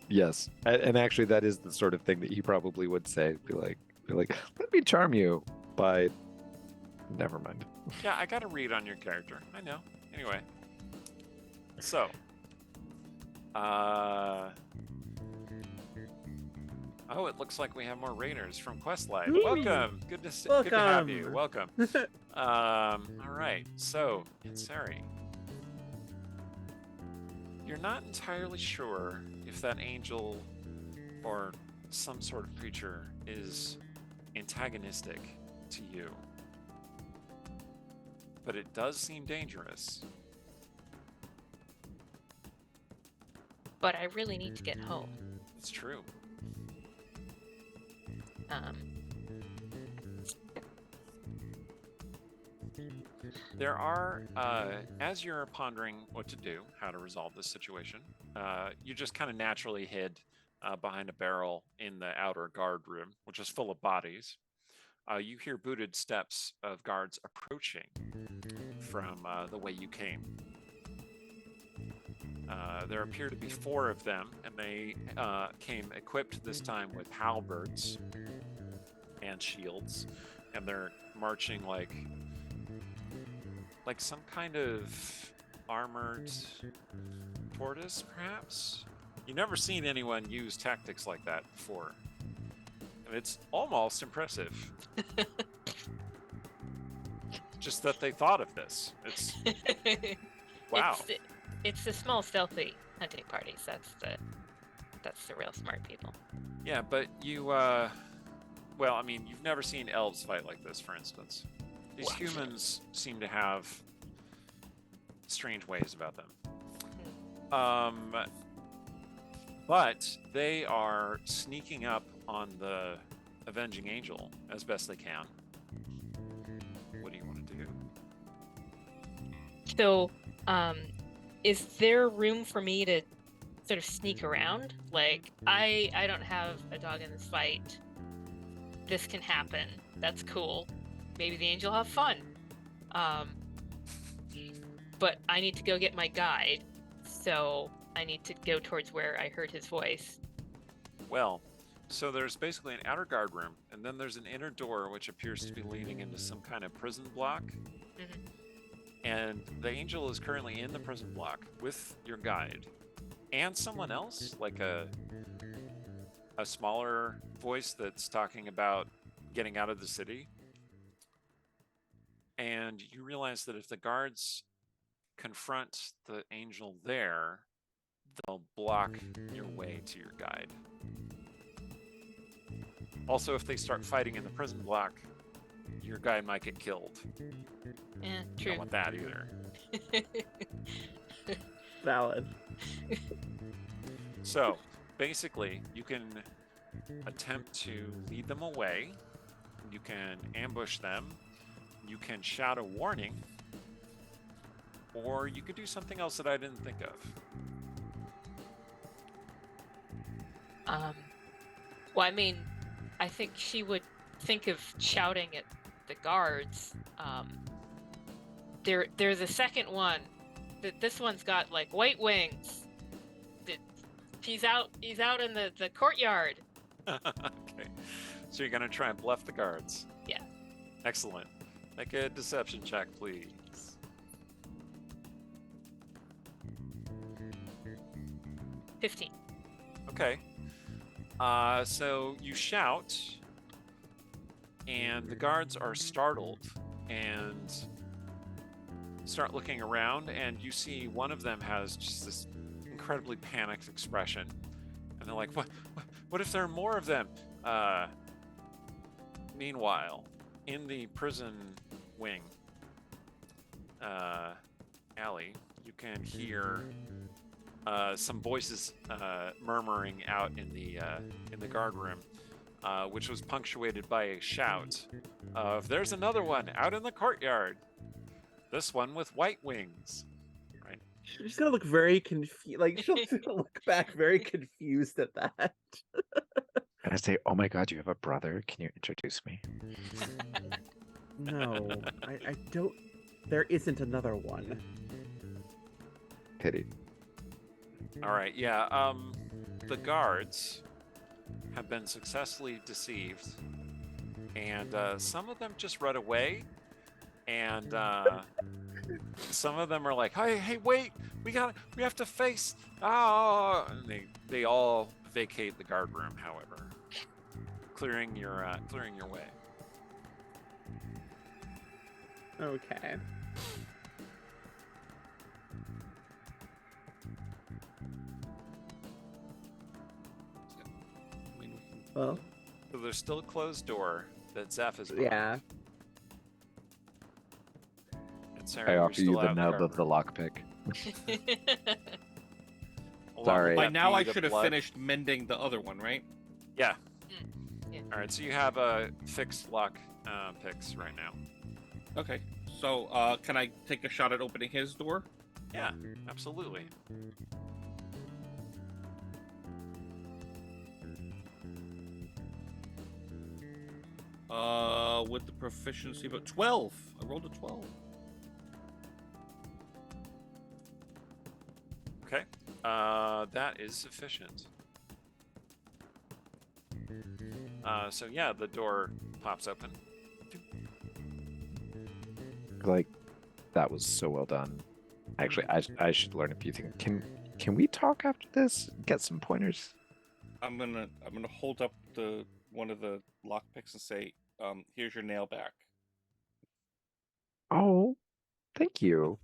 S4: Yes, and actually, that is the sort of thing that he probably would say. Be like, let me charm you by. Never mind.
S1: yeah, I got to read on your character. I know. Anyway. So, oh, it looks like we have more raiders from Questlight.
S2: Woo!
S1: Welcome. Good to have you. Welcome. All right. So, Insari, you're not entirely sure if that angel or some sort of creature is antagonistic to you, but it does seem dangerous.
S3: But I really need to get home.
S1: It's true. There are, as you're pondering what to do, how to resolve this situation, you just kind of naturally hid behind a barrel in the outer guard room, which is full of bodies. You hear booted steps of guards approaching from the way you came. There appear to be 4 of them, and they came equipped this time with halberds and shields, and they're marching like some kind of armored tortoise, perhaps? You've never seen anyone use tactics like that before. And it's almost impressive. Just that they thought of this. It's wow.
S3: It's the small, stealthy hunting parties. That's the real smart people.
S1: Yeah, but you, well, I mean, you've never seen elves fight like this, for instance. These
S3: Well,
S1: humans seem to have strange ways about them. But they are sneaking up on the avenging angel as best they can. What do you want to do?
S3: So, is there room for me to sort of sneak around? Like, I don't have a dog in this fight. This can happen. That's cool. Maybe the angel will have fun. But I need to go get my guide, so I need to go towards where I heard his voice.
S1: Well, so there's basically an outer guard room, and then there's an inner door which appears to be leading into some kind of prison block.
S3: Mhm.
S1: And the angel is currently in the prison block with your guide and someone else, like a smaller voice that's talking about getting out of the city. And you realize that if the guards confront the angel there, they'll block your way to your guide. Also, if they start fighting in the prison block, your guide might get killed.
S3: Yeah,
S1: You
S3: true.
S1: don't want that either.
S2: Valid.
S1: So, basically, you can attempt to lead them away. You can ambush them. You can shout a warning. Or you could do something else that I didn't think of.
S3: Well, I mean, I think she would think of shouting at the guards. There's a second one. This one's got like white wings. He's out in the courtyard.
S1: Okay. So you're gonna try and bluff the guards.
S3: Yeah.
S1: Excellent. Make a deception check, please.
S3: 15.
S1: Okay. So you shout, and the guards are startled and start looking around, and you see one of them has just this incredibly panicked expression, and they're like, what if there are more of them? Meanwhile, in the prison wing alley, you can hear some voices murmuring out in the guard room, which was punctuated by a shout of, "There's another one out in the courtyard. This one with white wings." Right?
S2: She's gonna look very confused. Like she'll look back very confused at that.
S4: And I say, "Oh my God, you have a brother? Can you introduce me?"
S2: No, I don't. There isn't another one.
S4: Pity.
S1: All right. Yeah. The guards have been successfully deceived, and some of them just run away, and some of them are like, "Hey, wait! We have to face!" Oh, and they all vacate the guard room. However, clearing your way.
S2: Okay. Well,
S1: So there's still a closed door that Zeph has.
S2: yeah.
S1: And
S4: I
S1: Sarah, you're
S4: offer you
S1: still
S4: the
S1: out
S4: nub
S1: in
S4: of the lockpick.
S1: Along
S4: Sorry.
S1: with
S5: By
S1: that
S5: now, I
S1: bead of
S5: should have
S1: blood.
S5: finished mending the other one, right?
S1: Yeah.
S3: Yeah.
S1: All right. So you have a fixed lock picks right now.
S5: Okay. So, can I take a shot at opening his door?
S1: Yeah, absolutely.
S5: With the proficiency, but 12. I rolled a 12.
S1: Okay. That is sufficient. So yeah, the door pops open.
S4: Like, that was so well done. Actually, I should learn a few things. Can we talk after this? Get some pointers.
S5: I'm gonna hold up one of the lockpicks and say, here's your nail back.
S4: Oh, thank you.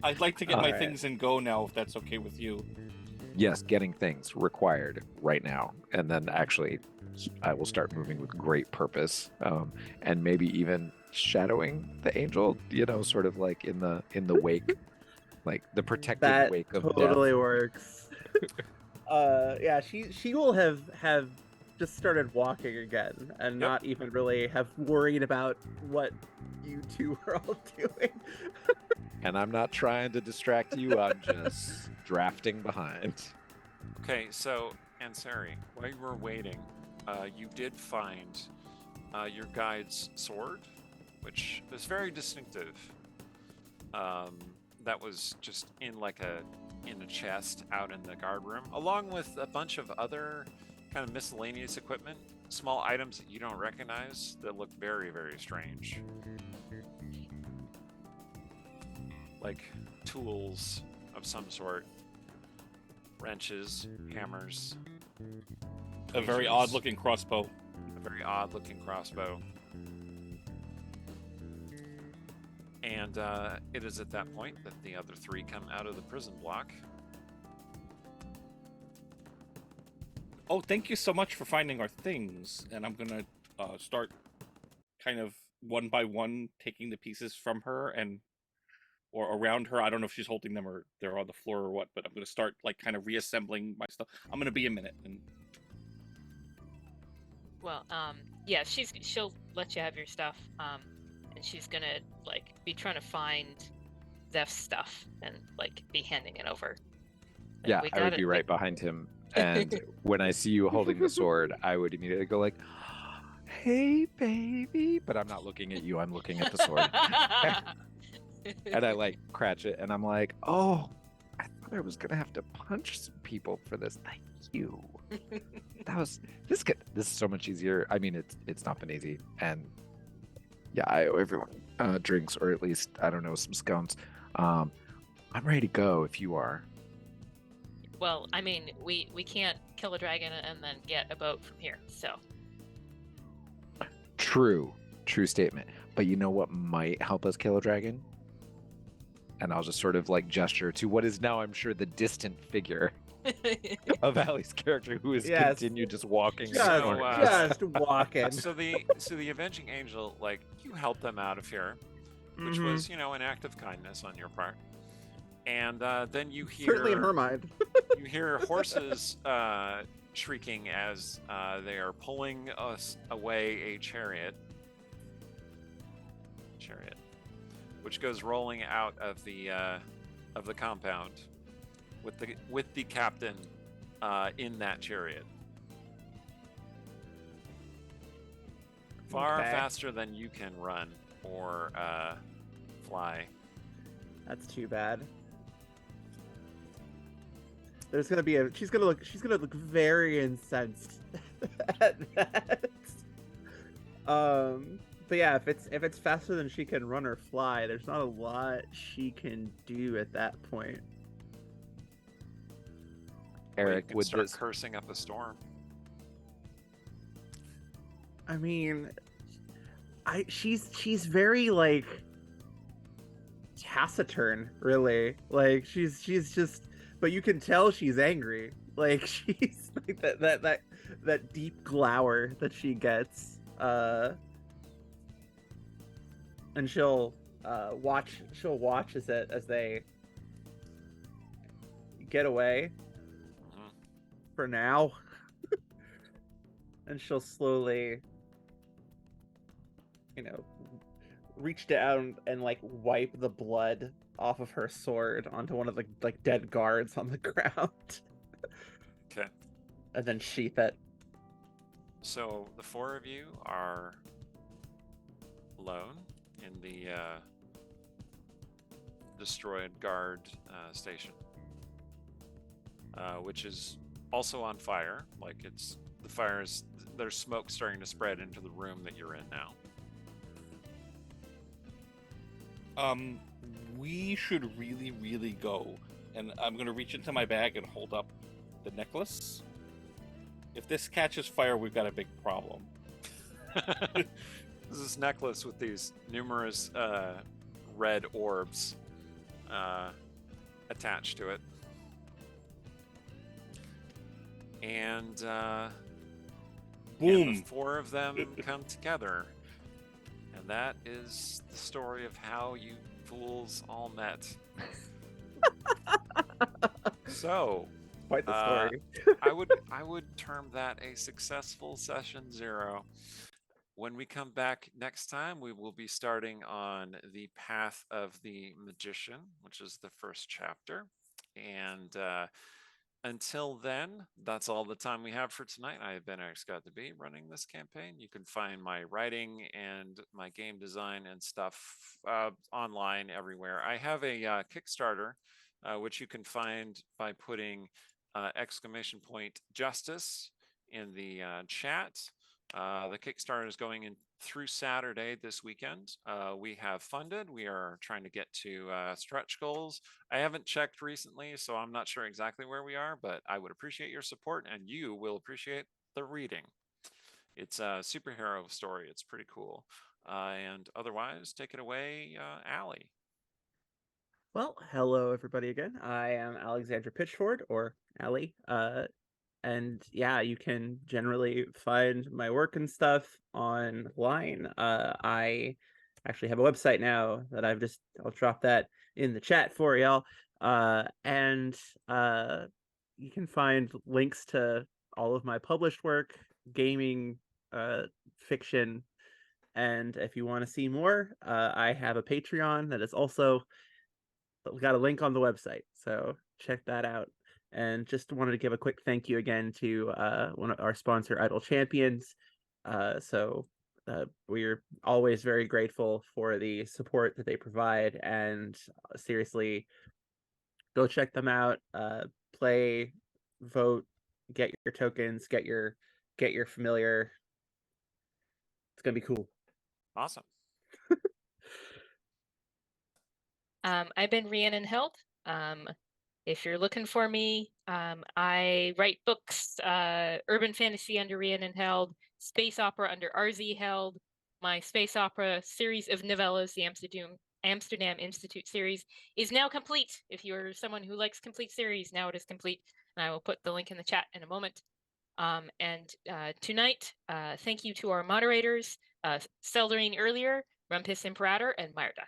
S5: I'd like to get my
S2: Alright.
S5: things and go now, if that's okay with you.
S4: Yes, getting things required right now, and then actually, I will start moving with great purpose, and maybe even shadowing the angel. You know, sort of like in the wake, like the protective
S2: That
S4: wake of
S2: totally
S4: death.
S2: works. Yeah, she will have just started walking again and
S1: Yep.
S2: not even really have worried about what you two are all doing.
S4: And I'm not trying to distract you. I'm just drafting behind.
S1: Okay, so Ansari, while you were waiting, you did find your guide's sword, which is very distinctive. That was just in a chest out in the guard room, along with a bunch of other kind of miscellaneous equipment, small items that you don't recognize that look very, very strange. Like tools of some sort, wrenches, hammers.
S5: A very odd-looking crossbow.
S1: A very odd-looking crossbow. And it is at that point that the other three come out of the prison block.
S5: Oh, thank you so much for finding our things. And I'm gonna start kind of one by one taking the pieces from her or around her. I don't know if she's holding them or they're on the floor or what, but I'm gonna start like kind of reassembling my stuff. I'm gonna be a minute. And
S3: Well, yeah, she'll let you have your stuff. And she's gonna like be trying to find Zeph's stuff and like be handing it over. Like,
S4: Yeah,
S3: we
S4: I would
S3: got
S4: be
S3: it,
S4: right behind him. And when I see you holding the sword, I would immediately go like, "Hey, baby!" But I'm not looking at you. I'm looking at the sword. And I like cratch it, and I'm like, "Oh, I thought I was gonna have to punch some people for this. Thank you. This is so much easier. I mean, it's not been easy, and yeah, I owe everyone drinks, or at least I don't know, some scones. I'm ready to go if you are.
S3: Well, I mean, we can't kill a dragon and then get a boat from here, so.
S4: True statement. But you know what might help us kill a dragon? And I'll just sort of like gesture to what is now, I'm sure, the distant figure of Allie's character, who has continued just walking.
S2: Just walking.
S1: So the avenging angel, like, you helped them out of here, which was, an act of kindness on your part. And then you hear,
S2: certainly in her mind,
S1: you hear horses shrieking as they are pulling us away a chariot, which goes rolling out of the compound with the captain in that chariot, far faster than you can run or fly.
S2: That's too bad. There's gonna be she's gonna look very incensed at that. But yeah, if it's faster than she can run or fly, there's not a lot she can do at that point.
S4: Eric
S1: would start cursing up a storm.
S2: I mean, she's very like taciturn, really. Like she's just, but you can tell she's angry. Like she's like that deep glower that she gets. And she'll watch as they get away for now. And she'll slowly reach down and like wipe the blood off of her sword onto one of the like dead guards on the ground.
S1: Okay.
S2: And then sheath it.
S1: So the four of you are alone in the destroyed guard station, which is also on fire. Like there's smoke starting to spread into the room that you're in now.
S5: We should really, really go. And I'm gonna reach into my bag and hold up the necklace. If this catches fire, we've got a big problem.
S1: This is necklace with these numerous red orbs attached to it. And
S5: boom!
S1: And the four of them come together. And that is the story of how you fools all met. So,
S2: quite the story.
S1: I would term that a successful session 0. when we come back next time, we will be starting on the Path of the Magician, which is the first chapter. And until then, that's all the time we have for tonight. I have been Eric Scott DeB running this campaign. You can find my writing and my game design and stuff online everywhere. I have a Kickstarter, which you can find by putting !justice in the chat. The Kickstarter is going in through Saturday this weekend. We have funded. We are trying to get to stretch goals. I haven't checked recently, so I'm not sure exactly where we are, but I would appreciate your support, and you will appreciate the reading. It's a superhero story. It's pretty cool. And otherwise, take it away, Allie.
S2: Well, hello everybody again. I am Alexandra Pitchford, or Allie. And yeah, you can generally find my work and stuff online. I actually have a website now that I'll drop that in the chat for y'all. And you can find links to all of my published work, gaming, fiction, and if you want to see more, I have a Patreon that is also got a link on the website, so check that out. And just wanted to give a quick thank you again to one of our sponsor, Idle Champions. We're always very grateful for the support that they provide, and seriously, go check them out. Play, vote, get your tokens, get your familiar. It's gonna be cool.
S1: Awesome.
S3: I've been Rhiannon Held. If you're looking for me, I write books, urban fantasy under Rhiannon Held, space opera under RZ Held. My space opera series of novellas, the Amsterdam Institute series, is now complete. If you're someone who likes complete series, now it is complete. And I will put the link in the chat in a moment. Tonight, thank you to our moderators, Seldarine earlier, Rumpus Imperator, and Meyerduck.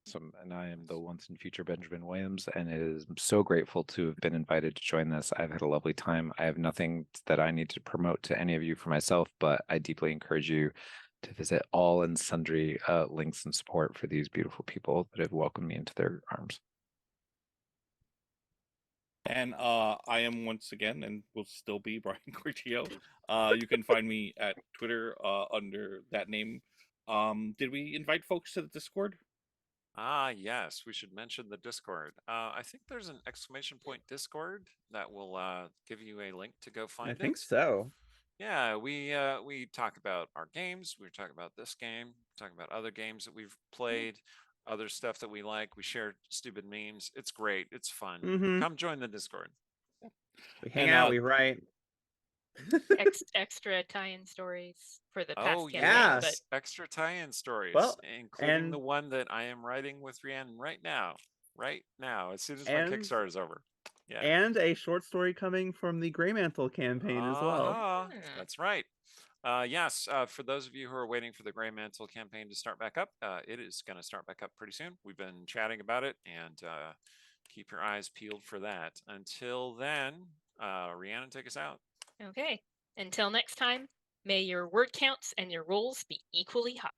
S4: Awesome. And I am the once and future Benjamin Williams, and it is so grateful to have been invited to join this. I've had a lovely time. I have nothing that I need to promote to any of you for myself, but I deeply encourage you to visit all and sundry links and support for these beautiful people that have welcomed me into their arms.
S5: And I am once again, and will still be, Brian Corchio. You can find me at Twitter under that name. Did we invite folks to the Discord?
S1: Yes, we should mention the Discord. I think there's an ! Discord that will give you a link to go find it.
S2: I think so.
S1: Yeah, we talk about our games. We talk about this game. Talk about other games that we've played, other stuff that we like. We share stupid memes. It's great. It's fun. Come join the Discord.
S2: We hang out. We write.
S3: Extra tie-in stories for the past campaign.
S2: Yeah.
S3: But
S1: Extra tie-in stories,
S2: Well,
S1: including the one that I am writing with Rhiannon right now, as soon as my Kickstarter is over. Yeah.
S2: And a short story coming from the Grey Mantle campaign as well.
S1: That's right. Yes, for those of you who are waiting for the Grey Mantle campaign to start back up, it is going to start back up pretty soon. We've been chatting about it, and keep your eyes peeled for that. Until then, Rhiannon, take us out.
S3: Okay. Until next time, may your word counts and your rolls be equally high.